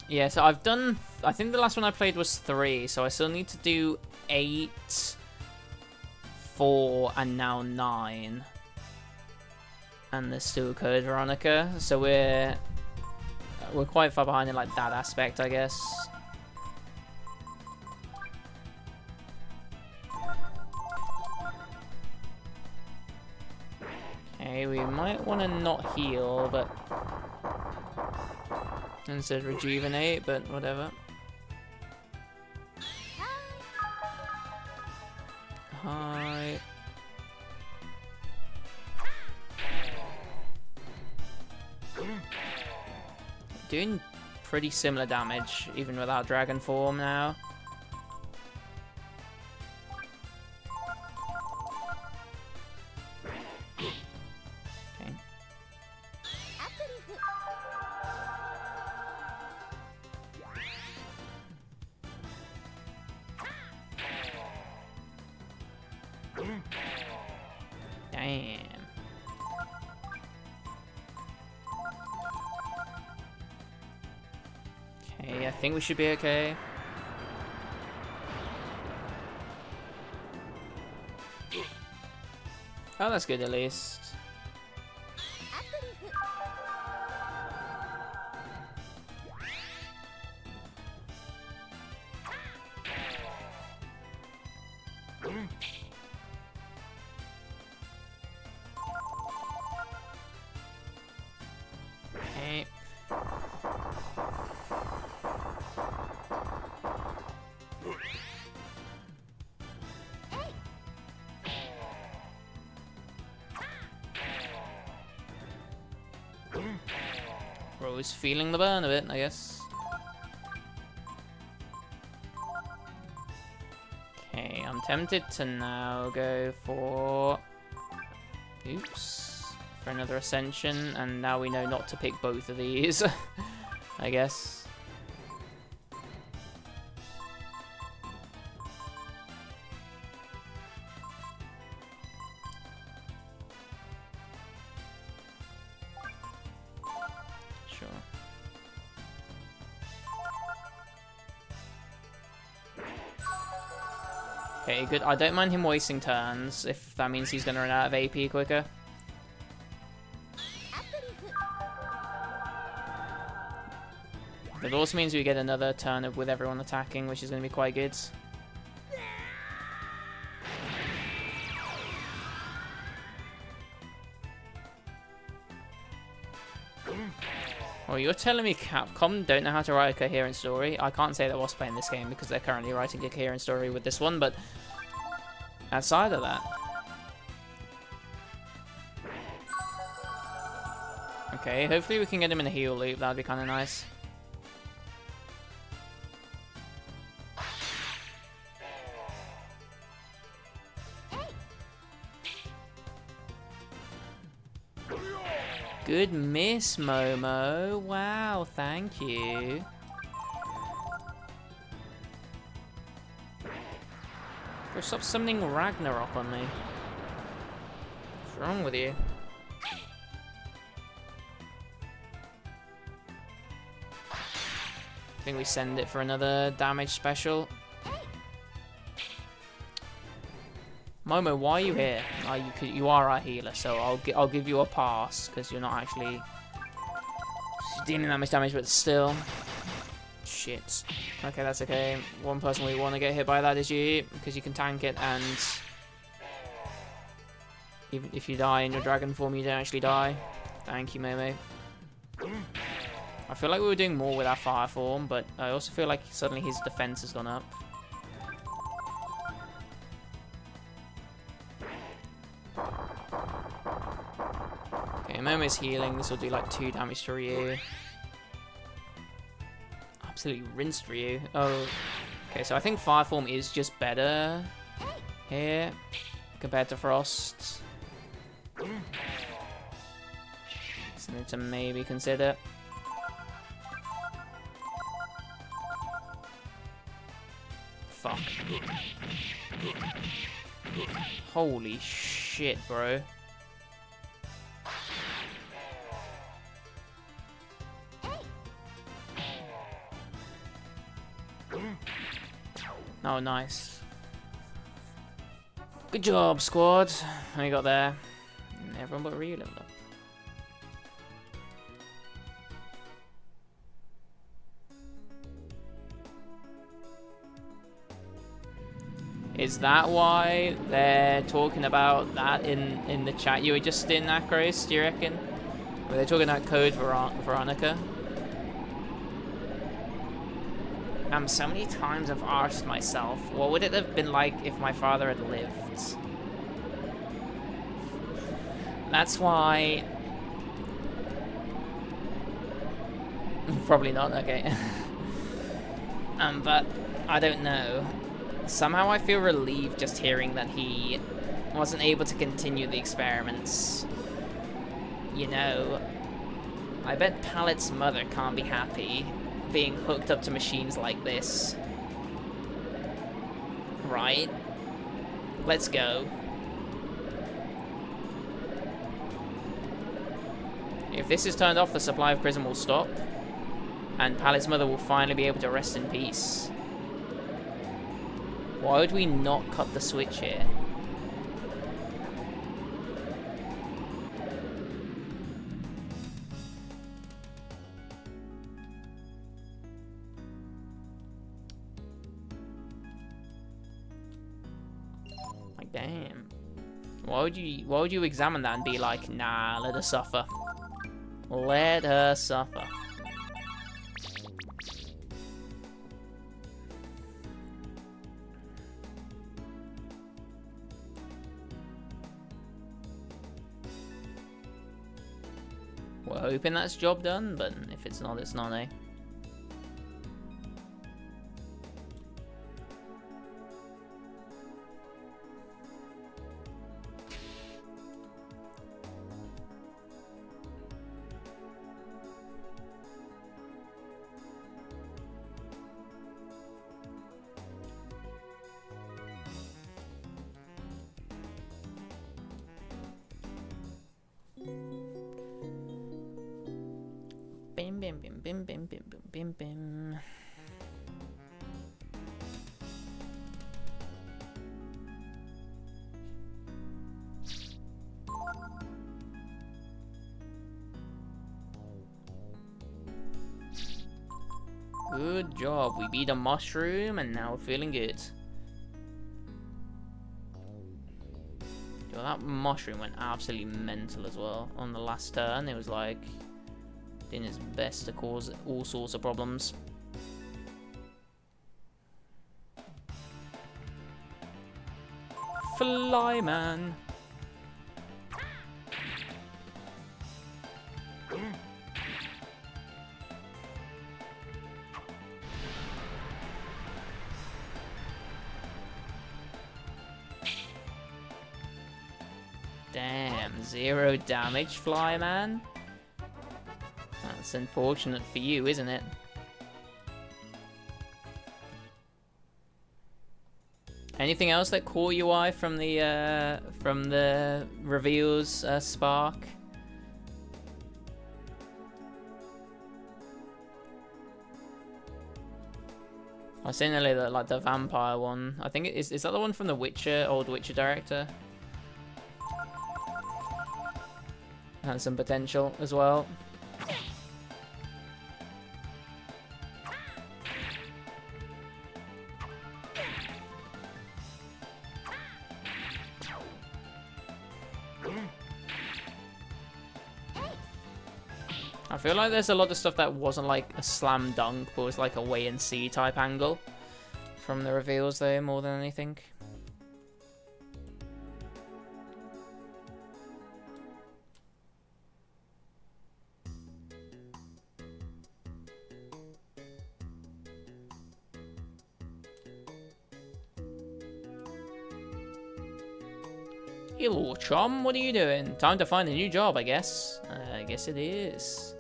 Yeah, so I've done, I think the last one I played was 3, so I still need to do 8, 4, and now 9. And there's still Code Veronica, so we're quite far behind in like that aspect, I guess. Okay, we might want to not heal, but instead rejuvenate, but whatever. Hi. Doing pretty similar damage, even without Dragon Form now. Okay. Damn. Okay, I think we should be okay. Oh, that's good at least. Okay. Rose feeling the burn of it, I guess. Okay, I'm tempted to now go for... Oops. For another Ascension, and now we know not to pick both of these, I guess. Sure. Okay, good. I don't mind him wasting turns, if that means he's going to run out of AP quicker. It also means we get another turn with everyone attacking, which is going to be quite good. Oh, Well, you're telling me Capcom don't know how to write a coherent story? I can't say that whilst playing this game because they're currently writing a coherent story with this one, but outside of that. Okay, hopefully we can get him in a heal loop. That'd be kind of nice. Good miss, Momo. Wow, thank you. Bro, stop summoning Ragnarok on me. What's wrong with you? I think we send it for another damage special. Momo, why are you here? You are our healer, so I'll give you a pass because you're not actually dealing that much damage, but still, shit. Okay, that's okay. One person we want to get hit by that is you because you can tank it, and even if you die in your dragon form, you don't actually die. Thank you, Momo. I feel like we were doing more with our fire form, but I also feel like suddenly his defense has gone up. Okay, Momo's healing. This will do like 2 damage to Ryu. Absolutely rinsed Ryu. Oh, okay. So I think Fire Form is just better here compared to Frost. Something to maybe consider. Fuck. Holy shit, bro. Oh, nice. Good job, squad. We got there. Everyone but Ryu leveled up. Is that why they're talking about that in the chat you were just in, Akros, do you reckon? Were they talking about Code Veronica? So many times I've asked myself, what would it have been like if my father had lived? That's why... Probably not, okay. But I don't know. Somehow I feel relieved just hearing that he wasn't able to continue the experiments. You know, I bet Pallet's mother can't be happy being hooked up to machines like this. Right? Let's go. If this is turned off, the supply of Prism will stop, and Pallet's mother will finally be able to rest in peace. Why would we not cut the switch here? Like, damn. Why would you examine that and be like, nah, let her suffer. Let her suffer. We're hoping that's job done, but if it's not, it's not, eh? Bim bim bim bim bim bim bim bim bim. Good job. We beat a mushroom and now we're feeling good. Yo, that mushroom went absolutely mental as well. On the last turn, it was like doing his best to cause all sorts of problems. Flyman. Damn, 0 damage, Flyman. That's unfortunate for you, isn't it? Anything else that caught your eye from the reveals, Spark? I was saying earlier that like the vampire one. I think is that the one from the Witcher, old Witcher director? Has some potential as well. I feel like there's a lot of stuff that wasn't like a slam dunk, but was like a wait and see type angle from the reveals there more than anything. Hello, chum. What are you doing? Time to find a new job, I guess. I guess it is.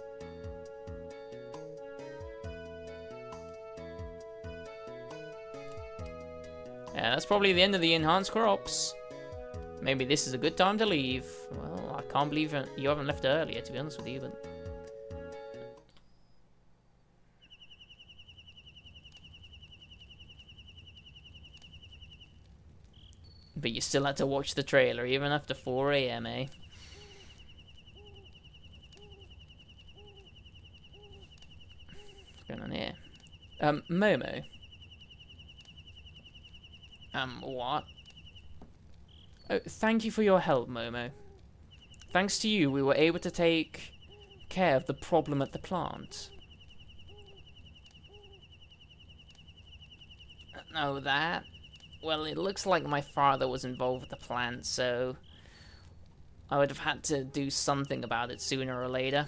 Yeah, that's probably the end of the enhanced crops. Maybe this is a good time to leave. Well, I can't believe you haven't left earlier, to be honest with you, but... But you still had to watch the trailer, even after 4 AM, eh? What's going on here? Momo. What? Oh, thank you for your help, Momo. Thanks to you, we were able to take care of the problem at the plant. Oh, that? Well, it looks like my father was involved with the plant, so I would have had to do something about it sooner or later.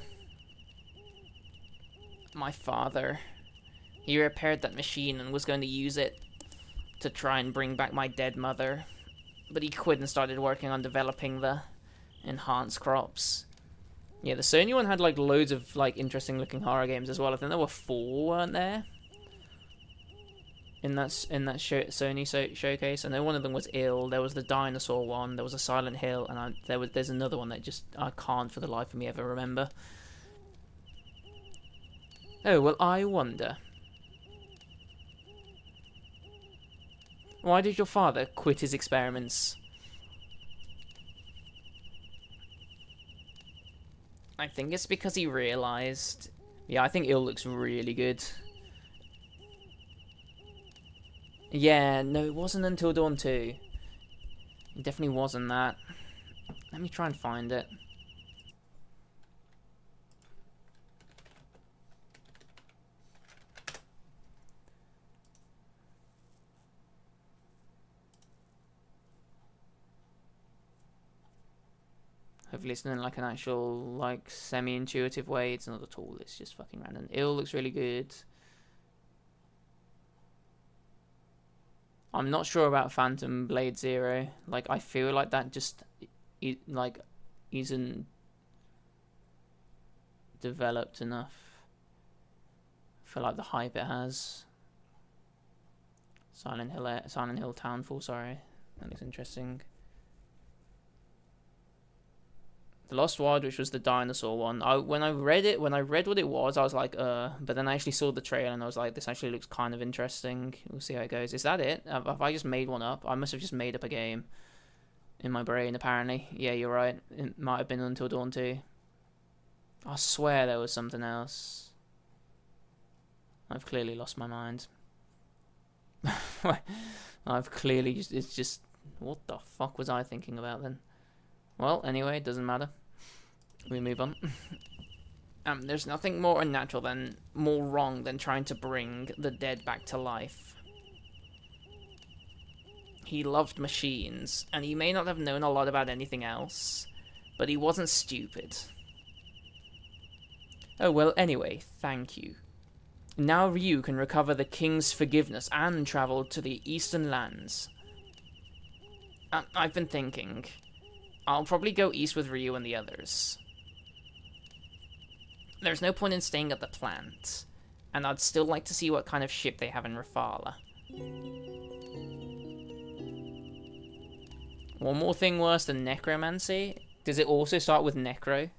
My father, he repaired that machine and was going to use it to try and bring back my dead mother, but he quit and started working on developing the enhanced crops. Yeah, the Sony one had like loads of like interesting looking horror games as well. I think there were 4, weren't there? In that Sony showcase. I know one of them was Ill. There was the dinosaur one. There was a Silent Hill, and there's another one that just I can't for the life of me ever remember. Oh well, I wonder. Why did your father quit his experiments? I think it's because he realized. Yeah, I think Ill looks really good. Yeah, no, it wasn't Until Dawn 2. It definitely wasn't that. Let me try and find it. Hopefully it's done in like an actual, like, semi-intuitive way. It's not at all, it's just fucking random. Ill looks really good. I'm not sure about Phantom Blade Zero. Like, I feel like that just, like, isn't developed enough for, like, the hype it has. Silent Hill Townfall, sorry. That looks interesting. The Lost Wild, which was the dinosaur one. When I read what it was, I was like, but then I actually saw the trailer and I was like, this actually looks kind of interesting. We'll see how it goes. Is that it? Have I just made one up? I must have just made up a game in my brain, apparently. Yeah, you're right. It might have been Until Dawn 2. I swear there was something else. I've clearly lost my mind. I've clearly just, it's just, what the fuck was I thinking about then? Well, anyway, it doesn't matter. We move on. There's nothing more unnatural than, more wrong than trying to bring the dead back to life. He loved machines, and he may not have known a lot about anything else, but he wasn't stupid. Oh well, anyway, thank you. Now Ryu can recover the king's forgiveness and travel to the eastern lands. I've been thinking. I'll probably go east with Ryu and the others. There's no point in staying at the plant, and I'd still like to see what kind of ship they have in Rafala. One more thing worse than necromancy? Does it also start with necro?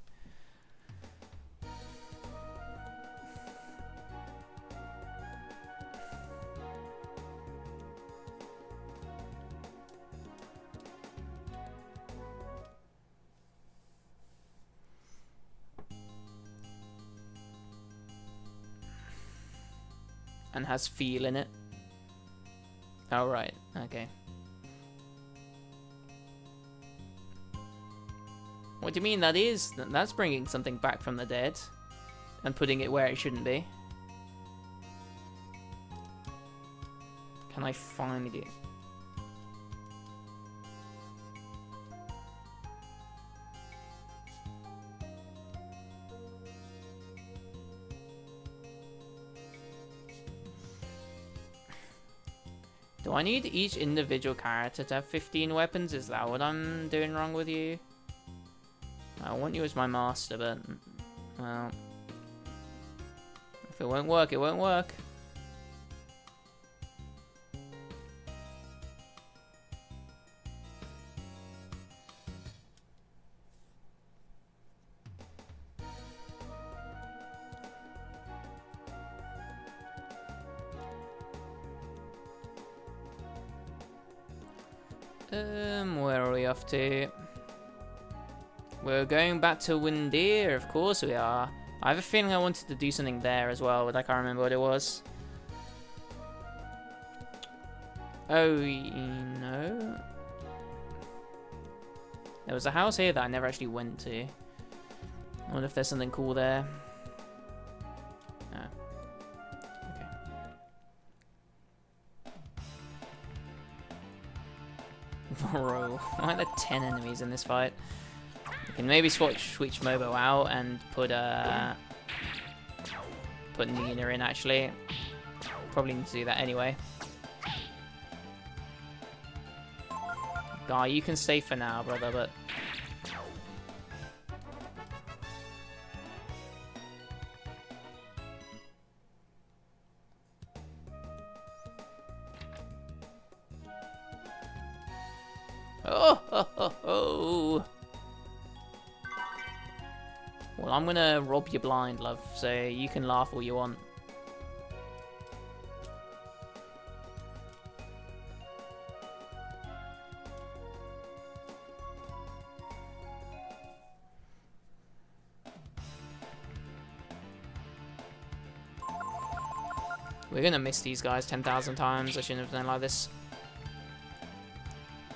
And has feel in it. Oh, right. Okay. What do you mean that is? That's bringing something back from the dead. And putting it where it shouldn't be. Can I find it? Do I need each individual character to have 15 weapons? Is that what I'm doing wrong with you? I want you as my master, but... well... if it won't work, it won't work. Where are we off to? We're going back to Windir, of course we are. I have a feeling I wanted to do something there as well, but I can't remember what it was. Oh, no. There was a house here that I never actually went to. I wonder if there's something cool there. Bro, why are there 10 enemies in this fight? We can maybe switch Mobo out and put Nina in, actually. Probably need to do that anyway. Guy, you can stay for now, brother, but... oh, ho, ho, ho. Well, I'm gonna rob you blind, love, so you can laugh all you want. We're gonna miss these guys 10,000 times. I shouldn't have done like this.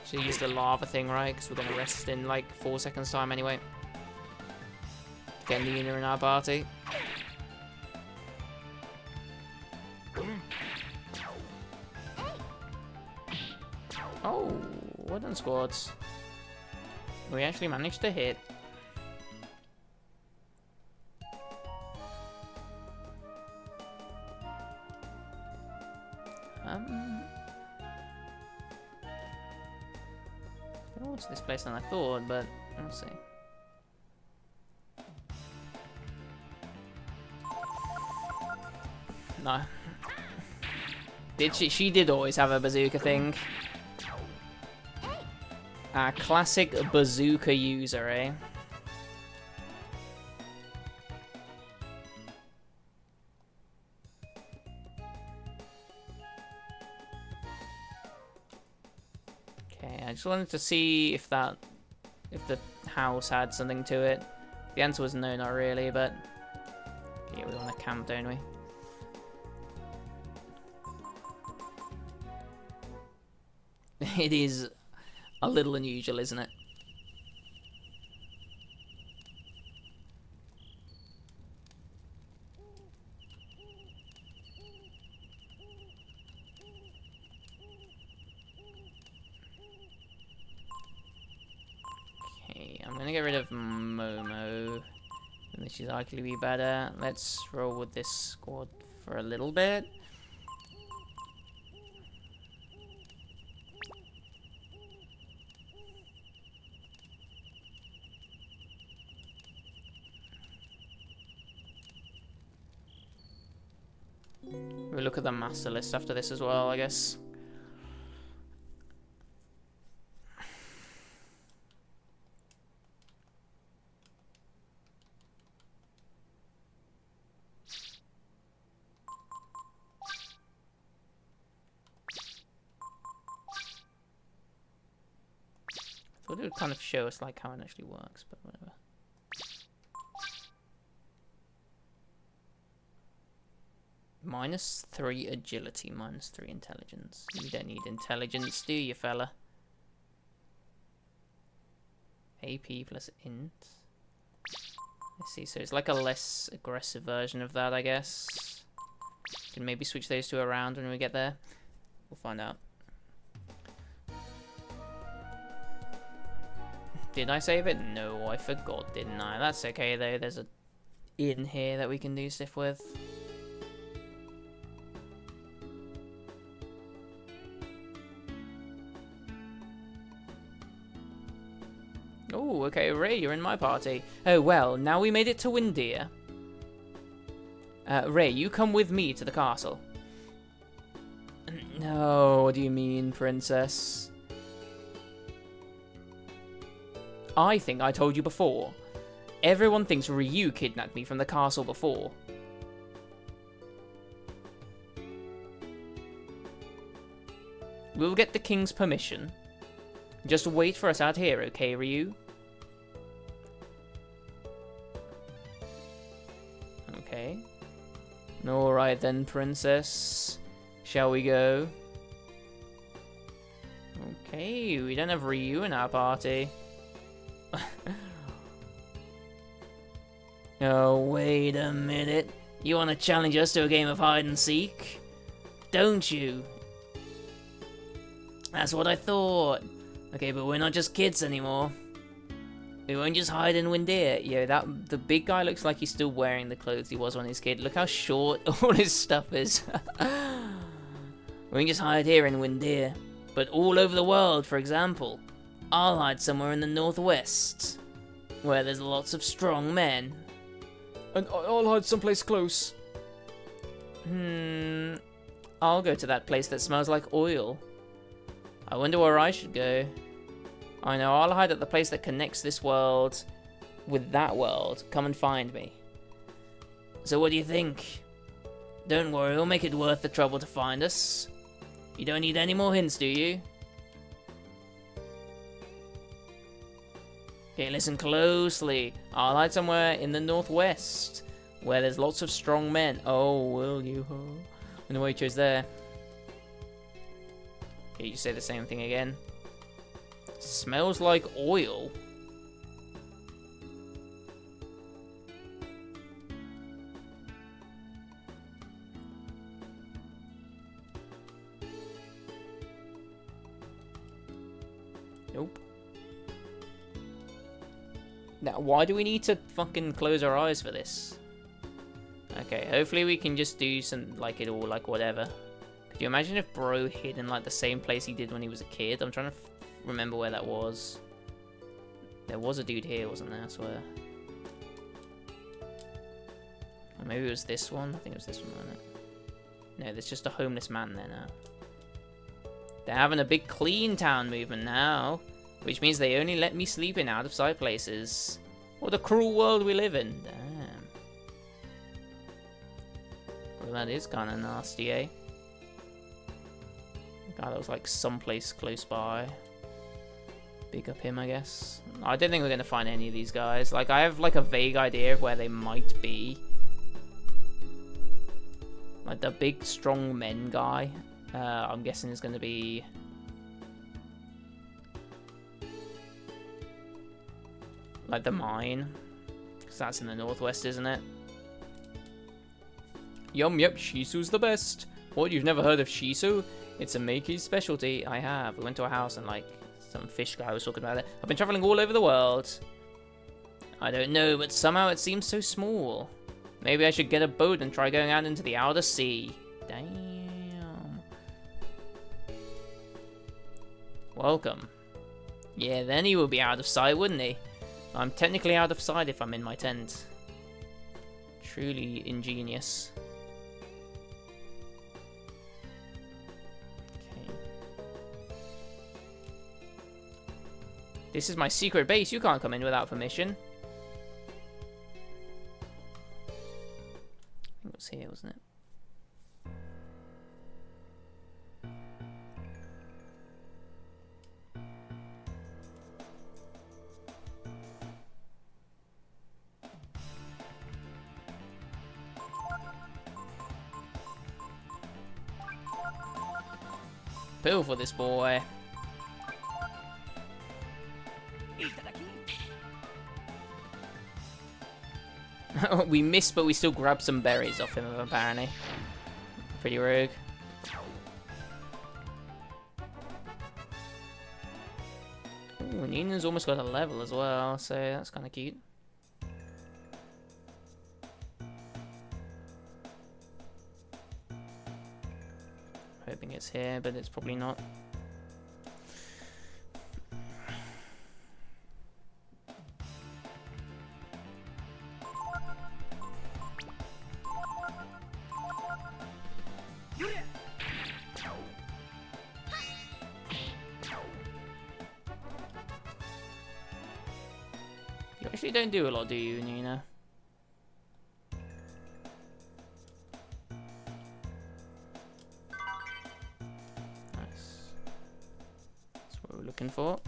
Should use the lava thing, right? Because we're gonna rest in like 4 seconds time anyway. Get Nina in our party. Oh, well done, squads. We actually managed to hit. More to this place than I thought, but we'll see. No. Did she? She did always have a bazooka thing. A classic bazooka user, eh? Okay, I just wanted to see if the house had something to it. The answer was no, not really, but yeah, we want to camp, don't we? It is a little unusual, isn't it? get rid of Momo. And she's likely to be better. Let's roll with this squad for a little bit. We'll look at the master list after this as well, I guess. I thought it would kind of show us like how it actually works, but whatever. -3 agility, -3 intelligence. You don't need intelligence, do you, fella? AP plus int. I see, so it's like a less aggressive version of that, I guess. Can maybe switch those two around when we get there. We'll find out. Did I save it? No, I forgot, didn't I? That's okay, though. There's a inn here that we can do stuff with. Oh, okay, Ray, you're in my party. Oh, well, now we made it to Windir. Ray, you come with me to the castle. No, what do you mean, princess? I think I told you before. Everyone thinks Ryu kidnapped me from the castle before. We'll get the king's permission. Just wait for us out here, okay, Ryu? Okay. Alright then, princess. Shall we go? Okay, we don't have Ryu in our party. Oh, wait a minute. You want to challenge us to a game of hide and seek? Don't you? That's what I thought. Okay, but we're not just kids anymore. We won't just hide in Windir. Yeah, the big guy looks like he's still wearing the clothes he was when he was a kid. Look how short all his stuff is. We can just hide here in Windir. But all over the world, for example. I'll hide somewhere in the northwest, where there's lots of strong men. And I'll hide someplace close. I'll go to that place that smells like oil. I wonder where I should go. I know, I'll hide at the place that connects this world with that world. Come and find me. So what do you think? Don't worry, we'll make it worth the trouble to find us. You don't need any more hints, do you? Okay, listen closely. I'll hide somewhere in the northwest, where there's lots of strong men. Oh, will you? Oh. And the way you chose there. Okay, you say the same thing again. Smells like oil. Nope. Now, why do we need to fucking close our eyes for this? Okay, hopefully we can just do some, like, it all, like, whatever. Could you imagine if Bro hid in, like, the same place he did when he was a kid? I'm trying to remember where that was. There was a dude here, wasn't there? I swear. Or maybe it was this one? I think it was this one, wasn't it? No, there's just a homeless man there now. They're having a big clean town movement now. Which means they only let me sleep in out-of-sight places. What a cruel world we live in. Damn. Well, that is kind of nasty, eh? God, that was like someplace close by. Big up him, I guess. I don't think we're going to find any of these guys. Like, I have like a vague idea of where they might be. Like, the big, strong men guy. I'm guessing is going to be... like the mine, because that's in the northwest, isn't it? Yum, yep, Shisu's the best. What, you've never heard of Shisu? It's a Meiki's specialty. I have. We went to a house and like some fish guy was talking about it. I've been traveling all over the world. I don't know, but somehow it seems so small. Maybe I should get a boat and try going out into the outer sea. Damn. Welcome. Yeah, then he would be out of sight, wouldn't he? I'm technically out of sight if I'm in my tent. Truly ingenious. Okay. This is my secret base. You can't come in without permission. I think it was here, wasn't it? Bill for this boy. We missed, but we still grabbed some berries off him, apparently. Pretty rogue. Ooh, Nina's almost got a level as well, so that's kind of cute. Hoping it's here, but it's probably not. You actually don't do a lot, do you, Nina? Looking for.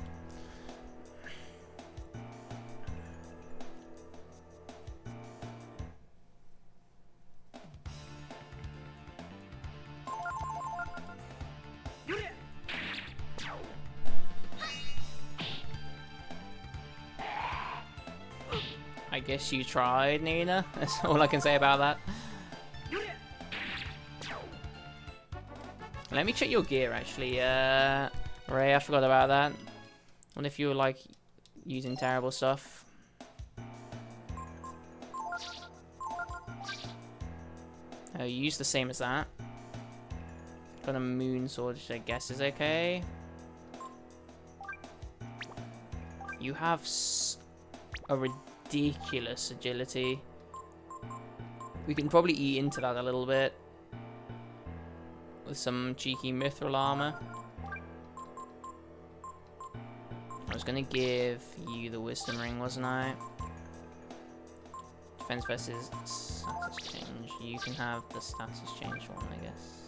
I guess you tried, Nina. That's all I can say about that. Let me check your gear, actually. Ray, I forgot about that. What if you were, like, using terrible stuff? Oh, you use the same as that. Got a moon sword, which I guess is okay. You have a ridiculous agility. We can probably eat into that a little bit. With some cheeky mithril armor. I was gonna give you the wisdom ring, wasn't I? Defense versus status change. You can have the status change one, I guess.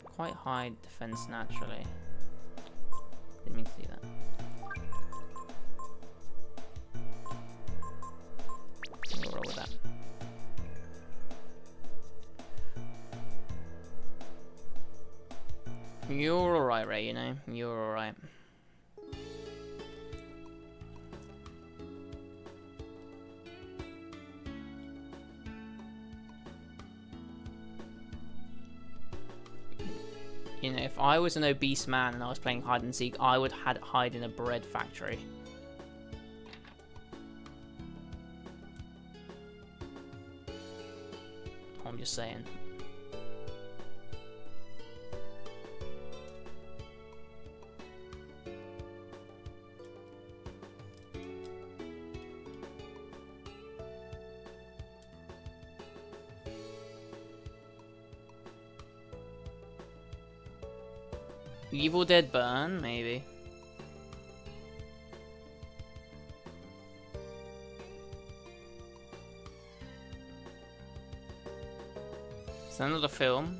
Quite high defense naturally. Didn't mean to do that. We'll roll with that. You're alright, Ray, you know? You're alright. You know, if I was an obese man and I was playing hide and seek, I would hide in a bread factory. I'm just saying. Evil Dead Burn, maybe. Is that another film?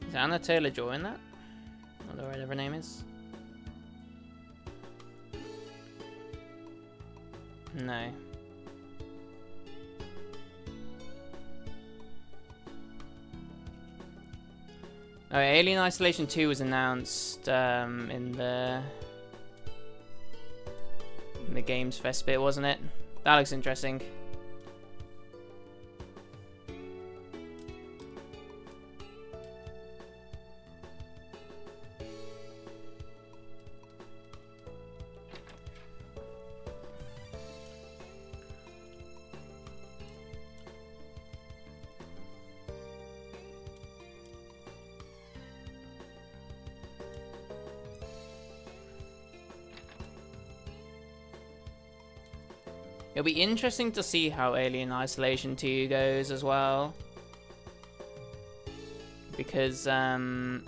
Is Anna Taylor-Joy in that? Or whatever her name is? No. Oh, Alien Isolation 2 was announced in the Games Fest bit, wasn't it? That looks interesting. It'll be interesting to see how Alien Isolation 2 goes as well. Because, IGN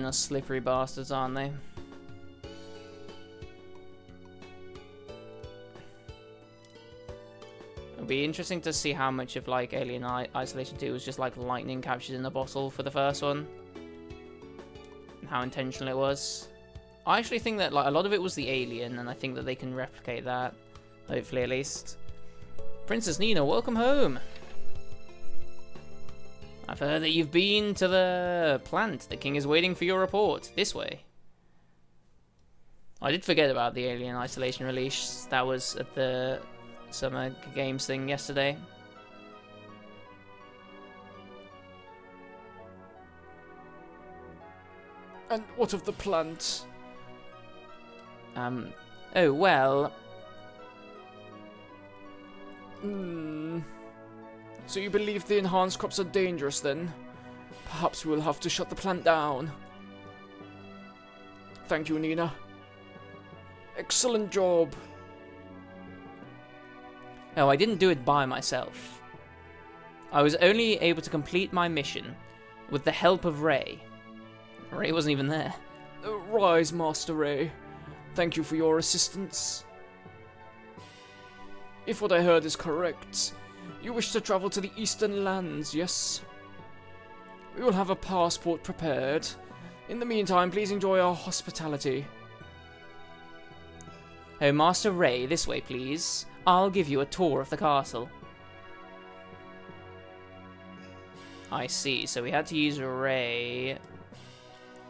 are slippery bastards, aren't they? It'll be interesting to see how much of like Alien Isolation 2 was just like lightning captured in a bottle for the first one. And how intentional it was. I actually think that like a lot of it was the alien, and I think that they can replicate that. Hopefully, at least. Princess Nina, welcome home! I've heard that you've been to the plant. The king is waiting for your report. This way. I did forget about the Alien Isolation release. That was at the Summer Games thing yesterday. And what of the plant? Oh, well... So you believe the enhanced crops are dangerous then? Perhaps we'll have to shut the plant down. Thank you, Nina. Excellent job. No, I didn't do it by myself. I was only able to complete my mission with the help of Ray. Ray wasn't even there. Rise, Master Ray. Thank you for your assistance. If what I heard is correct, you wish to travel to the Eastern Lands, yes? We will have a passport prepared. In the meantime, please enjoy our hospitality. Oh, Master Ray, this way, please. I'll give you a tour of the castle. I see, so we had to use Ray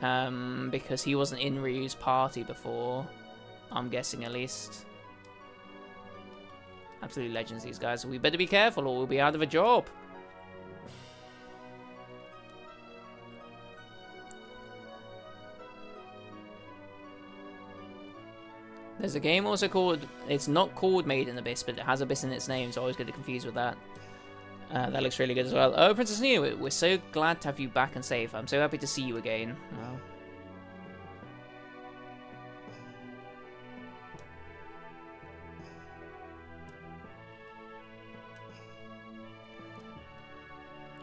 because he wasn't in Ryu's party before. I'm guessing, at least. Absolute legends, these guys. We better be careful or we'll be out of a job. There's a game also called, it's not called Made in Abyss, but it has Abyss in its name, so I always get it confused with that. That looks really good as well. Oh, Princess Nina, we're so glad to have you back and safe. I'm so happy to see you again. Oh.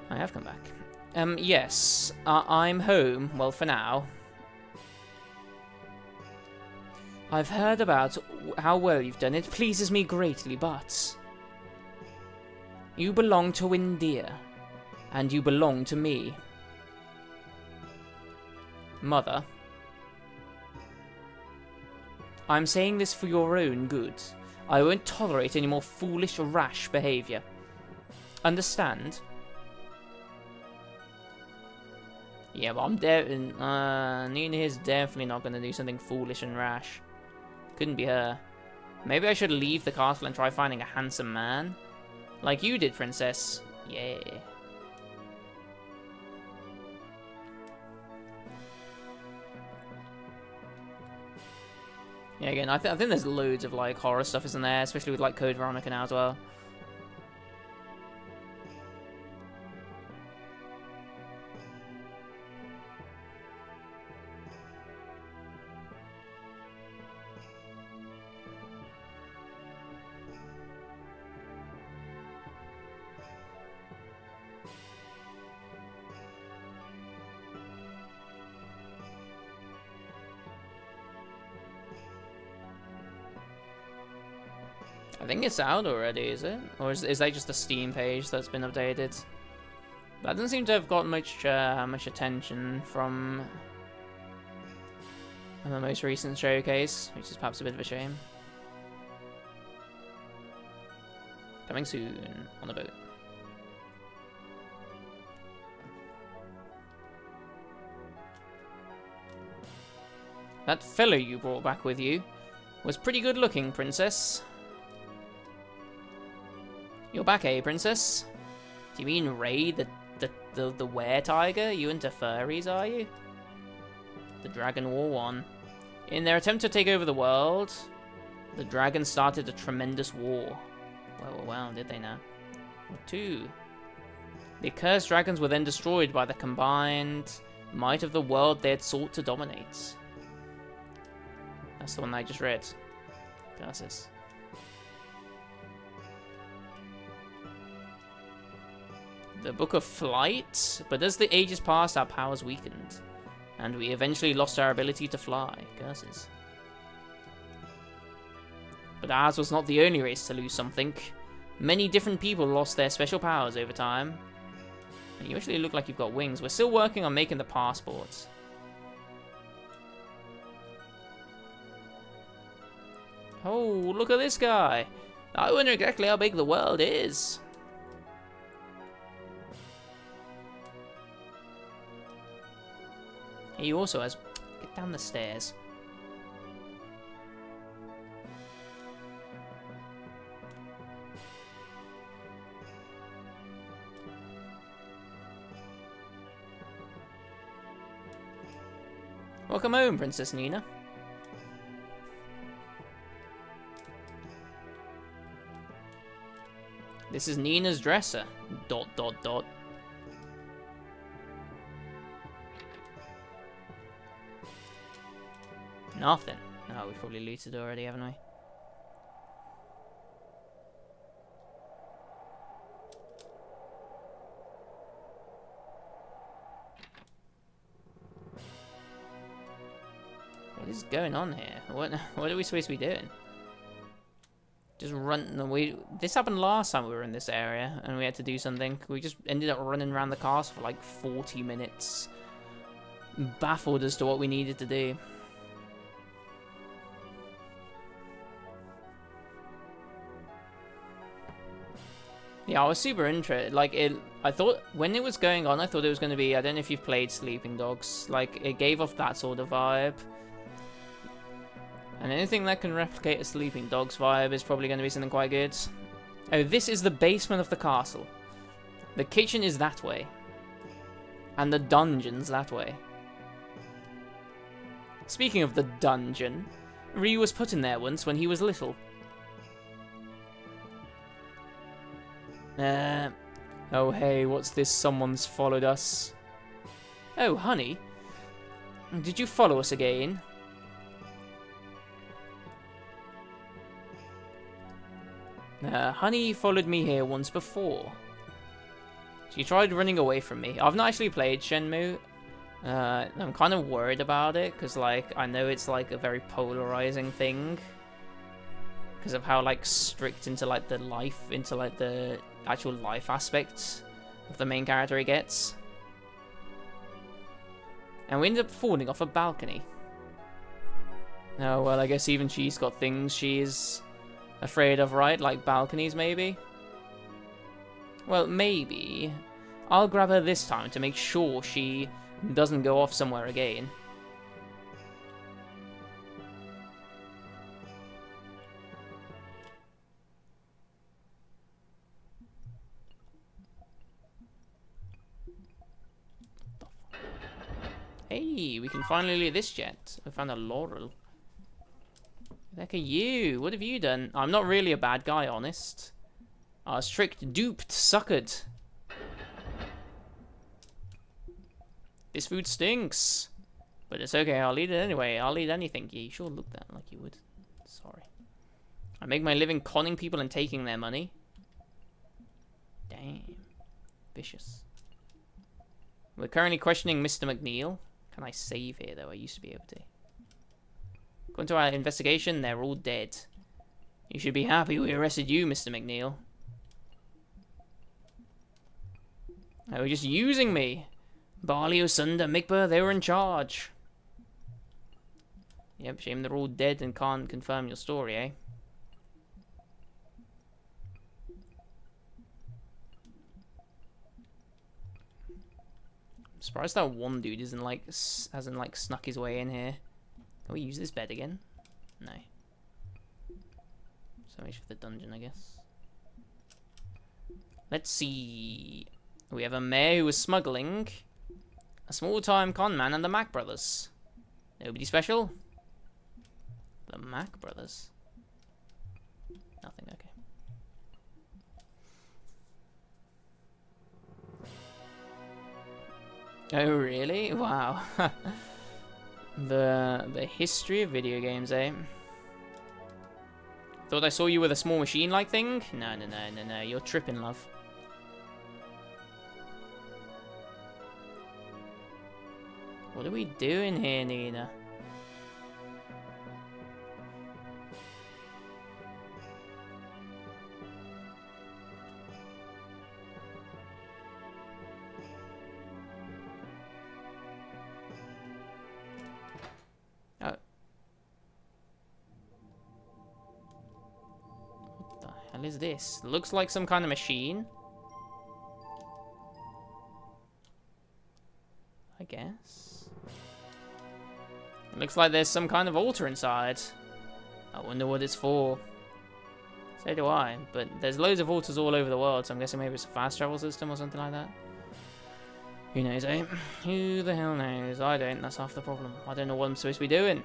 I have come back. Yes, I'm home, well, for now. I've heard about how well you've done. It pleases me greatly, but... you belong to Windia, and you belong to me. Mother. I'm saying this for your own good. I won't tolerate any more foolish or rash behavior. Understand? Yeah, but Nina is definitely not going to do something foolish and rash. Couldn't be her. Maybe I should leave the castle and try finding a handsome man. Like you did, Princess. Yeah. Yeah, again, I think there's loads of like horror stuff isn't there, especially with like Code Veronica now as well. I think it's out already, is it? Or is that just the Steam page that's been updated? That doesn't seem to have got much attention from the most recent showcase, which is perhaps a bit of a shame. Coming soon on the boat. That fellow you brought back with you was pretty good looking, princess. You're back, eh, princess? Do you mean Ray, the were-tiger? You into furries, are you? The Dragon War won. In their attempt to take over the world, the dragons started a tremendous war. Well, did they now? Or two. The accursed dragons were then destroyed by the combined might of the world they had sought to dominate. That's the one I just read. Glasses. The Book of Flight, but as the ages passed, our powers weakened, and we eventually lost our ability to fly. Curses. But ours was not the only race to lose something. Many different people lost their special powers over time. And you actually look like you've got wings. We're still working on making the passports. Oh, look at this guy. I wonder exactly how big the world is. He also has... Get down the stairs. Welcome home, Princess Nina. This is Nina's dresser. ... Nothing. Oh, we've probably looted already, haven't we? What is going on here? What are we supposed to be doing? Just run. This happened last time we were in this area and we had to do something. We just ended up running around the castle for like 40 minutes. Baffled as to what we needed to do. Yeah, I was super interested. Like, I thought, when it was going on, I thought it was going to be, I don't know if you've played Sleeping Dogs. Like, it gave off that sort of vibe. And anything that can replicate a Sleeping Dogs vibe is probably going to be something quite good. Oh, this is the basement of the castle. The kitchen is that way. And the dungeon's that way. Speaking of the dungeon, Ryu was put in there once when he was little. Oh hey, what's this? Someone's followed us. Oh, honey. Did you follow us again? Honey followed me here once before. She tried running away from me. I've not actually played Shenmue. I'm kind of worried about it, because, like, I know it's, like, a very polarizing thing. Because of how, like, strict into, like, the actual life aspects of the main character he gets. And we ended up falling off a balcony. Oh, well, I guess even she's got things she's afraid of, right? Like balconies, maybe? Well, maybe. I'll grab her this time to make sure she doesn't go off somewhere again. Hey, we can finally leave this jet. I found a laurel. What the heck are you? What have you done? I'm not really a bad guy, honest. I was tricked, duped, suckered. This food stinks. But it's okay, I'll eat it anyway. I'll eat anything. Yeah, you sure look that like you would. Sorry. I make my living conning people and taking their money. Damn. Vicious. We're currently questioning Mr. McNeil. Can I save here, though? I used to be able to. According to our investigation, they're all dead. You should be happy we arrested you, Mr. McNeil. They were just using me. Barley, Osunda, Mikba, they were in charge. Yep, shame they're all dead and can't confirm your story, eh? I'm surprised that one dude isn't like hasn't like snuck his way in here. Can we use this bed again? No. So much for the dungeon, I guess. Let's see. We have a mayor who was smuggling, a small-time con man, and the Mac brothers. Nobody special? The Mac brothers? Nothing, okay. Oh, really? Wow. The history of video games, eh? Thought I saw you with a small machine-like thing? No. You're tripping, love. What are we doing here, Nina? Oh. What the hell is this? Looks like some kind of machine. I guess. It looks like there's some kind of altar inside. I wonder what it's for. So do I, but there's loads of altars all over the world, so I'm guessing maybe it's a fast travel system or something like that. Who knows, eh? Who the hell knows? I don't, that's half the problem. I don't know what I'm supposed to be doing.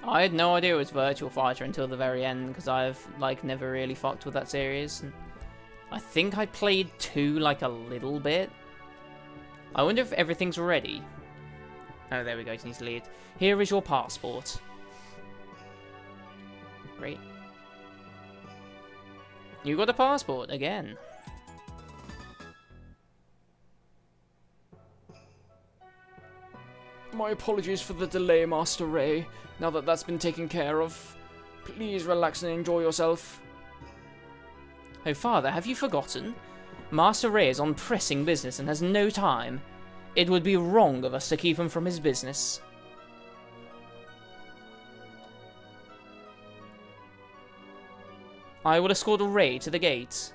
I had no idea it was Virtua Fighter until the very end, because I've, like, never really fucked with that series. And I think I played 2, like, a little bit. I wonder if everything's ready. Oh, there we go, it needs to lead. Here is your passport. Great. You got a passport, again. My apologies for the delay, Master Ray. Now that that's been taken care of, please relax and enjoy yourself. Oh, Father, have you forgotten? Master Ray is on pressing business and has no time. It would be wrong of us to keep him from his business. I will escort Ray to the gate.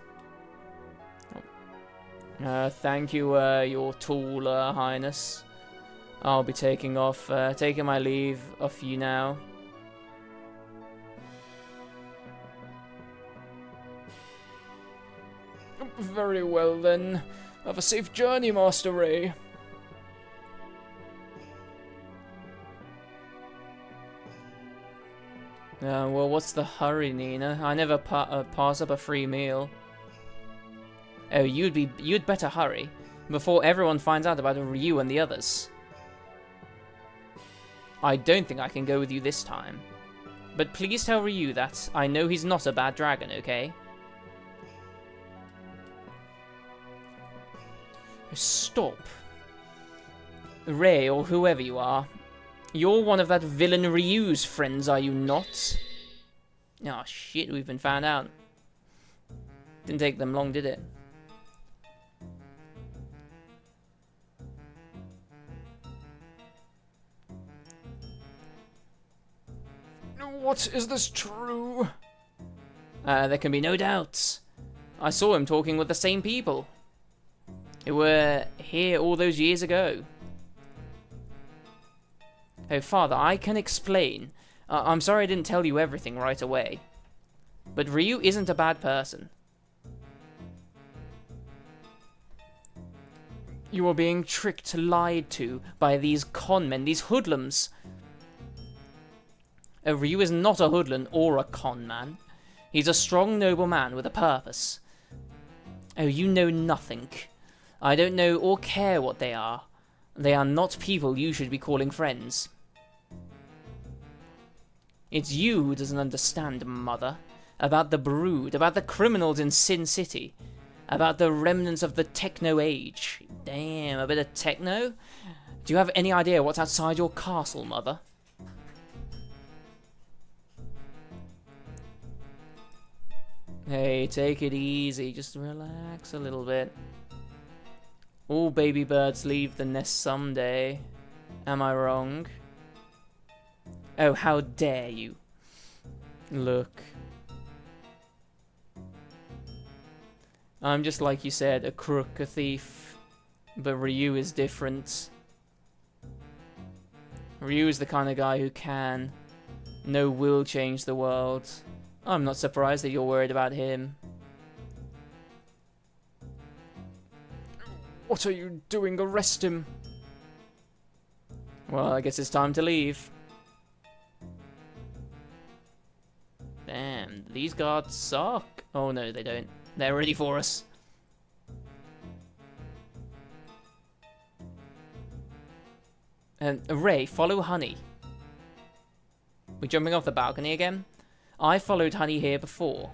Thank you, your tall highness. I'll be taking my leave of you now. Very well then. Have a safe journey, Master Ray. Well, what's the hurry, Nina? I never pass up a free meal. Oh, you'd better hurry before everyone finds out about Ryu and the others. I don't think I can go with you this time. But please tell Ryu that I know he's not a bad dragon, okay? Stop. Ray, or whoever you are. You're one of that villain Ryu's friends, are you not? Oh shit, we've been found out. Didn't take them long, did it? What, is this true? There can be no doubts. I saw him talking with the same people who were here all those years ago. Oh, Father, I can explain. I'm sorry I didn't tell you everything right away. But Ryu isn't a bad person. You are being tricked, lied to by these conmen, these hoodlums. Ryu is not a hoodlum or a con man. He's a strong, noble man with a purpose. Oh, you know nothing. I don't know or care what they are. They are not people you should be calling friends. It's you who doesn't understand, Mother. About the Brood, about the criminals in Sin City. About the remnants of the Techno Age. Damn, a bit of techno? Do you have any idea what's outside your castle, Mother? Hey, take it easy. Just relax a little bit. All baby birds leave the nest someday. Am I wrong? Oh, how dare you. Look. I'm just like you said, a crook, a thief. But Ryu is different. Ryu is the kind of guy who can, no, will change the world. I'm not surprised that you're worried about him. What are you doing? Arrest him. Well, I guess it's time to leave. Damn, these guards suck. Oh no, they don't. They're ready for us. Ray, follow Honey. We're jumping off the balcony again. I followed Honey here before.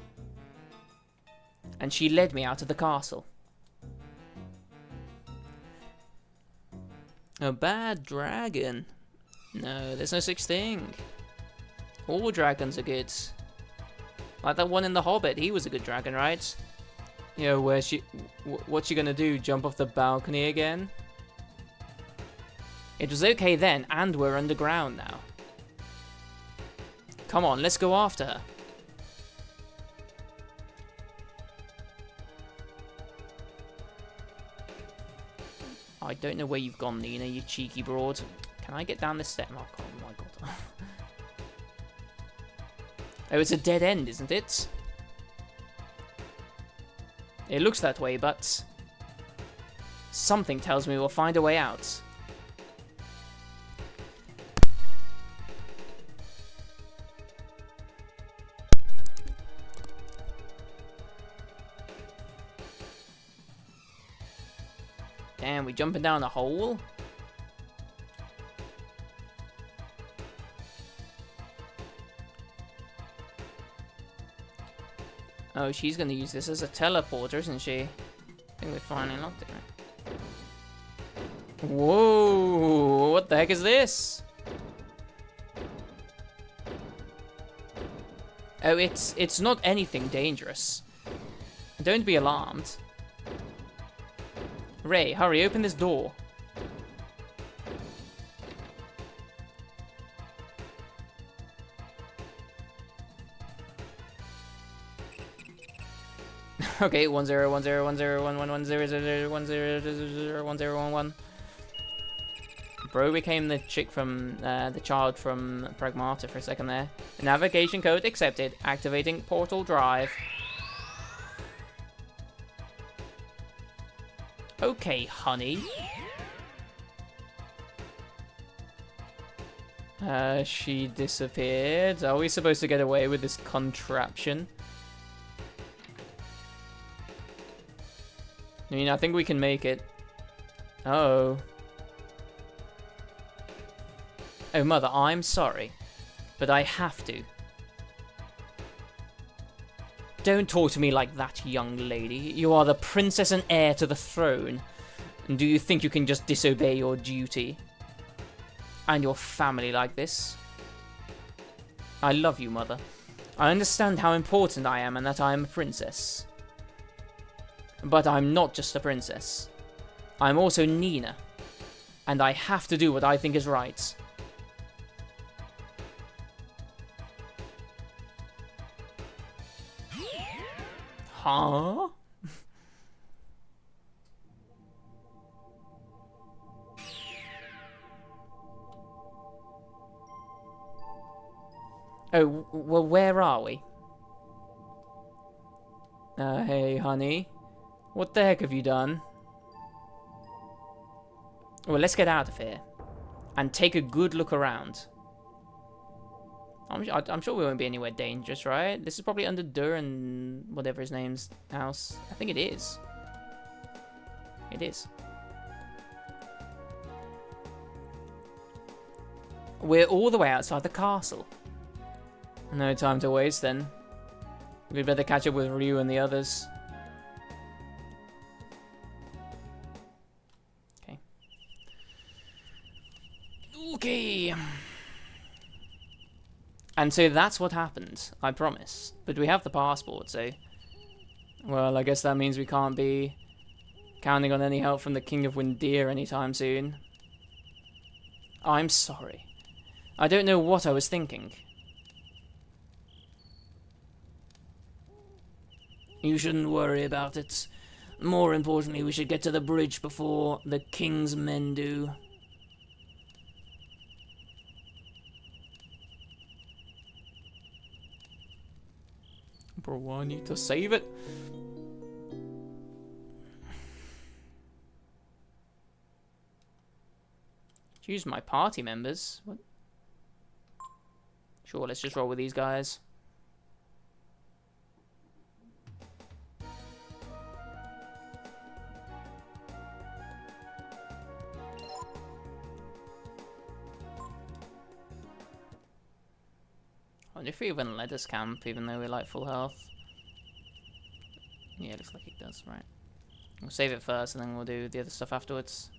And she led me out of the castle. A bad dragon? No, there's no such thing. All dragons are good. Like that one in The Hobbit, he was a good dragon, right? You know, what's she gonna do, jump off the balcony again? It was okay then, and we're underground now. Come on, let's go after her. I don't know where you've gone, Nina, you cheeky broad. Can I get down this step? Oh, my god. Oh, it's a dead end, isn't it? It looks that way, but something tells me we'll find a way out. Damn, we jumping down a hole? Oh, she's gonna use this as a teleporter, isn't she? I think we finally locked it. Whoa! What the heck is this? Oh, it's not anything dangerous. Don't be alarmed. Ray, hurry, open this door. Okay, 101010110010001011. Bro became the chick from the child from Pragmata for a second there. Navigation code accepted. Activating portal drive. Okay, Honey. She disappeared. Are we supposed to get away with this contraption? I mean, I think we can make it. Oh. Oh, Mother, I'm sorry. But I have to. Don't talk to me like that, young lady. You are the princess and heir to the throne. And do you think you can just disobey your duty? And your family like this? I love you, Mother. I understand how important I am and that I am a princess. But I'm not just a princess. I'm also Nina. And I have to do what I think is right. Huh? Oh, well, where are we? Hey, Honey. What the heck have you done? Well, let's get out of here. And take a good look around. I'm sure we won't be anywhere dangerous, right? This is probably under Dur and whatever his name's house. I think it is. It is. We're all the way outside the castle. No time to waste then. We'd better catch up with Ryu and the others. Okay. And so that's what happened, I promise. But we have the passport, so... Well, I guess that means we can't be counting on any help from the King of Windir anytime soon. I'm sorry. I don't know what I was thinking. You shouldn't worry about it. More importantly, we should get to the bridge before the King's men do. Bro, I need to save it. Choose my party members. What? Sure, let's just roll with these guys. I wonder if he even let us camp, even though we're like full health. Yeah, looks like it does, right. We'll save it first and then we'll do the other stuff afterwards.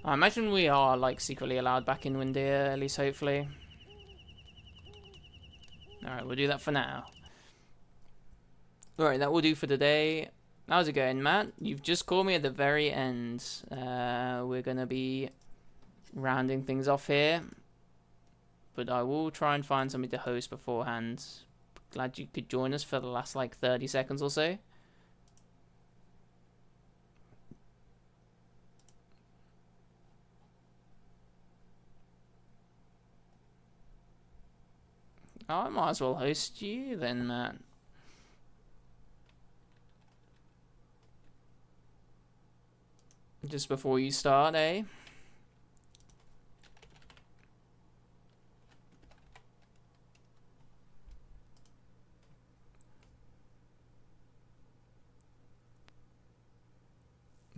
I imagine we are like secretly allowed back in Windir, at least hopefully. Alright, we'll do that for now. Alright, that will do for today. How's it going, Matt? You've just called me at the very end. We're going to be rounding things off here. But I will try and find somebody to host beforehand. Glad you could join us for the last like 30 seconds or so. Oh, I might as well host you then, Matt. Just before you start, eh?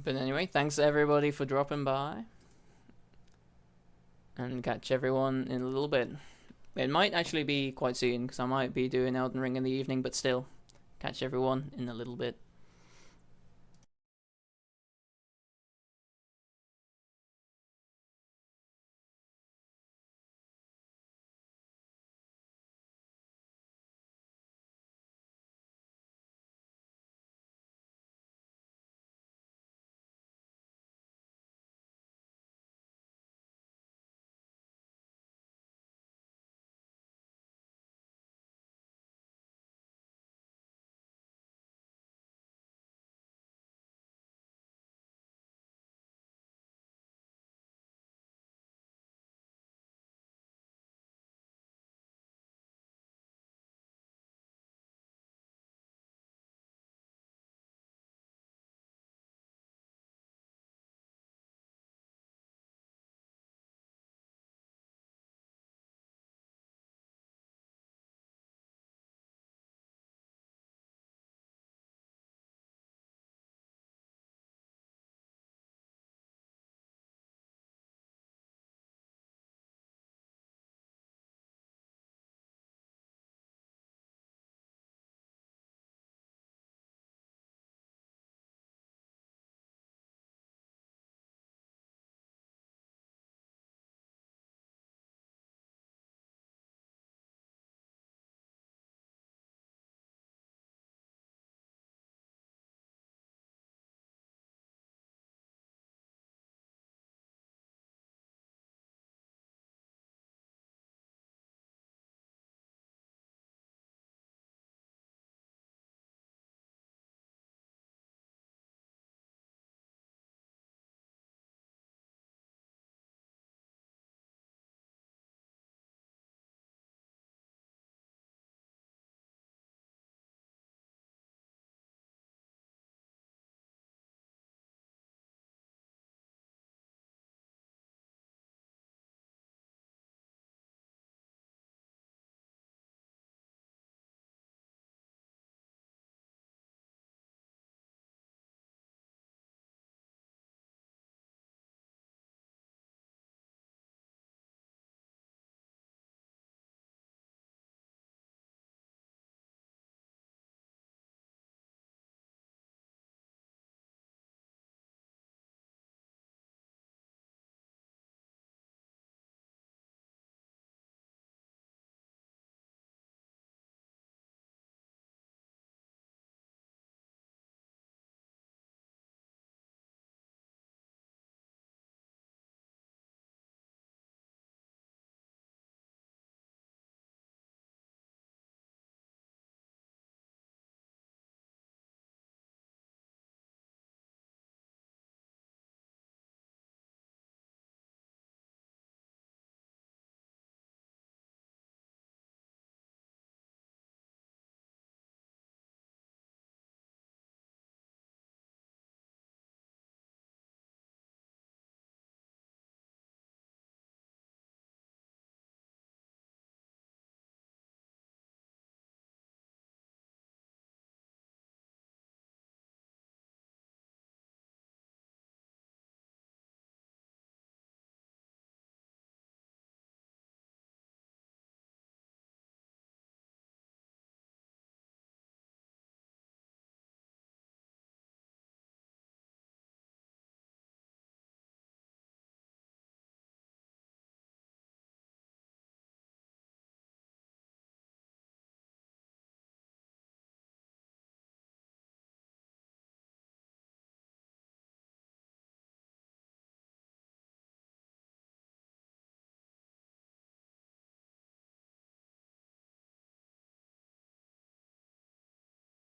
But anyway, thanks everybody for dropping by. And catch everyone in a little bit. It might actually be quite soon, because I might be doing Elden Ring in the evening, but still, catch everyone in a little bit.